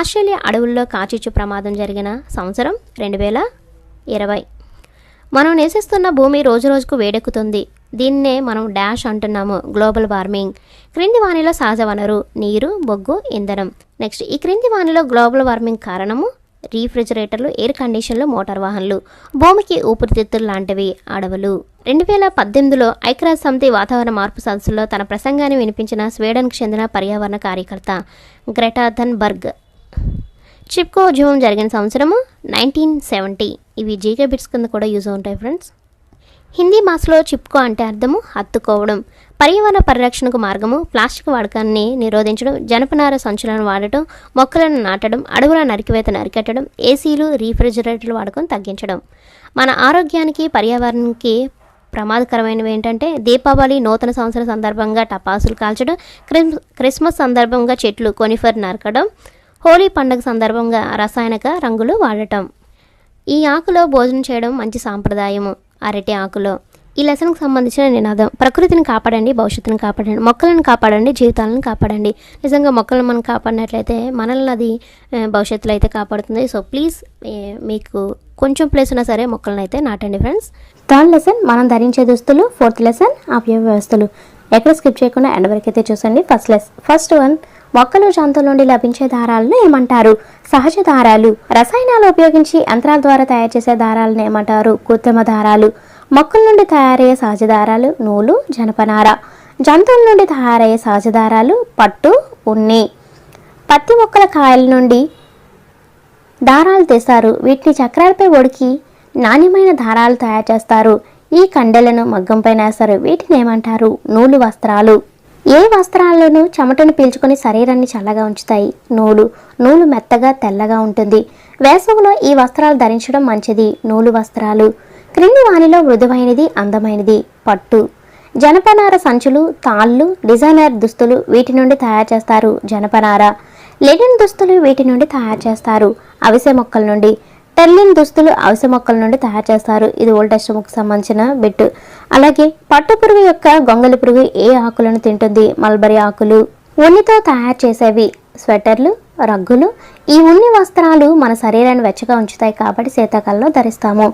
ఆస్ట్రేలియా అడవుల్లో కార్చిచ్చు ప్రమాదం జరిగిన సంవత్సరం 2020. మనం నివసిస్తున్న భూమి రోజురోజుకు వేడెక్కుతుంది. దీన్నే మనం డాష్ అంటున్నాము, గ్లోబల్ వార్మింగ్. క్రింది వానిలో సహజ వనరు నీరు, బొగ్గు, ఇంధనం. నెక్స్ట్, ఈ క్రింది వానిలో గ్లోబల్ వార్మింగ్ కారణము రీఫ్రిజిరేటర్లు, ఎయిర్ కండిషన్లు, మోటార్ వాహనాలు. భూమికి ఊపిరితిత్తులు లాంటివి అడవులు. 2018లో ఐక్యరాజ్య సమితి వాతావరణ మార్పు సదస్సులో తన ప్రసంగాన్ని వినిపించిన స్వీడన్కు చెందిన పర్యావరణ కార్యకర్త గ్రెటా థన్బర్గ్. చిప్కో ఉద్యమం జరిగిన సంవత్సరము 1970. ఇవి జీకే బిట్స్ కింద కూడా యూజ్ ఉంటాయి ఫ్రెండ్స్. హిందీ భాషలో చిప్కో అంటే అర్థము హత్తుకోవడం. పర్యావరణ పరిరక్షణకు మార్గము ప్లాస్టిక్ వాడకాన్ని నిరోధించడం, జనపనార సంచులను వాడటం, మొక్కలను నాటడం, అడవుల నరికివేతను అరికట్టడం, ఏసీలు, రీఫ్రిజిరేటర్ల వాడకం తగ్గించడం. మన ఆరోగ్యానికి, పర్యావరణానికి ప్రమాదకరమైనవి ఏంటంటే దీపావళి, నూతన సంవత్సరం సందర్భంగా టపాసులు కాల్చడం, క్రిస్మస్ సందర్భంగా చెట్లు కొనిఫర్ నరకడం, హోలీ పండుగ సందర్భంగా రసాయనిక రంగులు వాడటం. ఈ ఆకులో భోజనం చేయడం మంచి సాంప్రదాయము. అరటి ఆకులో. ఈ లెసన్కి సంబంధించిన నినాదం ప్రకృతిని కాపాడండి, భవిష్యత్తును కాపాడండి, మొక్కలను కాపాడండి, జీవితాలను కాపాడండి. నిజంగా మొక్కలను మనం కాపాడినట్లయితే మనల్ని అది భవిష్యత్తులో అయితే కాపాడుతుంది. సో ప్లీజ్ మీకు కొంచెం ప్లేస్ ఉన్నా సరే మొక్కలను అయితే నాటండి ఫ్రెండ్స్. థర్డ్ లెసన్ మనం ధరించే దుస్తులు. ఫోర్త్ లెసన్ అవయవ వ్యవస్థలు. ఎక్కడ స్కిప్ చేయకుండా ఎండ్ వరకు అయితే చూసండి. ఫస్ట్ వన్, మొక్కలు, జంతువుల నుండి లభించే దారాలను ఏమంటారు? సహజ దారాలు. రసాయనాలు ఉపయోగించి యంత్రాల ద్వారా తయారు చేసే దారాలను ఏమంటారు? కృత్రిమ దారాలు. మొక్కల నుండి తయారయ్యే సహజ దారాలు నూలు, జనపనార. జంతువుల నుండి తయారయ్యే సహజ దారాలు పట్టు, ఉన్ని. పత్తి మొక్కల కాయల నుండి దారాలు తీస్తారు. వీటిని చక్రాలపై ఒడికి నాణ్యమైన దారాలు తయారు చేస్తారు. ఈ కండెలను మగ్గంపై నేస్తారు. వీటిని ఏమంటారు? నూలు వస్త్రాలు. ఏ వస్త్రాలను చెమటను పీల్చుకొని శరీరాన్ని చల్లగా ఉంచుతాయి? నూలు మెత్తగా తెల్లగా ఉంటుంది. వేసవిలో ఈ వస్త్రాలు ధరించడం మంచిది. నూలు వస్త్రాలు. క్రింది వానిలో మృదువైనది, అందమైనది. పట్టు. జనపనార సంచులు, తాళ్ళు, డిజైనర్ దుస్తులు వీటి నుండి తయారు చేస్తారు. జనపనార. లెనిన్ దుస్తులు వీటి నుండి తయారు చేస్తారు. అవిసె మొక్కల నుండి. టెర్లిన్ దుస్తులు అవిసె మొక్కల నుండి తయారు చేస్తారు. ఇది ఓల్డ్ టెస్ట్‌బుక్ సంబంధించిన బిట్. అలాగే పట్టు పురుగు యొక్క గొంగళి పురుగు ఏ ఆకులను తింటుంది? మల్బరీ ఆకులు. ఉన్నితో తయారు చేసేవి స్వెటర్లు, రగ్గులు. ఈ ఉన్ని వస్త్రాలు మన శరీరాన్ని వెచ్చగా ఉంచుతాయి కాబట్టి శీతాకాలంలో ధరిస్తాము.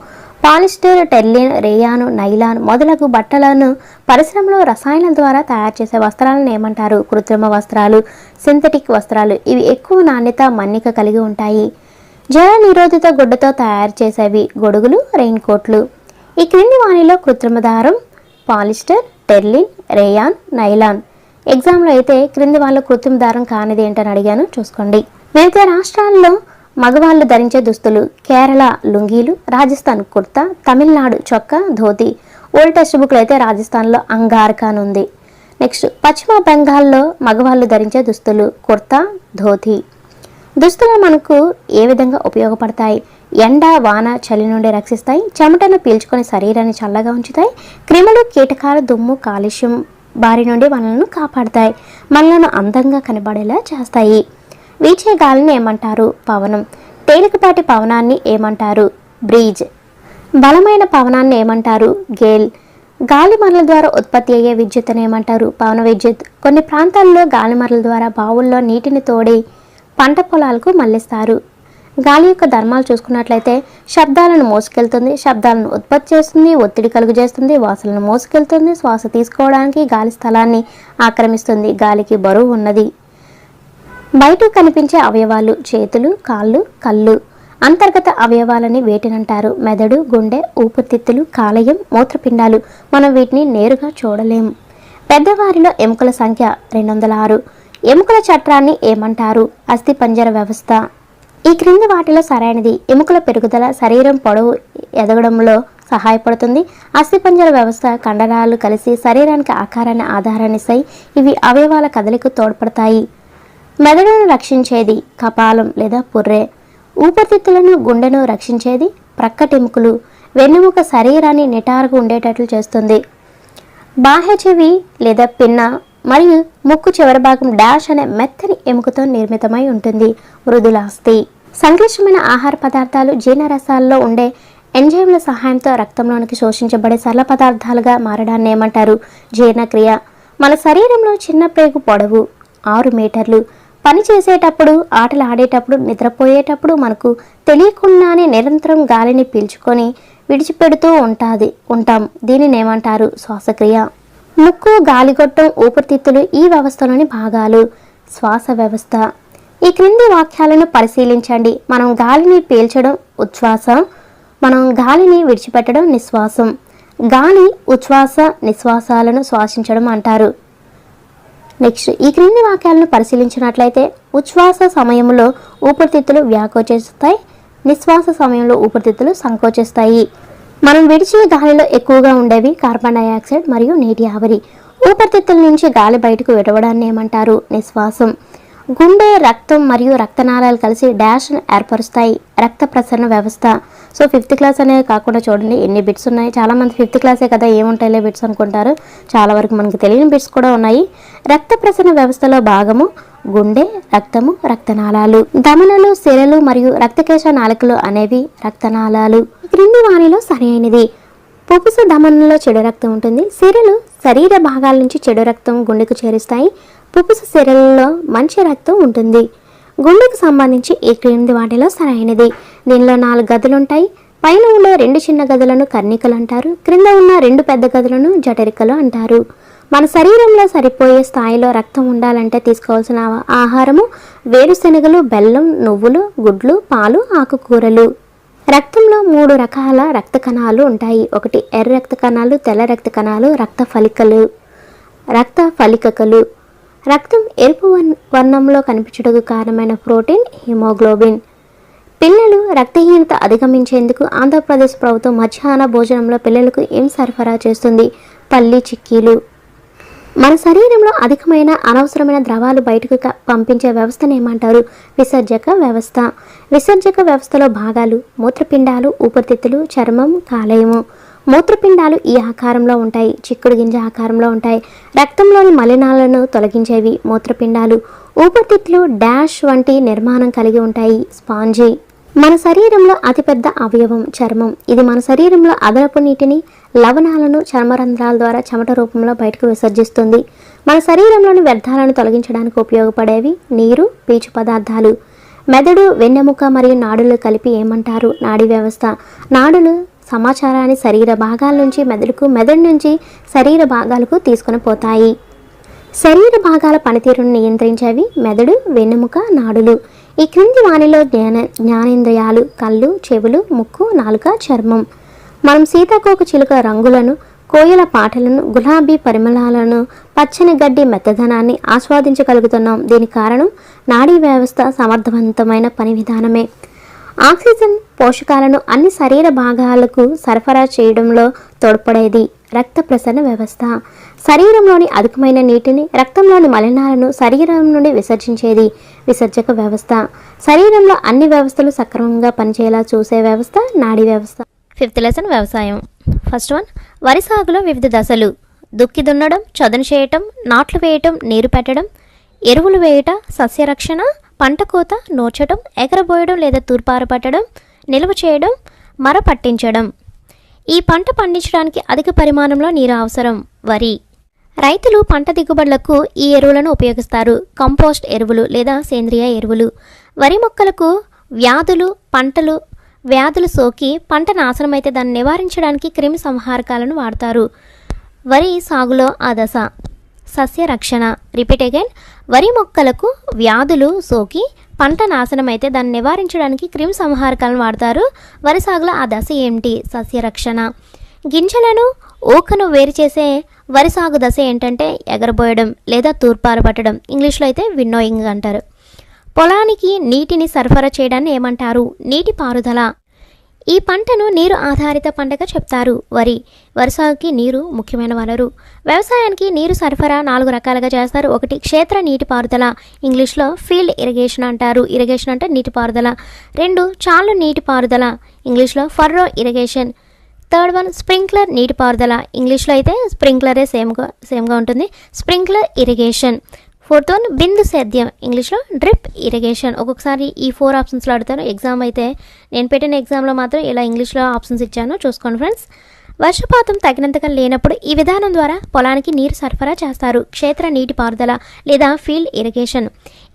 పాలిస్టర్, టెర్లిన్, రేయాన్, నైలాన్ మొదలగు బట్టలను పరిశ్రమలో రసాయనాల ద్వారా తయారు చేసే వస్త్రాలను ఏమంటారు? కృత్రిమ వస్త్రాలు, సింథటిక్ వస్త్రాలు. ఇవి ఎక్కువ నాణ్యత, మన్నిక కలిగి ఉంటాయి. జల నిరోధిత గుడ్డతో తయారు చేసేవి గొడుగులు, రెయిన్ కోట్లు. ఈ క్రింది వానిలో కృత్రిమ దారం పాలిస్టర్, టెర్లిన్, రేయాన్, నైలాన్. ఎగ్జామ్లో అయితే క్రింది వాళ్ళు కృత్రిమ దారం కానిది ఏంటని అడిగాను, చూసుకోండి. వివిధ రాష్ట్రాల్లో మగవాళ్ళు ధరించే దుస్తులు. కేరళ లుంగీలు, రాజస్థాన్ కుర్తా, తమిళనాడు చొక్కా, ధోతి. ఓల్డ్ టెక్స్ట్ బుక్లో అయితే రాజస్థాన్లో అంగార్కా అని ఉంది. నెక్స్ట్, పశ్చిమ బెంగాల్లో మగవాళ్ళు ధరించే దుస్తులు కుర్తా, ధోతి. దుస్తులు మనకు ఏ విధంగా ఉపయోగపడతాయి? ఎండ, వాన, చలి నుండి రక్షిస్తాయి. చెమటను పీల్చుకొని శరీరాన్ని చల్లగా ఉంచుతాయి. క్రిములు, కీటకాలు, దుమ్ము, కాలుష్యం బారి నుండి మనల్ని కాపాడుతాయి. మనలను అందంగా కనబడేలా చేస్తాయి. వీచే గాలిని ఏమంటారు? పవనం. తేలికపాటి పవనాన్ని ఏమంటారు? బ్రీజ్. బలమైన పవనాన్ని ఏమంటారు? గేల్. గాలిమరల ద్వారా ఉత్పత్తి అయ్యే విద్యుత్తును ఏమంటారు? పవన విద్యుత్. కొన్ని ప్రాంతాల్లో గాలిమరల ద్వారా బావుల్లో నీటిని తోడి పంట పొలాలకు మళ్లిస్తారు. గాలి యొక్క ధర్మాలు చూసుకున్నట్లయితే శబ్దాలను మోసుకెళ్తుంది, శబ్దాలను ఉత్పత్తి చేస్తుంది, ఒత్తిడి కలుగజేస్తుంది, వాసనలను మోసుకెళ్తుంది, శ్వాస తీసుకోవడానికి గాలి స్థలాన్ని ఆక్రమిస్తుంది. గాలికి బరువు ఉన్నది. బయట కనిపించే అవయవాలు చేతులు, కాళ్ళు, కళ్ళు. అంతర్గత అవయవాలని వేటినంటారు? మెదడు, గుండె, ఊపిరితిత్తులు, కాలేయం, మూత్రపిండాలు. మనం వీటిని నేరుగా చూడలేము. పెద్దవారిలో ఎముకల సంఖ్య 206. ఎముకల చట్రాన్ని ఏమంటారు? అస్థిపంజర వ్యవస్థ. ఈ క్రింది వాటిలో సరైనది. ఎముకల పెరుగుదల శరీరం పొడవు ఎదగడంలో సహాయపడుతుంది. అస్థిపంజర వ్యవస్థ కండరాలు కలిసి శరీరానికి ఆకారాన్ని ఆధారాన్నిస్తాయి. ఇవి అవయవాల కదలికకు తోడ్పడతాయి. మెదడును రక్షించేది కపాలం లేదా పుర్రె. ఊపిరితిత్తులను, గుండెను రక్షించేది ప్రక్కటెముకలు. వెన్నెముక శరీరాన్ని నిటారుగా ఉండేటట్లు చేస్తుంది. బాహ్య చెవి లేదా పిన్న మరియు ముక్కు చివరి భాగం డాష్ అనే మెత్తని ఎముకతో నిర్మితమై ఉంటుంది. మృదులాస్థి. సంక్లిష్టమైన ఆహార పదార్థాలు జీర్ణరసాల్లో ఉండే ఎంజైమ్ల సహాయంతో రక్తంలోనికి శోషించబడే సరళ పదార్థాలుగా మారడాన్ని ఏమంటారు? జీర్ణక్రియ. మన శరీరంలో చిన్న ప్రేగు పొడవు 6 మీటర్లు. పని చేసేటప్పుడు, ఆటలు ఆడేటప్పుడు, నిద్రపోయేటప్పుడు మనకు తెలియకుండానే నిరంతరం గాలిని పీల్చుకొని విడిచిపెడుతూ ఉంటాం. దీనిని ఏమంటారు? శ్వాసక్రియ. ముక్కు, గాలిగొట్టం, ఊపిరితిత్తులు ఈ వ్యవస్థలోని భాగాలు. శ్వాస వ్యవస్థ. ఈ క్రింది వాక్యాలను పరిశీలించండి. మనం గాలిని పీల్చడం ఉచ్ఛ్వాస, మనం గాలిని విడిచిపెట్టడం నిశ్వాసం. గాలి ఉచ్ఛ్వాస, నిశ్వాసాలను శ్వాసించడం అంటారు. నెక్స్ట్, ఈ క్రింది వాక్యాలను పరిశీలించినట్లయితే ఉచ్ఛ్వాస సమయంలో ఊపిరితిత్తులు వ్యాకోచిస్తాయి, నిశ్వాస సమయంలో ఊపిరితిత్తులు సంకోచిస్తాయి. మనం విడిచే గాలిలో ఎక్కువగా ఉండేవి కార్బన్ డైఆక్సైడ్ మరియు నీటి ఆవిరి. ఊపిరితిత్తుల నుంచి గాలి బయటకు విడవడాన్ని ఏమంటారు? నిశ్వాసం. గుండె, రక్తం మరియు రక్తనాళాలు కలిసి డాష్ను ఏర్పరుస్తాయి. రక్త ప్రసరణ వ్యవస్థ. సో 5th క్లాస్ అనేది కాకుండా చూడండి ఎన్ని బిట్స్ ఉన్నాయి. చాలామంది 5th క్లాసే కదా ఏముంటాయిలే బిట్స్ అనుకుంటారు. చాలా వరకు మనకి తెలియని బిట్స్ కూడా ఉన్నాయి. రక్త ప్రసరణ వ్యవస్థలో భాగము గుండె, రక్తము, రక్తనాళాలు. ధమనులు, సిరలు మరియు రక్తకేశ నాళికలు అనేవి రక్తనాళాలు. క్రింది వారిలో సరైనది. పుపుస ధమనులో చెడు రక్తం ఉంటుంది. సిరలు శరీర భాగాల నుంచి చెడు రక్తం గుండెకు చేరుస్తాయి. పుపుస సిరలలో మంచి రక్తం ఉంటుంది. గుండెకు సంబంధించి ఈ క్రింది వాటిలో సరైనది. దీనిలో 4 గదులుంటాయి. పైన ఉండే 2 చిన్న గదులను కర్ణికలు అంటారు. క్రింద ఉన్న 2 పెద్ద గదులను జఠరికలు అంటారు. మన శరీరంలో సరిపోయే స్థాయిలో రక్తం ఉండాలంటే తీసుకోవాల్సిన ఆహారము వేరుశెనగలు, బెల్లం, నువ్వులు, గుడ్లు, పాలు, ఆకుకూరలు. రక్తంలో 3 రకాల రక్త కణాలు ఉంటాయి. ఒకటి ఎర్ర రక్త కణాలు, తెల్ల రక్త కణాలు, రక్త ఫలికలు. రక్తం ఎరుపు వర్ణంలో కనిపించడానికి కారణమైన ప్రోటీన్ హిమోగ్లోబిన్. పిల్లలు రక్తహీనత అధిగమించేందుకు ఆంధ్రప్రదేశ్ ప్రభుత్వం మధ్యాహ్న భోజనంలో పిల్లలకు ఏం సరఫరా చేస్తుంది? పల్లి చిక్కీలు. మన శరీరంలో అధికమైన అనవసరమైన ద్రవాలు బయటకు పంపించే వ్యవస్థను ఏమంటారు? విసర్జక వ్యవస్థ. విసర్జక వ్యవస్థలో భాగాలు మూత్రపిండాలు, ఊపిరితిత్తులు, చర్మం, కాలేయము. మూత్రపిండాలు ఈ ఆకారంలో ఉంటాయి. చిక్కుడు గింజ ఆకారంలో ఉంటాయి. రక్తంలోని మలినాలను తొలగించేవి మూత్రపిండాలు. ఊపిరితిత్తులు డాష్ వంటి నిర్మాణం కలిగి ఉంటాయి. స్పాంజీ. మన శరీరంలో అతిపెద్ద అవయవం చర్మం. ఇది మన శరీరంలో అదనపు నీటిని, లవణాలను చర్మరంధ్రాల ద్వారా చెమట రూపంలో బయటకు విసర్జిస్తుంది. మన శరీరంలోని వ్యర్థాలను తొలగించడానికి ఉపయోగపడేవి నీరు, పీచు పదార్థాలు. మెదడు, వెన్నెముక మరియు నాడులు కలిపి ఏమంటారు? నాడీ వ్యవస్థ. నాడులు సమాచారాన్ని శరీర భాగాల నుంచి మెదడుకు, మెదడు నుంచి శరీర భాగాలకు తీసుకొని పోతాయి. శరీర భాగాల పనితీరును నియంత్రించేవి మెదడు, వెన్నెముక, నాడులు. ఈ క్రింది వానిలో జ్ఞానేంద్రియాలు కళ్ళు, చెవులు, ముక్కు, నాలుక, చర్మం. మనం సీతాకోక చిలుక రంగులను, కోయల పాటలను, గులాబీ పరిమళాలను, పచ్చని గడ్డి మెత్తదనాన్ని ఆస్వాదించగలుగుతున్నాం. దీనికి కారణం నాడీ వ్యవస్థ సమర్థవంతమైన పని విధానమే. ఆక్సిజన్ పోషకాలను అన్ని శరీర భాగాలకు సరఫరా చేయడంలో తోడ్పడేది రక్త ప్రసరణ వ్యవస్థ. శరీరంలోని అధికమైన నీటిని, రక్తంలోని మలినాలను శరీరం నుండి విసర్జించేది విసర్జక వ్యవస్థ. శరీరంలో అన్ని వ్యవస్థలు సక్రమంగా పనిచేయేలా చూసే వ్యవస్థ నాడీ వ్యవస్థ. 5th లెసన్ వ్యవసాయం. ఫస్ట్ వన్, వరి సాగులో వివిధ దశలు: దుక్కి దున్నడం, చదును చేయటం, నాట్లు వేయటం, నీరు పెట్టడం, ఎరువులు వేయట, సస్యరక్షణ, పంట కోత, నూర్చడం, ఎగరబోయడం లేదా తూర్పారపట్టడం, నిల్వ చేయడం, మర పట్టించడం. ఈ పంట పండించడానికి అధిక పరిమాణంలో నీరు అవసరం. వరి రైతులు పంట దిగుబడులకు ఈ ఎరువులను ఉపయోగిస్తారు. కంపోస్ట్ ఎరువులు లేదా సేంద్రియ ఎరువులు. వరి మొక్కలకు వ్యాధులు సోకి పంట నాశనమైతే దాన్ని నివారించడానికి క్రిమి సంహారకాలను వాడతారు. వరి సాగులో ఆ దశ. సస్య రక్షణ. Repeat again. వరి మొక్కలకు వ్యాధులు సోకి పంట నాశనమైతే దాన్ని నివారించడానికి క్రిమి సంహారకాలను వాడతారు. వరి సాగులో ఆ దశ ఏమిటి? సస్య రక్షణ. గింజలను ఊకను వేరు చేసే వరి సాగు దశ ఏంటంటే ఎగరబోయడం లేదా తూర్పారబట్టడం. ఇంగ్లీష్లో అయితే విన్నోయింగ్ అంటారు. పొలానికి నీటిని సరఫరా చేయడాన్ని ఏమంటారు? నీటి పారుదల. ఈ పంటను నీరు ఆధారిత పంటగా చెప్తారు. వరి సాగుకి నీరు ముఖ్యమైన వనరు. వ్యవసాయానికి నీరు సరఫరా 4 రకాలుగా చేస్తారు. 1 క్షేత్ర నీటిపారుదల, ఇంగ్లీష్లో ఫీల్డ్ ఇరిగేషన్ అంటారు. ఇరిగేషన్ అంటే నీటిపారుదల. 2 చాలు నీటిపారుదల, ఇంగ్లీష్లో furrow irrigation. 3rd one sprinkler నీటిపారుదల, ఇంగ్లీష్లో అయితే స్ప్రింక్లరే సేమ్గా ఉంటుంది, స్ప్రింక్లర్ ఇరిగేషన్. 4th వన్ బిందు సేద్యం, ఇంగ్లీష్లో డ్రిప్ ఇరిగేషన్. ఒక్కొక్కసారి ఈ 4 ఆప్షన్స్లో అడుగుతాను. ఎగ్జామ్ అయితే నేను పెట్టిన ఎగ్జామ్లో మాత్రం ఇలా ఇంగ్లీష్లో ఆప్షన్స్ ఇచ్చాను, చూసుకోండి ఫ్రెండ్స్. వర్షపాతం తగినంతగా లేనప్పుడు ఈ విధానం ద్వారా పొలానికి నీరు సరఫరా చేస్తారు. క్షేత్ర నీటిపారుదల లేదా ఫీల్డ్ ఇరిగేషన్.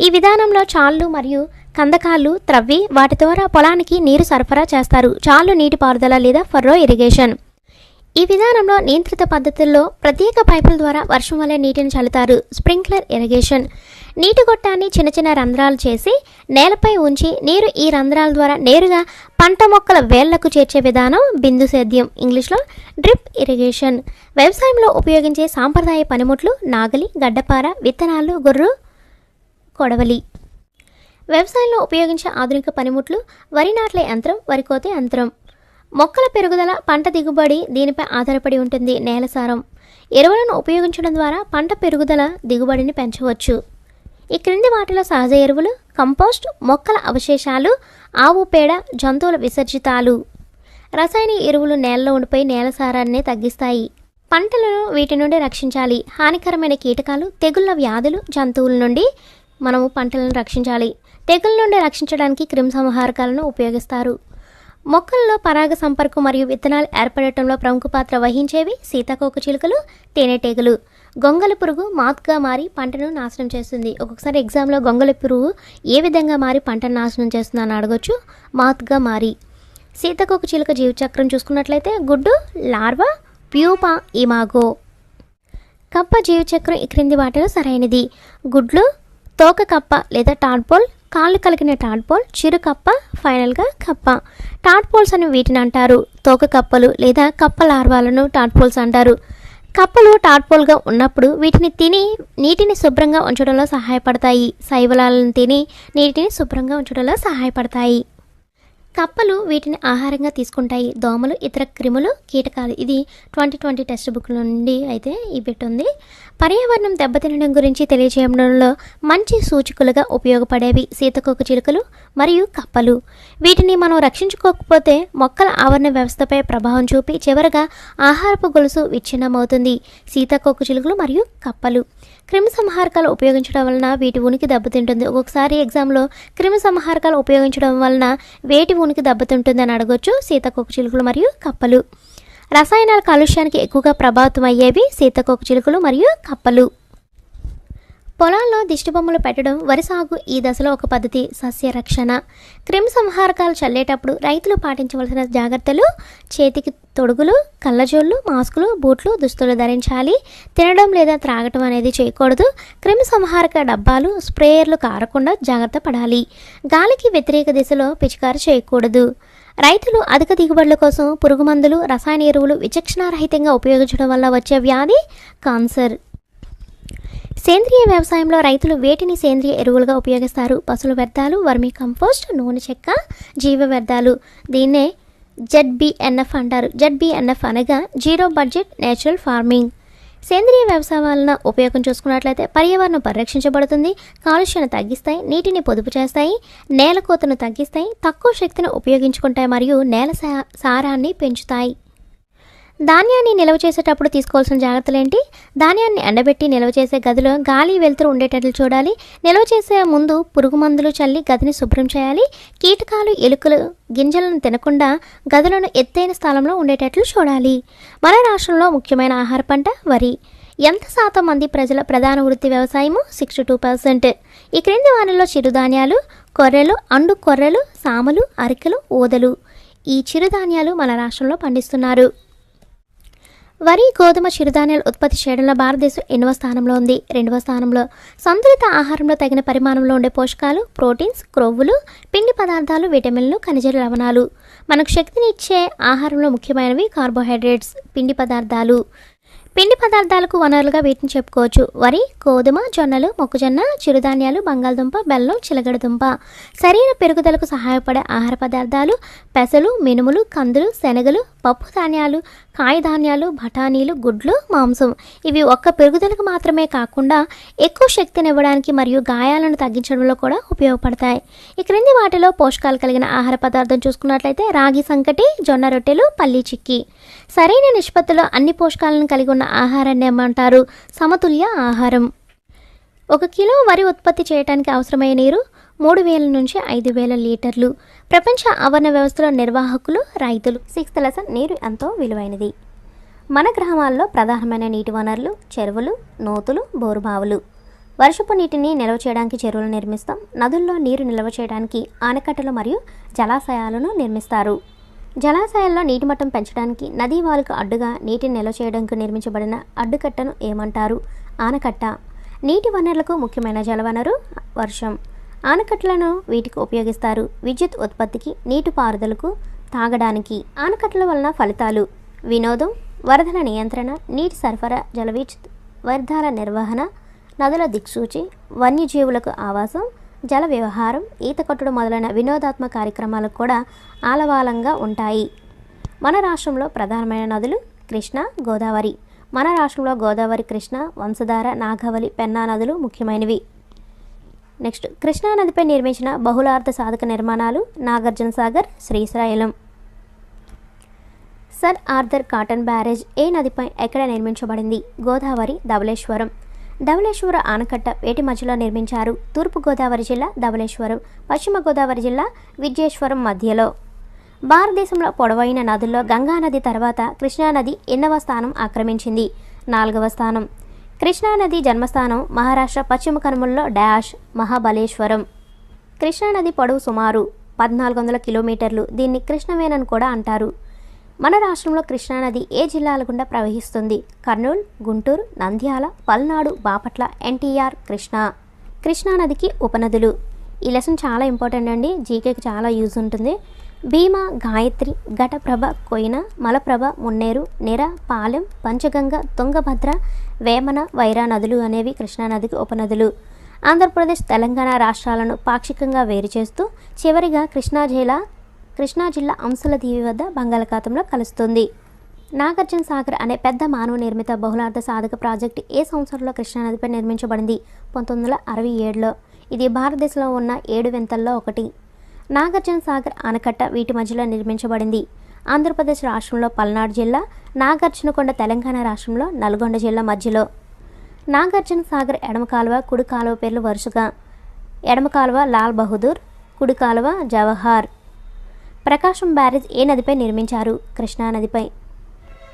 ఈ విధానంలో చాళ్ళు మరియు కందకాలు త్రవ్వి వాటి ద్వారా పొలానికి నీరు సరఫరా చేస్తారు. చాలు నీటిపారుదల లేదా ఫర్రో ఇరిగేషన్. ఈ విధానంలో నియంత్రిత పద్ధతుల్లో ప్రత్యేక పైపుల ద్వారా వర్షం వలె నీటిని చల్లుతారు. Sprinkler irrigation. నీటి గొట్టాన్ని చిన్న చిన్న రంధ్రాలు చేసి నేలపై ఉంచి నీరు ఈ రంధ్రాల ద్వారా నేరుగా పంట మొక్కల వేళ్లకు చేర్చే విధానం బిందు సేద్యం, ఇంగ్లీష్లో డ్రిప్ ఇరిగేషన్. వ్యవసాయంలో ఉపయోగించే సాంప్రదాయ పనిముట్లు నాగలి, గడ్డపార, విత్తనాలు, గొర్రు, కొడవలి. వ్యవసాయంలో ఉపయోగించే ఆధునిక పనిముట్లు వరి నాట్లే యంత్రం, వరి కోతే యంత్రం. మొక్కల పెరుగుదల, పంట దిగుబడి దీనిపై ఆధారపడి ఉంటుంది. నేల సారం. ఎరువులను ఉపయోగించడం ద్వారా పంట పెరుగుదల, దిగుబడిని పెంచవచ్చు. ఈ క్రింది వాటిలో సహజ ఎరువులు: కంపోస్ట్, మొక్కల అవశేషాలు, ఆవు పేడ, జంతువుల విసర్జితాలు. రసాయన ఎరువులు నేలలో ఉండిపోయి నేల సారాన్ని తగ్గిస్తాయి. పంటలను వీటి నుండి రక్షించాలి. హానికరమైన కీటకాలు, తెగుళ్ళ వ్యాధులు, జంతువుల నుండి మనము పంటలను రక్షించాలి. తెగుళ్ళ నుండి రక్షించడానికి క్రిమిసంహారకాలను ఉపయోగిస్తారు. మొక్కల్లో పరాగ సంపర్కం మరియు విత్తనాలు ఏర్పడటంలో ప్రముఖ పాత్ర వహించేవి సీతాకోక చిలుకలు, తేనెటీగలు. గొంగళి పురుగు మాత్గా మారి పంటను నాశనం చేస్తుంది. ఒక్కొక్కసారి ఎగ్జామ్లో గొంగళి పురుగు ఏ విధంగా మారి పంటను నాశనం చేస్తుందని అడగొచ్చు. మాత్గా మారి. సీతాకోక చిలుక జీవచక్రం చూసుకున్నట్లయితే గుడ్డు, లార్వా, ప్యూపా, ఇమాగో. కప్ప జీవచక్రం ఈ క్రింది వాటిలో సరైనది. గుడ్లు, తోక కప్ప లేదా టాడ్పోల్, కాళ్ళు కలిగిన టాడ్పోల్, చిరు కప్ప, ఫైనల్గా కప్ప. టాడ్పోల్స్ అని వీటిని అంటారు. తోక కప్పలు లేదా కప్ప లార్వాలను టాడ్పోల్స్ అంటారు. కప్పలు టాడ్పోల్గా ఉన్నప్పుడు వీటిని తిని నీటిని శుభ్రంగా ఉంచడంలో సహాయపడతాయి. శైవలాలను తిని నీటిని శుభ్రంగా ఉంచడంలో సహాయపడతాయి. కప్పలు వీటిని ఆహారంగా తీసుకుంటాయి. దోమలు, ఇతర క్రిములు, కీటకాలు. ఇది 2020 టెక్స్ట్ బుక్ నుండి అయితే ఈ బిట్ ఉంది. పర్యావరణం దెబ్బతినడం గురించి తెలియజేయడంలో మంచి సూచికలుగా ఉపయోగపడేవి సీతాకోక చిలుకలు మరియు కప్పలు. వీటిని మనం రక్షించుకోకపోతే మొక్కల ఆవరణ వ్యవస్థపై ప్రభావం చూపి చివరగా ఆహారపు గొలుసు విచ్ఛిన్నమవుతుంది. సీతాకోక చిలుకలు మరియు కప్పలు. క్రిమి సంహారకాలు ఉపయోగించడం వలన వీటి ఉనికి దెబ్బతింటుంది. ఒక్కొక్కసారి ఎగ్జామ్లో క్రిమి సంహారకాలు ఉపయోగించడం వలన వేటి ఉనికి దెబ్బతింటుంది అని అడగొచ్చు. సీతాకోక చిలుకలు మరియు కప్పలు. రసాయనాల కాలుష్యానికి ఎక్కువగా ప్రభావితం అయ్యేవి సీతాకోక చిలుకలు మరియు కప్పలు. పొలాల్లో దిష్టిబొమ్మలు పెట్టడం వరి సాగు ఈ దశలో ఒక పద్ధతి. సస్య రక్షణ. క్రిమి సంహారకాలు చల్లేటప్పుడు రైతులు పాటించవలసిన జాగ్రత్తలు: చేతికి తొడుగులు, కళ్ళజోళ్ళు, మాస్కులు, బూట్లు, దుస్తులు ధరించాలి. తినడం లేదా త్రాగటం అనేది చేయకూడదు. క్రిమి సంహారక డబ్బాలు, స్ప్రేయర్లు కారకుండా జాగ్రత్త పడాలి. గాలికి వ్యతిరేక దిశలో పిచికారీ చేయకూడదు. రైతులు అధిక దిగుబడుల కోసం పురుగు మందులు, రసాయన ఎరువులు విచక్షణారహితంగా ఉపయోగించడం వల్ల వచ్చే వ్యాధి కాన్సర్. సేంద్రియ వ్యవసాయంలో రైతులు వేటిని సేంద్రియ ఎరువులుగా ఉపయోగిస్తారు? పశువుల వ్యర్థాలు, వర్మీ కంపోస్ట్, నూనె చెక్క, జీవ వ్యర్థాలు. దీన్నే ZBNF అంటారు. ZBNF అనగా జీరో బడ్జెట్ నేచురల్ ఫార్మింగ్. సేంద్రియ వ్యవసాయం వలన ఉపయోగం చూసుకున్నట్లయితే పర్యావరణం పరిరక్షించబడుతుంది, కాలుష్యాన్ని తగ్గిస్తాయి, నీటిని పొదుపు చేస్తాయి, నేల కోతను తగ్గిస్తాయి, తక్కువ శక్తిని ఉపయోగించుకుంటాయి మరియు నేల సారాన్ని పెంచుతాయి. ధాన్యాన్ని నిల్వ చేసేటప్పుడు తీసుకోవాల్సిన జాగ్రత్తలు ఏంటి? ధాన్యాన్ని ఎండబెట్టి నిల్వ చేసే గదిలో గాలి వెలుతురు ఉండేటట్లు చూడాలి. నిల్వ చేసే ముందు పురుగు మందులు చల్లి గదిని శుభ్రం చేయాలి. కీటకాలు, ఎలుకలు గింజలను తినకుండా గదులను ఎత్తైన స్థలంలో ఉండేటట్లు చూడాలి. మన రాష్ట్రంలో ముఖ్యమైన ఆహార పంట వరి. ఎంత శాతం మంది ప్రజల ప్రధాన వృత్తి వ్యవసాయము? 62%. ఈ క్రింది వారిలో చిరుధాన్యాలు: కొర్రెలు, అండు కొర్రెలు, సామలు, అరికెలు, ఊదలు. ఈ చిరుధాన్యాలు మన రాష్ట్రంలో పండిస్తున్నారు. వరి, గోధుమ, చిరుధాన్యాలు ఉత్పత్తి చేయడంలో భారతదేశం ఎన్నవ స్థానంలో ఉంది? 2వ స్థానంలో. సంతులిత ఆహారంలో తగిన పరిమాణంలో ఉండే పోషకాలు: ప్రోటీన్స్, క్రొవ్వులు, పిండి పదార్థాలు, విటమిన్లు, ఖనిజ లవణాలు. మనకు శక్తిని ఇచ్చే ఆహారంలో ముఖ్యమైనవి కార్బోహైడ్రేట్స్, పిండి పదార్థాలు. పిండి పదార్థాలకు వనరులుగా వీటిని చెప్పుకోవచ్చు: వరి, గోధుమ, జొన్నలు, మొక్కజొన్న, చిరుధాన్యాలు, బంగాళదుంప, బెల్లం, చిలగడదుంప. శరీర పెరుగుదలకు సహాయపడే ఆహార పదార్థాలు: పెసలు, మినుములు, కందులు, శనగలు, పప్పు ధాన్యాలు, కాయధాన్యాలు, బఠానీలు, గుడ్లు, మాంసం. ఇవి ఒక్క పెరుగుదలకు మాత్రమే కాకుండా ఎక్కువ శక్తిని ఇవ్వడానికి మరియు గాయాలను తగ్గించడంలో కూడా ఉపయోగపడతాయి. ఈ క్రింది వాటిలో పోషకాలు కలిగిన ఆహార పదార్థం చూసుకున్నట్లయితే రాగి సంకటి, జొన్న రొట్టెలు, పల్లి చిక్కీ. సరైన నిష్పత్తిలో అన్ని పోషకాలను కలిగి ఉన్న ఆహారాన్ని ఏమంటారు? సమతుల్య ఆహారం. 1 కిలో వరి ఉత్పత్తి చేయడానికి అవసరమయ్యే నీరు 3000 నుంచి 5000 లీటర్లు. ప్రపంచ ఆవరణ వ్యవస్థలో నిర్వాహకులు రైతులు. 6th లెసన్: నీరు ఎంతో విలువైనది. మన గ్రామాల్లో ప్రధానమైన నీటి వనరులు చెరువులు, నూతులు, బోరుబావులు. వర్షపు నీటిని నిల్వ చేయడానికి చెరువులు నిర్మిస్తాం. నదుల్లో నీరు నిల్వ చేయడానికి ఆనకట్టలు మరియు జలాశయాలను నిర్మిస్తారు. జలాశయాల్లో నీటి మట్టం పెంచడానికి నదీ వాలుకు అడ్డుగా నీటిని నిల్వ చేయడానికి నిర్మించబడిన అడ్డుకట్టను ఏమంటారు? ఆనకట్ట. నీటి వనరులకు ముఖ్యమైన జలవనరు వర్షం. ఆనకట్టలను వీటికి ఉపయోగిస్తారు: విద్యుత్ ఉత్పత్తికి, నీటిపారుదలకు, తాగడానికి. ఆనకట్టల వలన ఫలితాలు: వినోదం, వరదల నియంత్రణ, నీటి సరఫరా, జల విద్యుత్, వ్యర్థాల నిర్వహణ, నదుల దిక్సూచి, వన్యజీవులకు ఆవాసం, జల వ్యవహారం, ఈత కొట్టడం మొదలైన వినోదాత్మక కార్యక్రమాలకు కూడా ఆలవాలంగా ఉంటాయి. మన రాష్ట్రంలో ప్రధానమైన నదులు కృష్ణ, గోదావరి. మన రాష్ట్రంలో గోదావరి, కృష్ణ, వంశధార, నాగావళి, పెన్నా నదులు ముఖ్యమైనవి. నెక్స్ట్, కృష్ణా నదిపై నిర్మించిన బహుళార్థ సాధక నిర్మాణాలు: Nagarjuna Sagar, Srisailam. Sir Arthur Cotton barrage ఏ నదిపై ఎక్కడ నిర్మించబడింది? గోదావరి, ధవళేశ్వరం. ధవళేశ్వర ఆనకట్ట వేటి మధ్యలో నిర్మించారు? తూర్పు గోదావరి జిల్లా ధవళేశ్వరం, పశ్చిమ గోదావరి జిల్లా విద్యేశ్వరం మధ్యలో. భారతదేశంలో పొడవైన నదుల్లో గంగా నది తర్వాత కృష్ణానది ఎన్నవ స్థానం ఆక్రమించింది? 4వ స్థానం. కృష్ణానది జన్మస్థానం మహారాష్ట్ర పశ్చిమ కనుమల్లో డాష్ మహాబలేశ్వరం. కృష్ణానది పొడవు సుమారు 1400 కిలోమీటర్లు. దీన్ని కృష్ణవేణి కూడా అంటారు. మన రాష్ట్రంలో కృష్ణానది ఏ జిల్లాల గుండా ప్రవహిస్తుంది? కర్నూలు, గుంటూరు, నంద్యాల, పల్నాడు, బాపట్ల, ఎన్టీఆర్, కృష్ణా. కృష్ణానదికి ఉపనదులు. ఈ లెసన్ చాలా ఇంపార్టెంట్ అండి, జీకేకి చాలా యూజ్ ఉంటుంది. భీమా, గాయత్రి, ఘటప్రభ, కొయిన, మలప్రభ, మున్నేరు, నిర, పాలెం, పంచగంగ, తుంగభద్ర, వేమన, వైరా నదులు అనేవి కృష్ణానదికి ఉపనదులు. ఆంధ్రప్రదేశ్, తెలంగాణ రాష్ట్రాలను పాక్షికంగా వేరు చేస్తూ చివరిగా కృష్ణా జిల్లా అంశుల దీవి వద్ద బంగాళాఖాతంలో కలుస్తుంది. నాగార్జున సాగర్ అనే పెద్ద మానవ నిర్మిత బహుళార్థ సాధక ప్రాజెక్టు ఏ సంవత్సరంలో కృష్ణానదిపై నిర్మించబడింది? 1967లో. ఇది భారతదేశంలో ఉన్న 7 వింతల్లో ఒకటి. నాగార్జున సాగర్ ఆనకట్ట వీటి మధ్యలో నిర్మించబడింది. ఆంధ్రప్రదేశ్ రాష్ట్రంలో పల్నాడు జిల్లా, నాగార్జునకొండ తెలంగాణ రాష్ట్రంలో నల్గొండ జిల్లా మధ్యలో. నాగార్జున సాగర్ ఎడమ కాలువ, కుడి కాలువ పేర్లు వరుసగా: ఎడమ కాలువ లాల్ బహదూర్, కుడి కాలువ జవహర్. ప్రకాశం బ్యారేజ్ ఏ నదిపై నిర్మించారు? కృష్ణానదిపై.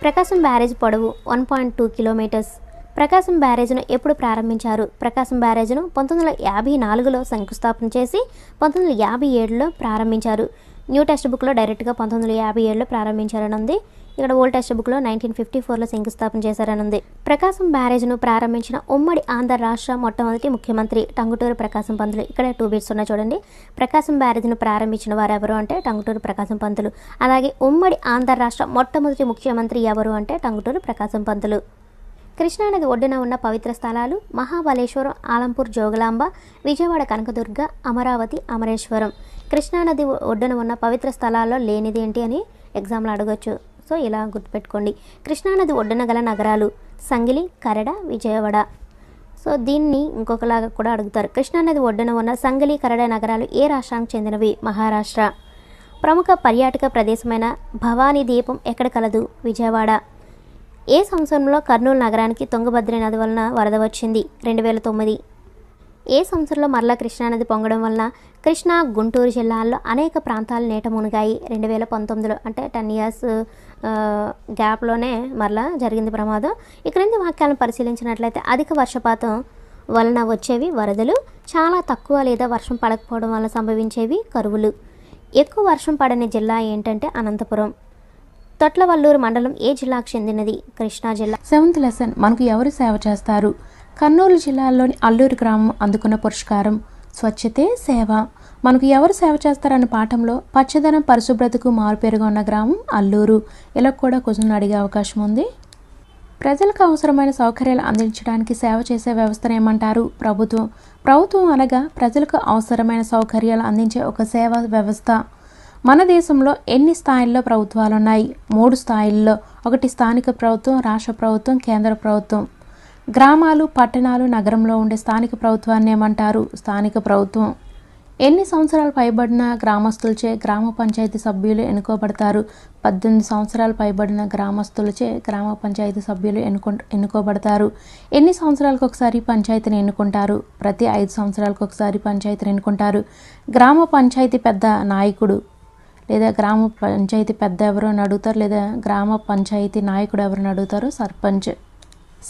ప్రకాశం బ్యారేజ్ పొడవు 1.2 కిలోమీటర్స్. ప్రకాశం బ్యారేజ్ను ఎప్పుడు ప్రారంభించారు? ప్రకాశం బ్యారేజ్ను 1954లో శంకుస్థాపన చేసి 1957లో ప్రారంభించారు. న్యూ టెక్స్ట్ బుక్లో డైరెక్ట్గా 1957లో ప్రారంభించారని ఉంది. ఇక్కడ ఓల్డ్ టెక్స్ట్ బుక్లో 1954లో శంకుస్థాపన చేశారని ఉంది. ప్రకాశం బ్యారేజ్ను ప్రారంభించిన ఉమ్మడి ఆంధ్ర రాష్ట్ర మొట్టమొదటి ముఖ్యమంత్రి టంగుటూరి ప్రకాశం పంతులు. ఇక్కడ 2 బిట్స్ ఉన్నాయి చూడండి. ప్రకాశం బ్యారేజ్ను ప్రారంభించిన వారు ఎవరు అంటే టంగుటూరి ప్రకాశం పంతులు. అలాగే ఉమ్మడి ఆంధ్ర రాష్ట్ర మొట్టమొదటి ముఖ్యమంత్రి ఎవరు అంటే టంగుటూరి ప్రకాశం పంతులు. కృష్ణానది ఒడ్డున ఉన్న పవిత్ర స్థలాలు: మహాబలేశ్వరం, ఆలంపూర్ జోగులాంబ, విజయవాడ కనకదుర్గ, అమరావతి, అమరేశ్వరం. కృష్ణానది ఒడ్డున ఉన్న పవిత్ర స్థలాల్లో లేనిది ఏంటి అని ఎగ్జామ్లో అడగొచ్చు. సో ఇలా గుర్తుపెట్టుకోండి. కృష్ణానది ఒడ్డున గల నగరాలు: సంగిలి, కరడ, విజయవాడ. సో దీన్ని ఇంకొకలాగా కూడా అడుగుతారు. కృష్ణానది ఒడ్డున ఉన్న సంగిలి, కరడ నగరాలు ఏ రాష్ట్రానికి చెందినవి? మహారాష్ట్ర. ప్రముఖ పర్యాటక ప్రదేశమైన భవానీ దీపం ఎక్కడ కలదు? విజయవాడ. ఏ సంవత్సరంలో కర్నూలు నగరానికి తుంగభద్ర నది వలన వరద వచ్చింది? 2009. ఏ సంవత్సరంలో మరలా కృష్ణానది పొంగడం వలన కృష్ణా, గుంటూరు జిల్లాల్లో అనేక ప్రాంతాలు నీట మునిగాయి? 2019లో. అంటే 10 ఇయర్స్ గ్యాప్లోనే మరలా జరిగింది ప్రమాదం. ఈ క్రింది వాక్యాలను పరిశీలించినట్లయితే అధిక వర్షపాతం వలన వచ్చేవి వరదలు, చాలా తక్కువ లేదా వర్షం పడకపోవడం వలన సంభవించేవి కరువులు. ఎక్కువ వర్షం పడని జిల్లా ఏంటంటే అనంతపురం. తొట్లవల్లూరు మండలం ఏ జిల్లాకు చెందినది? కృష్ణా జిల్లా. 7th లెసన్ మనకు ఎవరు సేవ చేస్తారు? కర్నూలు జిల్లాలోని అల్లూరు గ్రామం అందుకున్న పురస్కారం స్వచ్ఛతే సేవ. మనకు ఎవరు సేవ చేస్తారన్న పాఠంలో పచ్చదనం పరిశుభ్రతకు మారుపేరుగా ఉన్న గ్రామం అల్లూరు. ఇలా కూడా క్వశ్చన్ అడిగే అవకాశం ఉంది. ప్రజలకు అవసరమైన సౌకర్యాలు అందించడానికి సేవ చేసే వ్యవస్థను ఏమంటారు? ప్రభుత్వం. ప్రభుత్వం అనగా ప్రజలకు అవసరమైన సౌకర్యాలు అందించే ఒక సేవా వ్యవస్థ. మన దేశంలో ఎన్ని స్థాయిల్లో ప్రభుత్వాలు ఉన్నాయి? 3 స్థాయిల్లో. ఒకటి స్థానిక ప్రభుత్వం, రాష్ట్ర ప్రభుత్వం, కేంద్ర ప్రభుత్వం. గ్రామాలు, పట్టణాలు, నగరంలో ఉండే స్థానిక ప్రభుత్వాన్ని ఏమంటారు? స్థానిక ప్రభుత్వం. ఎన్ని సంవత్సరాలు పైబడిన గ్రామస్తులచే గ్రామ పంచాయతీ సభ్యులు ఎన్నుకోబడతారు? 18 సంవత్సరాలు పైబడిన గ్రామస్తులచే గ్రామ పంచాయతీ సభ్యులు ఎన్నుకోబడతారు. ఎన్ని సంవత్సరాలకు ఒకసారి పంచాయతీని ఎన్నుకుంటారు? ప్రతి 5 సంవత్సరాలకు ఒకసారి పంచాయతీని ఎన్నుకుంటారు. గ్రామ పంచాయతీ పెద్ద నాయకుడు లేదా గ్రామ పంచాయతీ పెద్ద ఎవరు అని అడుగుతారు, లేదా గ్రామ పంచాయతీ నాయకుడు ఎవరిని అడుగుతారు? సర్పంచ్.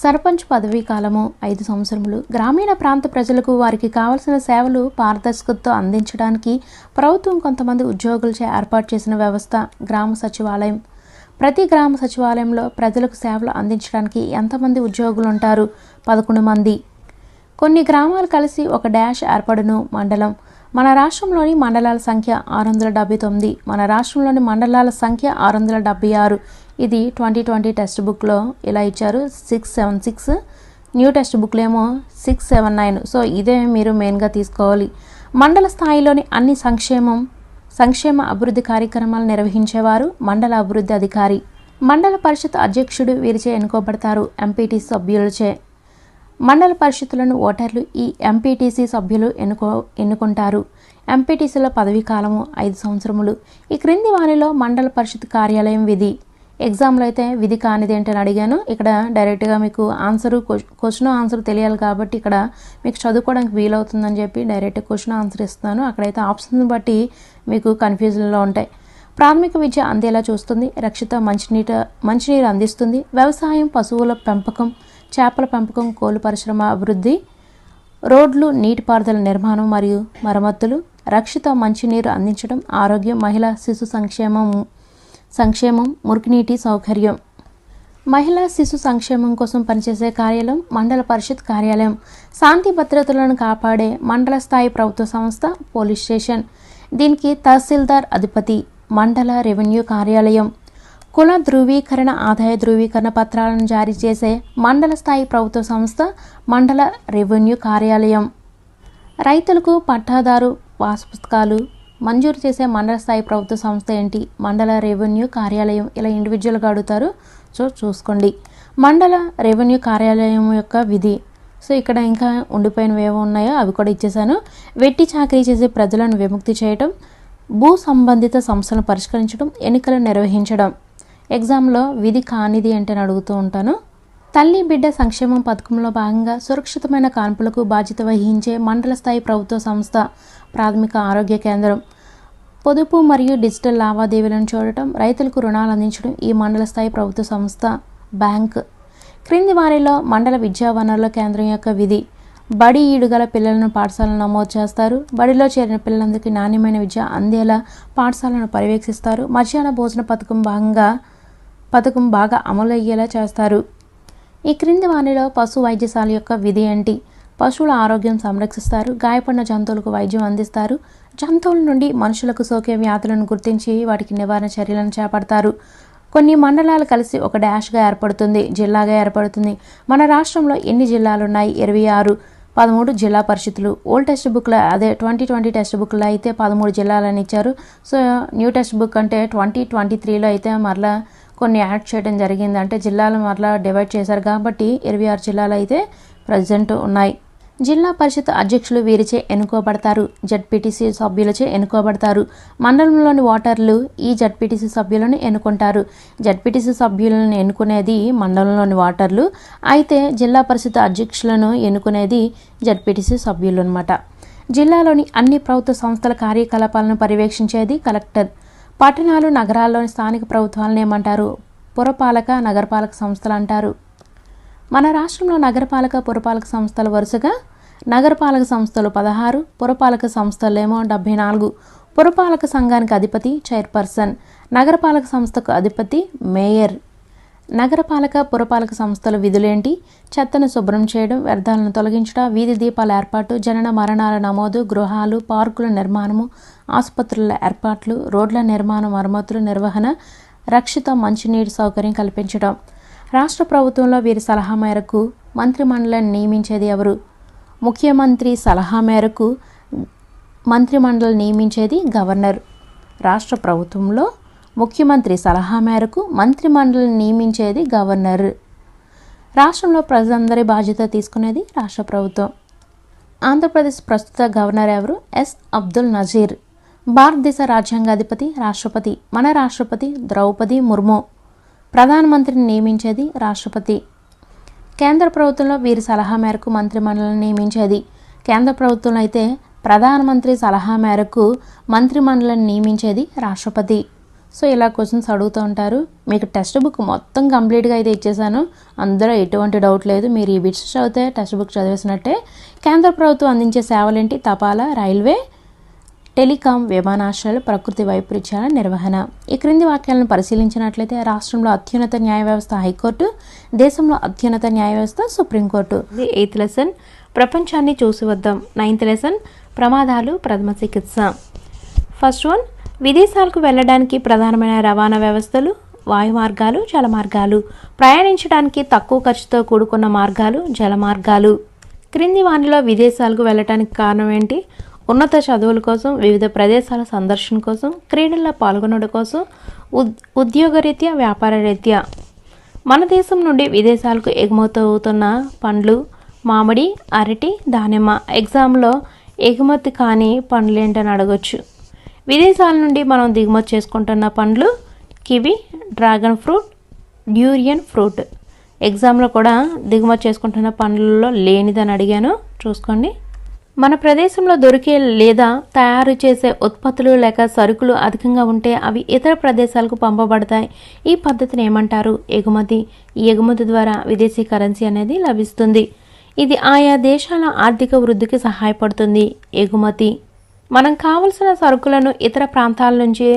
సర్పంచ్ పదవీ కాలము 5 సంవత్సరములు. గ్రామీణ ప్రాంత ప్రజలకు వారికి కావలసిన సేవలు పారదర్శకతతో అందించడానికి ప్రభుత్వం కొంతమంది ఉద్యోగులచే ఏర్పాటు చేసిన వ్యవస్థ గ్రామ సచివాలయం. ప్రతి గ్రామ సచివాలయంలో ప్రజలకు సేవలు అందించడానికి ఎంతమంది ఉద్యోగులు ఉంటారు? 11 మంది. కొన్ని గ్రామాలు కలిసి ఒక డాష్ ఏర్పడును మండలం. మన రాష్ట్రంలోని మండలాల సంఖ్య 679. మన రాష్ట్రంలోని మండలాల సంఖ్య 676. ఇది 2020 టెక్స్ట్ బుక్లో ఇలా ఇచ్చారు 676. న్యూ టెక్స్ట్ బుక్లో ఏమో 679. సో ఇదే మీరు మెయిన్గా తీసుకోవాలి. మండల స్థాయిలోని అన్ని సంక్షేమ అభివృద్ధి కార్యక్రమాలు నిర్వహించేవారు మండల అభివృద్ధి అధికారి. మండల పరిషత్ అధ్యక్షుడు వీరిచే ఎన్నుకోబడతారు ఎంపీటీసీ సభ్యులచే. మండల పరిషత్తులను ఓటర్లు ఈ ఎంపీటీసీ సభ్యులు ఎన్నుకుంటారు. ఎంపీటీసీల పదవీ కాలము 5 సంవత్సరములు. ఈ క్రింది వారిలో మండల పరిషత్ కార్యాలయం విధి. ఎగ్జామ్లో అయితే విధి కానిది ఏంటని అడిగాను. ఇక్కడ డైరెక్ట్గా మీకు క్వశ్చన్ ఆన్సర్ తెలియాలి కాబట్టి ఇక్కడ మీకు చదువుకోవడానికి వీలవుతుందని చెప్పి డైరెక్ట్ క్వశ్చన్ ఆన్సర్ ఇస్తున్నాను. అక్కడైతే ఆప్షన్స్ బట్టి మీకు కన్ఫ్యూజన్లో ఉంటాయి. ప్రాథమిక విద్య అందేలా చూస్తుంది. రక్షిత మంచినీరు అందిస్తుంది. వ్యవసాయం, పశువుల పెంపకం, చేపల పెంపకం, కోళ్ల పరిశ్రమ అభివృద్ధి, రోడ్లు, నీటిపారుదల నిర్మాణం మరియు మరమ్మతులు, రక్షిత మంచినీరు అందించడం, ఆరోగ్యం, మహిళా శిశు సంక్షేమం, మురికినీటి సౌకర్యం. మహిళా శిశు సంక్షేమం కోసం పనిచేసే కార్యాలయం మండల పరిషత్ కార్యాలయం. శాంతి భద్రతలను కాపాడే మండల స్థాయి ప్రభుత్వ సంస్థ పోలీస్ స్టేషన్. దీనికి తహసీల్దార్ అధిపతి. మండల రెవెన్యూ కార్యాలయం. కుల ధృవీకరణ, ఆదాయ ధృవీకరణ పత్రాలను జారీ చేసే మండల స్థాయి ప్రభుత్వ సంస్థ మండల రెవెన్యూ కార్యాలయం. రైతులకు పట్టాదారు పాస్ పుస్తకాలు మంజూరు చేసే మండల స్థాయి ప్రభుత్వ సంస్థ ఏంటి? మండల రెవెన్యూ కార్యాలయం. ఇలా ఇండివిజువల్గా అడుగుతారు, సో చూసుకోండి. మండల రెవెన్యూ కార్యాలయం యొక్క విధి. సో ఇక్కడ ఇంకా ఉండిపోయినవి ఏవో ఉన్నాయో అవి కూడా ఇచ్చేసాను. వెట్టి చాకరీ చేసే ప్రజలను విముక్తి చేయడం, భూ సంబంధిత సమస్యలను పరిష్కరించడం, ఎన్నికలు నిర్వహించడం. ఎగ్జామ్లో విధి కానిది ఏంటని అడుగుతూ ఉంటాను. తల్లి బిడ్డ సంక్షేమం పథకంలో భాగంగా సురక్షితమైన కాన్పులకు బాధ్యత వహించే మండల స్థాయి ప్రభుత్వ సంస్థ ప్రాథమిక ఆరోగ్య కేంద్రం. పొదుపు మరియు డిజిటల్ లావాదేవీలను చూడటం, రైతులకు రుణాలు అందించడం ఈ మండల స్థాయి ప్రభుత్వ సంస్థ బ్యాంక్. క్రింది వారిలో మండల విద్యా వనరుల కేంద్రం యొక్క విధి. బడి ఈడుగల పిల్లలను పాఠశాలను నమోదు చేస్తారు. బడిలో చేరిన పిల్లలందరికీ నాణ్యమైన విద్య అందేలా పాఠశాలను పర్యవేక్షిస్తారు. మధ్యాహ్న భోజన పథకం బాగా అమలు అయ్యేలా చేస్తారు. ఈ క్రింది వారిలో పశు వైద్యశాల యొక్క విధి ఏంటి? పశువుల ఆరోగ్యం సంరక్షిస్తారు. గాయపడిన జంతువులకు వైద్యం అందిస్తారు. జంతువుల నుండి మనుషులకు సోకే వ్యాధులను గుర్తించి వాటికి నివారణ చర్యలను చేపడతారు. కొన్ని మండలాలు కలిసి ఒక డాష్గా ఏర్పడుతుంది, జిల్లాగా ఏర్పడుతుంది. మన రాష్ట్రంలో ఎన్ని జిల్లాలు ఉన్నాయి? 26. 13 జిల్లా పరిషత్తులు. ఓల్డ్ టెక్స్ట్ బుక్లో అదే 2020 టెక్స్ట్ బుక్లో అయితే 13 జిల్లాలని ఇచ్చారు. సో న్యూ టెక్స్ట్ బుక్ అంటే 2023లో అయితే మరలా కొన్ని యాడ్ చేయడం జరిగింది. అంటే జిల్లాలు మరలా డివైడ్ చేశారు కాబట్టి 26 జిల్లాలు అయితే ప్రజెంట్ ఉన్నాయి. జిల్లా పరిషత్ అధ్యక్షులు వీరిచే ఎన్నుకోబడతారు. జడ్పీటీసీ సభ్యులచే ఎన్నుకోబడతారు. మండలంలోని ఓటర్లు ఈ జడ్పీటీసీ సభ్యులను ఎన్నుకుంటారు. జడ్పీటీసీ సభ్యులను ఎన్నుకునేది మండలంలోని ఓటర్లు, అయితే జిల్లా పరిషత్ అధ్యక్షులను ఎన్నుకునేది జడ్పీటీసీ సభ్యులు అన్నమాట. జిల్లాలోని అన్ని ప్రభుత్వ సంస్థల కార్యకలాపాలను పర్యవేక్షించేది కలెక్టర్. పట్టణాలు, నగరాల్లోని స్థానిక ప్రభుత్వాలను ఏమంటారు? పురపాలక, నగరపాలక సంస్థలు అంటారు. మన రాష్ట్రంలో నగరపాలక, పురపాలక సంస్థలు వరుసగా నగరపాలక సంస్థలు 16, పురపాలక సంస్థలేమో 74. పురపాలక సంఘానికి అధిపతి చైర్పర్సన్, నగరపాలక సంస్థకు అధిపతి మేయర్. నగరపాలక, పురపాలక సంస్థల విధులేంటి? చెత్తను శుభ్రం చేయడం, వ్యర్థాలను తొలగించడం, వీధి దీపాల ఏర్పాటు, జనన మరణాల నమోదు, గృహాలు, పార్కుల నిర్మాణము, ఆసుపత్రుల ఏర్పాట్లు, రోడ్ల నిర్మాణం, మరమ్మతులు, నిర్వహణ, రక్షిత మంచినీటి సౌకర్యం కల్పించడం. రాష్ట్ర ప్రభుత్వంలో వీరి సలహా మేరకు మంత్రిమండలిని నియమించేది ఎవరు? ముఖ్యమంత్రి సలహా మేరకు మంత్రిమండలి నియమించేది గవర్నర్. రాష్ట్ర ప్రభుత్వంలో ముఖ్యమంత్రి సలహా మేరకు మంత్రిమండలిని నియమించేది గవర్నర్. రాష్ట్రంలో ప్రజలందరి బాధ్యత తీసుకునేది రాష్ట్ర ప్రభుత్వం. ఆంధ్రప్రదేశ్ ప్రస్తుత గవర్నర్ ఎవరు? ఎస్ అబ్దుల్ నజీర్. భారతదేశ రాజ్యాంగాధిపతి రాష్ట్రపతి. మన రాష్ట్రపతి ద్రౌపది ముర్ము. ప్రధానమంత్రిని నియమించేది రాష్ట్రపతి. కేంద్ర ప్రభుత్వంలో వీరి సలహా మేరకు మంత్రిమండలిని నియమించేది. కేంద్ర ప్రభుత్వంలో అయితే ప్రధానమంత్రి సలహా మేరకు మంత్రిమండలిని నియమించేది రాష్ట్రపతి. సో ఇలా క్వశ్చన్స్ అడుగుతూ ఉంటారు. మీకు టెక్స్ట్ బుక్ మొత్తం కంప్లీట్గా అయితే ఇచ్చేసాను, అందులో ఎటువంటి డౌట్ లేదు. మీరు ఈ బిట్స్ చదివితే టెక్స్ట్ బుక్ చదివేసినట్టే. కేంద్ర ప్రభుత్వం అందించే సేవలేంటి? తపాలా, రైల్వే, టెలికాం, విమానాశ్రయాలు, ప్రకృతి వైపరీత్యాల నిర్వహణ. ఈ క్రింది వాక్యాలను పరిశీలించినట్లయితే రాష్ట్రంలో అత్యున్నత న్యాయ వ్యవస్థ హైకోర్టు, దేశంలో అత్యున్నత న్యాయ వ్యవస్థ సుప్రీంకోర్టు. 8th లెసన్ ప్రపంచాన్ని చూసి వద్దాం. 9th లెసన్ ప్రమాదాలు, ప్రథమ చికిత్స. ఫస్ట్ వన్, విదేశాలకు వెళ్ళడానికి ప్రధానమైన రవాణా వ్యవస్థలు వాయు మార్గాలు, జల మార్గాలు. ప్రయాణించడానికి తక్కువ ఖర్చుతో కూడుకున్న మార్గాలు జల మార్గాలు. క్రింది వానిలో విదేశాలకు వెళ్ళటానికి కారణం ఏంటి? ఉన్నత చదువుల కోసం, వివిధ ప్రదేశాల సందర్శన కోసం, క్రీడల్లో పాల్గొనడం కోసం, ఉద్యోగరీత్యా, వ్యాపార రీత్యా. మన దేశం నుండి విదేశాలకు ఎగుమతి అవుతున్న పండ్లు మామిడి, అరటి, దానిమ్మ. ఎగ్జామ్లో ఎగుమతి కాని పండ్లు ఏంటని అడగొచ్చు. విదేశాల నుండి మనం దిగుమతి చేసుకుంటున్న పండ్లు kiwi, dragon fruit, durian fruit. ఎగ్జామ్లో కూడా దిగుమతి చేసుకుంటున్న పండ్లలో లేనిదని అడిగాను, చూసుకోండి. మన ప్రదేశంలో దొరికే లేదా తయారు చేసే ఉత్పత్తులు లేక సరుకులు అధికంగా ఉంటే అవి ఇతర ప్రదేశాలకు పంపబడతాయి. ఈ పద్ధతిని ఏమంటారు? ఎగుమతి. ఈ ఎగుమతి ద్వారా విదేశీ కరెన్సీ అనేది లభిస్తుంది. ఇది ఆయా దేశాల ఆర్థిక వృద్ధికి సహాయపడుతుంది. ఎగుమతి. మనం కావలసిన సరుకులను ఇతర ప్రాంతాల నుంచి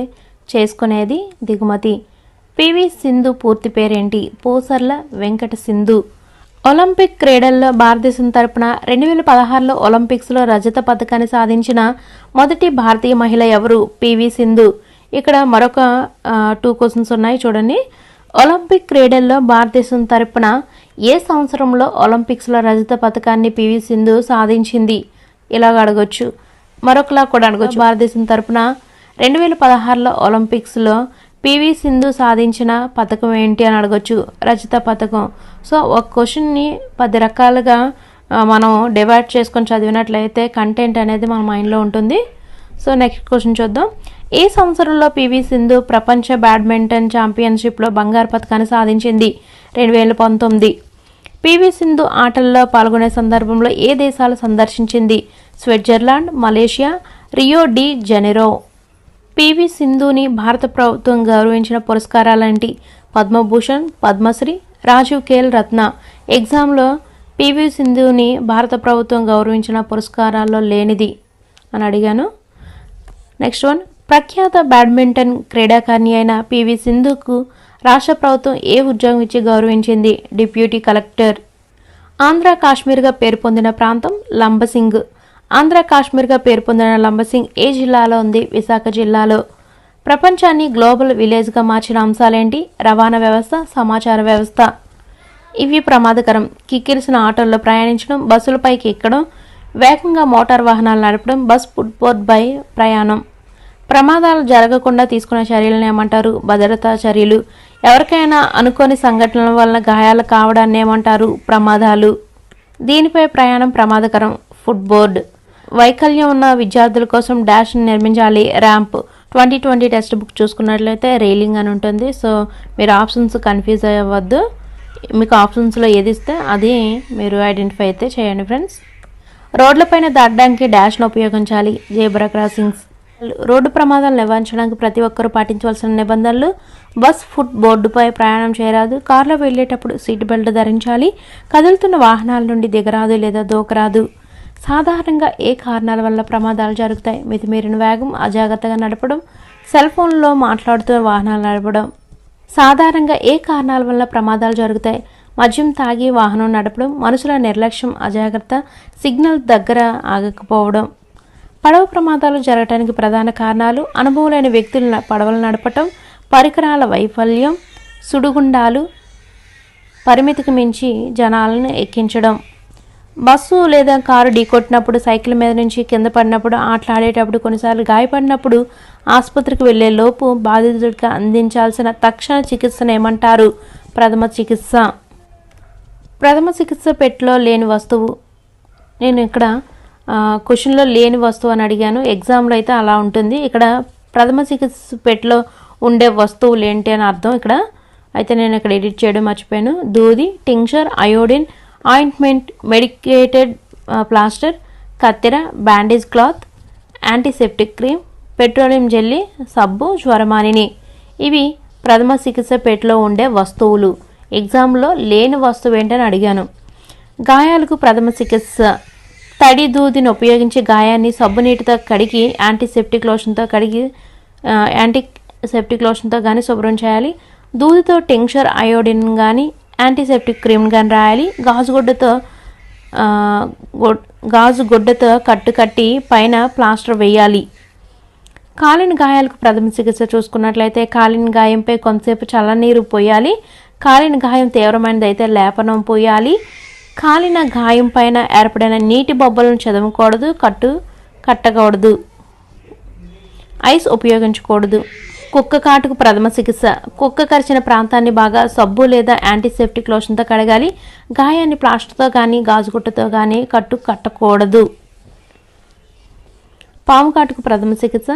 చేసుకునేది దిగుమతి. పివి సింధు పూర్తి పేరేంటి? పూసర్ల వెంకట సింధు. ఒలింపిక్ క్రీడల్లో భారతదేశం తరపున 2016లో ఒలింపిక్స్లో రజత పథకాన్ని సాధించిన మొదటి భారతీయ మహిళ ఎవరు? పివి సింధు. ఇక్కడ మరొక 2 క్వశ్చన్స్ ఉన్నాయి, చూడండి. ఒలింపిక్ క్రీడల్లో భారతదేశం తరపున ఏ సంవత్సరంలో ఒలింపిక్స్లో రజత పథకాన్ని పివి సింధు సాధించింది? ఇలాగ అడగొచ్చు. మరొకలా కూడా అడగొచ్చు. భారతదేశం తరపున 2016లో ఒలింపిక్స్లో పివి సింధు సాధించిన పథకం ఏంటి అని అడగొచ్చు. రజత పథకం. సో ఒక క్వశ్చన్ని 10 రకాలుగా మనం డివైడ్ చేసుకొని చదివినట్లయితే కంటెంట్ అనేది మన మైండ్లో ఉంటుంది. సో నెక్స్ట్ క్వశ్చన్ చూద్దాం. ఏ సంవత్సరంలో పివి సింధు ప్రపంచ బ్యాడ్మింటన్ ఛాంపియన్షిప్లో బంగారు పథకాన్ని సాధించింది? 2019. పివి సింధు ఆటల్లో పాల్గొనే సందర్భంలో ఏ దేశాలు సందర్శించింది? Switzerland, Malaysia, Rio de Janeiro. PV సింధుని భారత ప్రభుత్వం గౌరవించిన పురస్కారాలేంటి? పద్మభూషణ్, పద్మశ్రీ, రాజీవ్ ఖేల్ రత్న. ఎగ్జామ్లో పివి సింధుని భారత ప్రభుత్వం గౌరవించిన పురస్కారాల్లో లేనిది అని అడిగాను. నెక్స్ట్ వన్, ప్రఖ్యాత బ్యాడ్మింటన్ క్రీడాకారిణి అయిన పివి సింధుకు రాష్ట్ర ప్రభుత్వం ఏ ఉద్యోగం ఇచ్చి గౌరవించింది? Deputy collector. ఆంధ్ర కాశ్మీర్గా పేరు పొందిన ప్రాంతం లంబసింగ్. ఆంధ్ర కాశ్మీర్గా పేరు పొందిన లంబసింగ్ ఏ జిల్లాలో ఉంది? విశాఖ జిల్లాలో. ప్రపంచాన్ని గ్లోబల్ విలేజ్గా మార్చిన అంశాలేంటి? రవాణా వ్యవస్థ, సమాచార వ్యవస్థ. ఇవి ప్రమాదకరం. కిక్కిరిసిన ఆటోల్లో ప్రయాణించడం, బస్సులపైకి ఎక్కడం, వేగంగా మోటార్ వాహనాలు నడపడం, బస్ ఫుట్బోర్డ్ పై ప్రయాణం. ప్రమాదాలు జరగకుండా తీసుకునే చర్యలను ఏమంటారు? భద్రతా చర్యలు. ఎవరికైనా అనుకోని సంఘటనల వలన గాయాలు కావడాన్ని ఏమంటారు? ప్రమాదాలు. దీనిపై ప్రయాణం ప్రమాదకరం. ఫుట్ బోర్డ్ వైకల్యం ఉన్న విద్యార్థుల కోసం డాష్ నిర్మించాలి. ర్యాంప్ 2020 టెక్స్ట్ బుక్ చూసుకున్నట్లయితే రైలింగ్ అని ఉంటుంది. సో మీరు ఆప్షన్స్ కన్ఫ్యూజ్ అవ్వద్దు. మీకు ఆప్షన్స్లో ఏది ఇస్తే అది మీరు ఐడెంటిఫై అయితే చేయండి ఫ్రెండ్స్. రోడ్లపైన దాటడానికి డాష్ను ఉపయోగించాలి. జేబ్రా క్రాసింగ్స్ రోడ్డు ప్రమాదాలు నివారించడానికి ప్రతి ఒక్కరూ పాటించవలసిన నిబంధనలు. బస్ ఫుట్ బోర్డుపై ప్రయాణం చేయరాదు. కారులో వెళ్ళేటప్పుడు సీట్ బెల్ట్ ధరించాలి. కదులుతున్న వాహనాల నుండి దిగరాదు లేదా దూకరాదు. సాధారణంగా ఏ కారణాల వల్ల ప్రమాదాలు జరుగుతాయి? మితిమీరిన వేగం, అజాగ్రత్తగా నడపడం, సెల్ ఫోన్లో మాట్లాడుతూ వాహనాలు నడపడం. సాధారణంగా ఏ కారణాల వల్ల ప్రమాదాలు జరుగుతాయి? మద్యం తాగి వాహనం నడపడం, మనుషుల నిర్లక్ష్యం, అజాగ్రత్త, సిగ్నల్ దగ్గర ఆగకపోవడం. పడవ ప్రమాదాలు జరగడానికి ప్రధాన కారణాలు: అనుభవం లేని వ్యక్తులు పడవలు నడపటం, పరికరాల వైఫల్యం, సుడిగుండాలు, పరిమితికి మించి జనాలను ఎక్కించడం. బస్సు లేదా కారు ఢీకొట్టినప్పుడు, సైకిల్ మీద నుంచి కింద పడినప్పుడు, ఆటలాడేటప్పుడు, కొన్నిసార్లు గాయపడినప్పుడు ఆసుపత్రికి వెళ్లే లోపు బాధితుడికి అందించాల్సిన తక్షణ చికిత్సను ఏమంటారు? ప్రథమ చికిత్స. ప్రథమ చికిత్స పెట్టెలో లేని వస్తువు. నేను ఇక్కడ క్వశ్చన్లో లేని వస్తువు అని అడిగాను. ఎగ్జామ్లో అయితే అలా ఉంటుంది. ఇక్కడ ప్రథమ చికిత్స పెట్టెలో ఉండే వస్తువులు ఏంటి అని అర్థం ఇక్కడ. అయితే నేను ఇక్కడ ఎడిట్ చేయడం మర్చిపోయాను. దూది, tincture, iodine, ointment, medicated plaster, కత్తెర, bandage cloth, antiseptic cream, petroleum jelly, సబ్బు, జ్వరమానిని. ఇవి ప్రథమ చికిత్స పెట్టెలో ఉండే వస్తువులు. ఎగ్జామ్లో లేని వస్తువు ఏంటని అడిగాను. గాయాలకు ప్రథమ చికిత్స: తడి దూదిని ఉపయోగించి గాయాన్ని సబ్బు నీటితో కడిగి యాంటీసెప్టిక్ లోషన్తో కానీ శుభ్రం చేయాలి. దూదితో టింక్చర్, అయోడిన్ కానీ యాంటీసెప్టిక్ క్రీమ్ కానీ రాయాలి. గాజు గుడ్డతో కట్టి పైన ప్లాస్టర్ వేయాలి. కాలిన గాయాలకు ప్రథమ చికిత్స చూసుకున్నట్లయితే కాలిన గాయంపై కొంతసేపు చల్లనీరు పోయాలి. కాలిన గాయం తీవ్రమైనది అయితే లేపనం పోయాలి. కాలిన గాయం పైన ఏర్పడిన నీటి బొబ్బలను చదవకూడదు, కట్టకూడదు. ఐస్ ఉపయోగించకూడదు. కుక్క కాటుకు ప్రథమ చికిత్స: కుక్క కరిచిన ప్రాంతాన్ని బాగా సబ్బు లేదా యాంటీసెప్టిక్ లోషన్తో కడగాలి. గాయాన్ని ప్లాస్టర్తో కానీ గాజుగుట్టతో కానీ కట్టకూడదు. పాము కాటుకు ప్రథమ చికిత్స: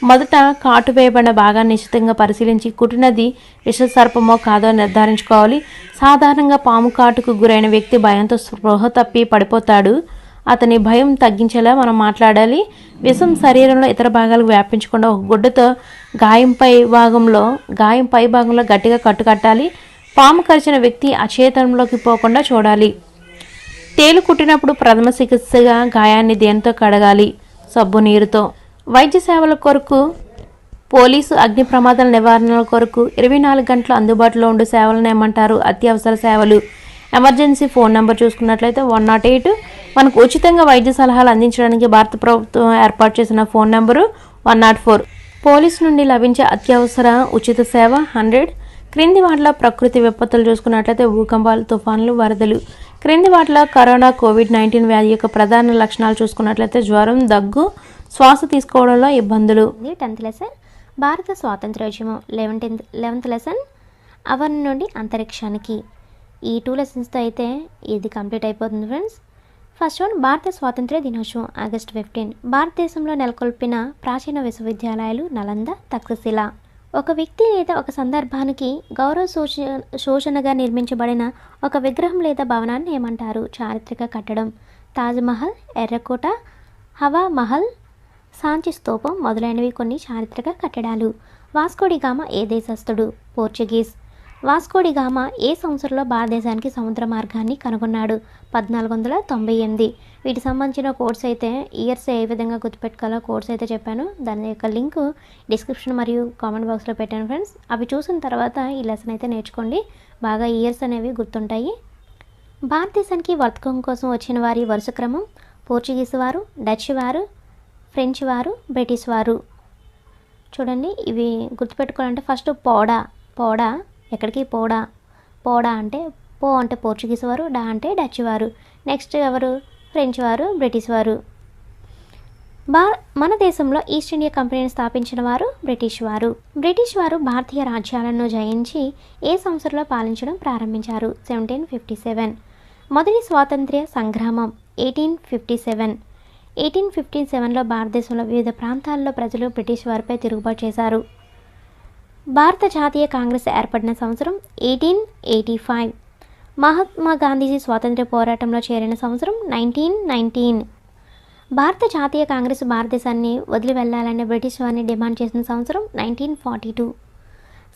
మొదట కాటు వేయబడిన భాగాన్ని నిశ్చితంగా పరిశీలించి కుట్టినది విషసర్పమో కాదో నిర్ధారించుకోవాలి. సాధారణంగా పాము కాటుకు గురైన వ్యక్తి భయంతో స్పృహ తప్పి పడిపోతాడు. అతని భయం తగ్గించేలా మనం మాట్లాడాలి. విషం శరీరంలో ఇతర భాగాలకు వ్యాపించకుండా ఒక గుడ్డతో గాయం పై భాగంలో గట్టిగా కట్టాలి. పాము కరిచిన వ్యక్తి అచేతనంలోకి పోకుండా చూడాలి. తేలు కుట్టినప్పుడు ప్రథమ చికిత్సగా గాయాన్ని దేనితో కడగాలి? సబ్బు నీరుతో. వైద్య సేవల కొరకు, పోలీసు, అగ్ని ప్రమాదాల నివారణల కొరకు 24 గంటలు అందుబాటులో ఉండే సేవలను ఏమంటారు? అత్యవసర సేవలు. ఎమర్జెన్సీ ఫోన్ నెంబర్ చూసుకున్నట్లయితే 108. మనకు ఉచితంగా వైద్య సలహాలు అందించడానికి భారత ప్రభుత్వం ఏర్పాటు చేసిన ఫోన్ నెంబరు 104. పోలీసు నుండి లభించే అత్యవసర ఉచిత సేవ 100. క్రింది వాటిలో ప్రకృతి విపత్తులు చూసుకున్నట్లయితే భూకంపాలు, తుఫాన్లు, వరదలు. క్రింది వాటిలో కరోనా, కోవిడ్-19 వ్యాధి యొక్క ప్రధాన లక్షణాలు చూసుకున్నట్లయితే జ్వరం, దగ్గు, శ్వాస తీసుకోవడంలో ఇబ్బందులు. 10th లెసన్ భారత స్వాతంత్ర్యోద్యమం. 11th లెసన్ అవని నుండి అంతరిక్షానికి. ఈ 2 లెసన్స్తో అయితే ఇది కంప్లీట్ అయిపోతుంది ఫ్రెండ్స్. ఫస్ట్ వన్ భారత స్వాతంత్ర్య దినోత్సవం ఆగస్టు 15. భారతదేశంలో నెలకొల్పిన ప్రాచీన విశ్వవిద్యాలయాలు నలంద, తక్షశిల. ఒక వ్యక్తి లేదా ఒక సందర్భానికి గౌరవ సూచనగా నిర్మించబడిన ఒక విగ్రహం లేదా భవనాన్ని ఏమంటారు? చారిత్రక కట్టడం. తాజ్మహల్, ఎర్రకోట, హవా మహల్, సాంచి స్తూపం మొదలైనవి కొన్ని చారిత్రక కట్టడాలు. వాస్కోడిగామా ఏ దేశస్థుడు? పోర్చుగీస్. వాస్కోడిగామా ఏ సంవత్సరంలో భారతదేశానికి సముద్ర మార్గాన్ని కనుగొన్నాడు? 1498. వీటికి సంబంధించిన కోడ్స్ అయితే ఇయర్స్ ఏ విధంగా గుర్తుపెట్టుకోవాలో కోడ్స్ అయితే చెప్పాను. దాని యొక్క లింక్ డిస్క్రిప్షన్ మరియు కామెంట్ బాక్స్లో పెట్టాను ఫ్రెండ్స్. అవి చూసిన తర్వాత ఈ లెసన్ అయితే నేర్చుకోండి. బాగా ఇయర్స్ అనేవి గుర్తుంటాయి. భారతదేశానికి వర్తకం కోసం వచ్చిన వారి వరుస క్రమం: పోర్చుగీస్ వారు, డచ్ వారు, ఫ్రెంచ్ వారు, బ్రిటిష్ వారు. చూడండి, ఇవి గుర్తుపెట్టుకోవాలంటే ఫస్ట్ పోడా ఎక్కడికి? పోడా అంటే పో అంటే పోర్చుగీస్ వారు, డా అంటే డచ్ వారు. నెక్స్ట్ ఎవరు? ఫ్రెంచ్ వారు, బ్రిటిష్ వారు. మన దేశంలో ఈస్ట్ ఇండియా కంపెనీని స్థాపించిన వారు బ్రిటిష్ వారు. బ్రిటిష్ వారు భారతీయ రాజ్యాలను జయించి ఏ సంవత్సరంలో పాలించడం ప్రారంభించారు? 1757. మొదటి స్వాతంత్ర్య సంగ్రామం 1857. 1857లో భారతదేశంలో వివిధ ప్రాంతాల్లో ప్రజలు బ్రిటిష్ వారిపై తిరుగుబాటు చేశారు. భారత జాతీయ కాంగ్రెస్ ఏర్పడిన సంవత్సరం 1885. మహాత్మా గాంధీజీ స్వాతంత్ర్య పోరాటంలో చేరిన సంవత్సరం 1919. భారత జాతీయ కాంగ్రెస్ భారతదేశాన్ని వదిలి వెళ్లాలని బ్రిటిష్ వారిని డిమాండ్ చేసిన సంవత్సరం 1942.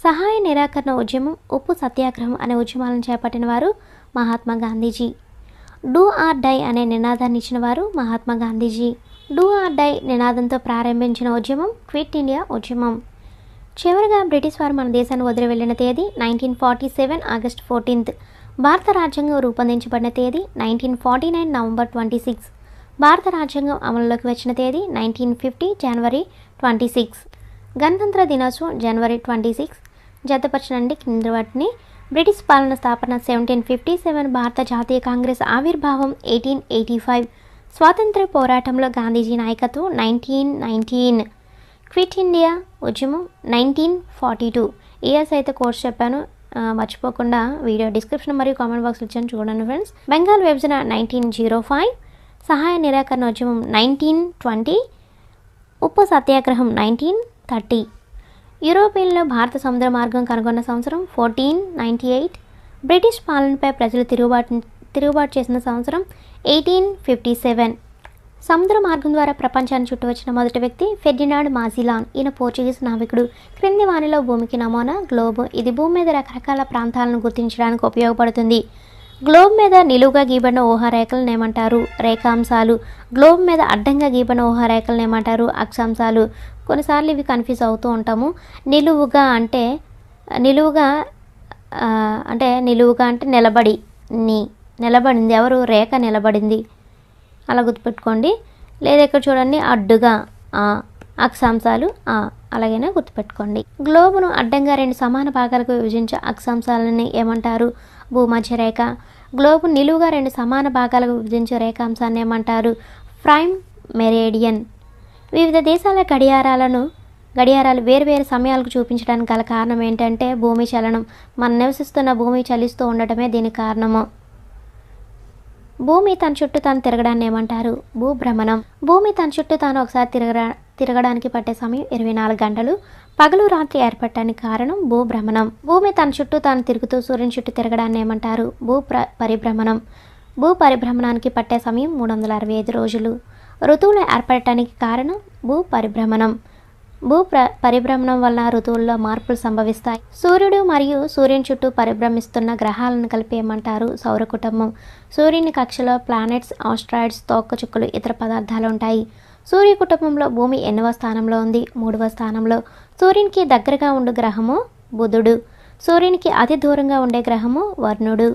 సహాయ నిరాకరణ ఉద్యమం, ఉప్పు సత్యాగ్రహం అనే ఉద్యమాలను చేపట్టిన వారు Mahatma Gandhiji. Do or die అనే నినాదాన్ని ఇచ్చిన వారు Mahatma Gandhiji. Do or die నినాదంతో ప్రారంభించిన ఉద్యమం క్విట్ ఇండియా ఉద్యమం. చివరిగా బ్రిటిష్ వారు మన దేశాన్ని వదిలి వెళ్లిన తేదీ 1947 ఆగస్టు 14. భారత రాజ్యాంగం రూపొందించబడిన తేదీ 1949 నవంబర్ 26. భారత రాజ్యాంగం అమలులోకి వచ్చిన తేదీ 1950 జనవరి 26. గణతంత్ర దినోత్సవం జనవరి 26. జతపరచనండి కింద వాటిని. బ్రిటిష్ పాలన స్థాపన 1757. భారత జాతీయ కాంగ్రెస్ ఆవిర్భావం 1885. స్వాతంత్ర్య పోరాటంలో గాంధీజీ నాయకత్వం 1919. క్విట్ ఇండియా ఉద్యమం 1942. ఇయర్స్ అయితే కోర్స్ చెప్పాను, మర్చిపోకుండా వీడియో డిస్క్రిప్షన్ మరియు కామెంట్ బాక్స్లో ఇచ్చాను చూడండి ఫ్రెండ్స్. బెంగాల్ విభజన 1905. సహాయ నిరాకరణ ఉద్యమం 1920. ఉప్పు సత్యాగ్రహం 1930. యూరోపియన్లో భారత సముద్ర మార్గం కనుగొన్న సంవత్సరం 1498. బ్రిటిష్ పాలనపై ప్రజలు తిరుగుబాటు చేసిన సంవత్సరం 1857. సముద్ర మార్గం ద్వారా ప్రపంచాన్ని చుట్టూ వచ్చిన మొదటి వ్యక్తి ఫెర్డినాండ్ మాజిలాన్. ఈయన పోర్చుగీస్ నావికుడు. క్రింది వానిలో భూమికి నమూనా గ్లోబ్. ఇది భూమి మీద రకరకాల ప్రాంతాలను గుర్తించడానికి ఉపయోగపడుతుంది. గ్లోబ్ మీద నిలువుగా గీబడిన ఊహారేఖలను ఏమంటారు? రేఖాంశాలు. గ్లోబ్ మీద అడ్డంగా గీబడిన ఊహారేఖలను ఏమంటారు? అక్షాంశాలు. కొన్నిసార్లు ఇవి కన్ఫ్యూజ్ అవుతూ ఉంటాము. నిలువుగా అంటే నిలబడింది ఎవరు? రేఖ నిలబడింది, అలా గుర్తుపెట్టుకోండి. లేదా ఇక్కడ చూడండి, అడ్డుగా అక్షాంశాలు అలాగైనా గుర్తుపెట్టుకోండి. గ్లోబును అడ్డంగా 2 సమాన భాగాలకు విభజించే అక్షాంశాలని ఏమంటారు? భూమధ్య రేఖ. గ్లోబు నిలువుగా 2 సమాన భాగాలకు విభజించే రేఖాంశాన్ని ఏమంటారు? Prime meridian. వివిధ దేశాల గడియారాలు వేరువేరు సమయాలకు చూపించడానికి గల కారణం ఏంటంటే భూమి చలనం. మనం నివసిస్తున్న భూమి చలిస్తూ ఉండటమే దీనికి కారణము. భూమి తన చుట్టూ తాను తిరగడాన్ని ఏమంటారు? భూభ్రమణం. భూమి తన చుట్టూ తాను ఒకసారి తిరగడానికి పట్టే సమయం 24 గంటలు. పగలు రాత్రి ఏర్పడటానికి కారణం భూభ్రమణం. భూమి తన చుట్టూ తాను తిరుగుతూ సూర్యుని చుట్టూ తిరగడాన్ని ఏమంటారు? పరిభ్రమణం. భూ పరిభ్రమణానికి పట్టే సమయం 365 రోజులు. ఋతువులు ఏర్పడటానికి కారణం పరిభ్రమణం. పరిభ్రమణం వల్ల ఋతువుల్లో మార్పులు సంభవిస్తాయి. సూర్యుడు మరియు సూర్యుని చుట్టూ పరిభ్రమిస్తున్న గ్రహాలను కలిపి ఏమంటారు? సౌర కుటుంబం. సూర్యుని కక్షలో ప్లానెట్స్, ఆస్ట్రాయిడ్స్, తోకచుక్కలు, ఇతర పదార్థాలు ఉంటాయి. సూర్య కుటుంబంలో భూమి ఎన్నవ స్థానంలో ఉంది? 3వ స్థానంలో. సూర్యునికి దగ్గరగా ఉండే గ్రహము బుధుడు. సూర్యునికి అతి దూరంగా ఉండే గ్రహము వరుణుడు.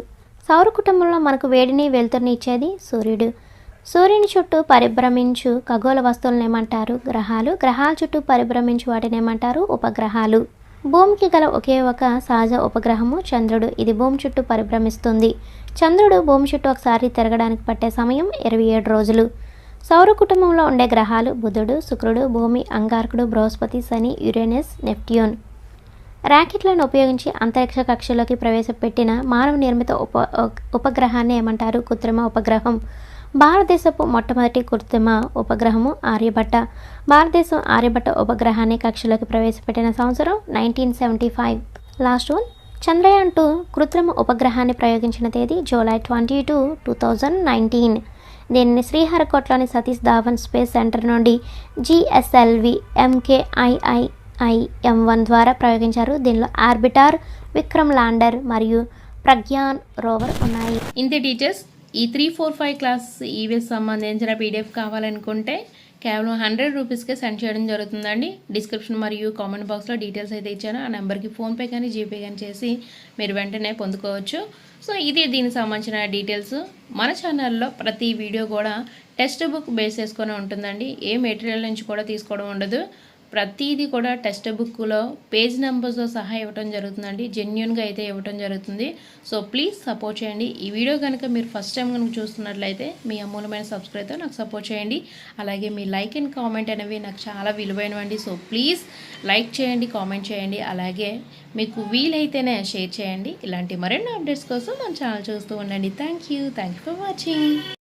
సౌర కుటుంబంలో మనకు వేడిని వెలుతురుని ఇచ్చేది సూర్యుడు. సూర్యుని చుట్టూ పరిభ్రమించు ఖగోళ వస్తువులను ఏమంటారు? గ్రహాలు. గ్రహాల చుట్టూ పరిభ్రమించు వాటిని ఏమంటారు? ఉపగ్రహాలు. భూమికి గల ఒకే ఒక సహజ ఉపగ్రహము చంద్రుడు. ఇది భూమి చుట్టూ పరిభ్రమిస్తుంది. చంద్రుడు భూమి చుట్టూ ఒకసారి తిరగడానికి పట్టే సమయం 27 రోజులు. సౌర కుటుంబంలో ఉండే గ్రహాలు బుధుడు, శుక్రుడు, భూమి, అంగారకుడు, బృహస్పతి, శని, యురేనస్, నెప్ట్యూన్. ర్యాకెట్లను ఉపయోగించి అంతరిక్ష కక్షలోకి ప్రవేశపెట్టిన మానవ నిర్మిత ఉపగ్రహాన్ని ఏమంటారు? కృత్రిమ ఉపగ్రహం. భారతదేశపు మొట్టమొదటి కృత్రిమ ఉపగ్రహము ఆర్యభట్ట. భారతదేశం ఆర్యభట్ట ఉపగ్రహాన్ని కక్షలోకి ప్రవేశపెట్టిన సంవత్సరం 1975. Last one. చంద్రయాన్ 2 కృత్రిమ ఉపగ్రహాన్ని ప్రయోగించిన తేదీ జూలై 22, 2019. దీనిని శ్రీహరికోటలోని సతీష్ ధావన్ స్పేస్ సెంటర్ నుండి GSLV MKIIM-1 ద్వారా ప్రయోగించారు. దీనిలో ఆర్బిటర్, విక్రమ్ ల్యాండర్ మరియు ప్రజ్ఞాన్ రోవర్ ఉన్నాయి. ఇంతే టీచర్స్. ఈ 3-4-5 క్లాస్ ఈవీఎస్ సంబంధించిన పీడిఎఫ్ కావాలనుకుంటే కేవలం 100 రూపీస్కే సెండ్ చేయడం జరుగుతుందండి. డిస్క్రిప్షన్ మరియు కామెంట్ బాక్స్లో డీటెయిల్స్ అయితే ఇచ్చాను. ఆ నెంబర్కి ఫోన్పే కానీ జీపే కానీ చేసి మీరు వెంటనే పొందుకోవచ్చు. సో ఇది దీనికి సంబంధించిన డీటెయిల్స్. మన ఛానల్లో ప్రతి వీడియో కూడా టెక్స్ట్ బుక్ బేస్ చేసుకొని ఉంటుందండి. ఏ మెటీరియల్ నుంచి కూడా తీసుకోవడం ఉండదు. ప్రతిదీ కూడా టెక్స్ట్ బుక్లో పేజ్ నెంబర్స్తో సహా ఇవ్వటం జరుగుతుందండి. జెన్యున్గా అయితే ఇవ్వటం జరుగుతుంది. సో ప్లీజ్ సపోర్ట్ చేయండి. ఈ వీడియో కనుక మీరు ఫస్ట్ టైం కనుక చూస్తున్నట్లయితే మీ అమూల్యమైన సబ్స్క్రైబ్తో నాకు సపోర్ట్ చేయండి. అలాగే మీ లైక్ అండ్ కామెంట్ అనేవి నాకు చాలా విలువైనవండి. సో ప్లీజ్ లైక్ చేయండి, కామెంట్ చేయండి, అలాగే మీకు వీలైతేనే షేర్ చేయండి. ఇలాంటి మరెన్నో అప్డేట్స్ కోసం మన ఛానల్ చూస్తూ ఉండండి. Thank you for watching.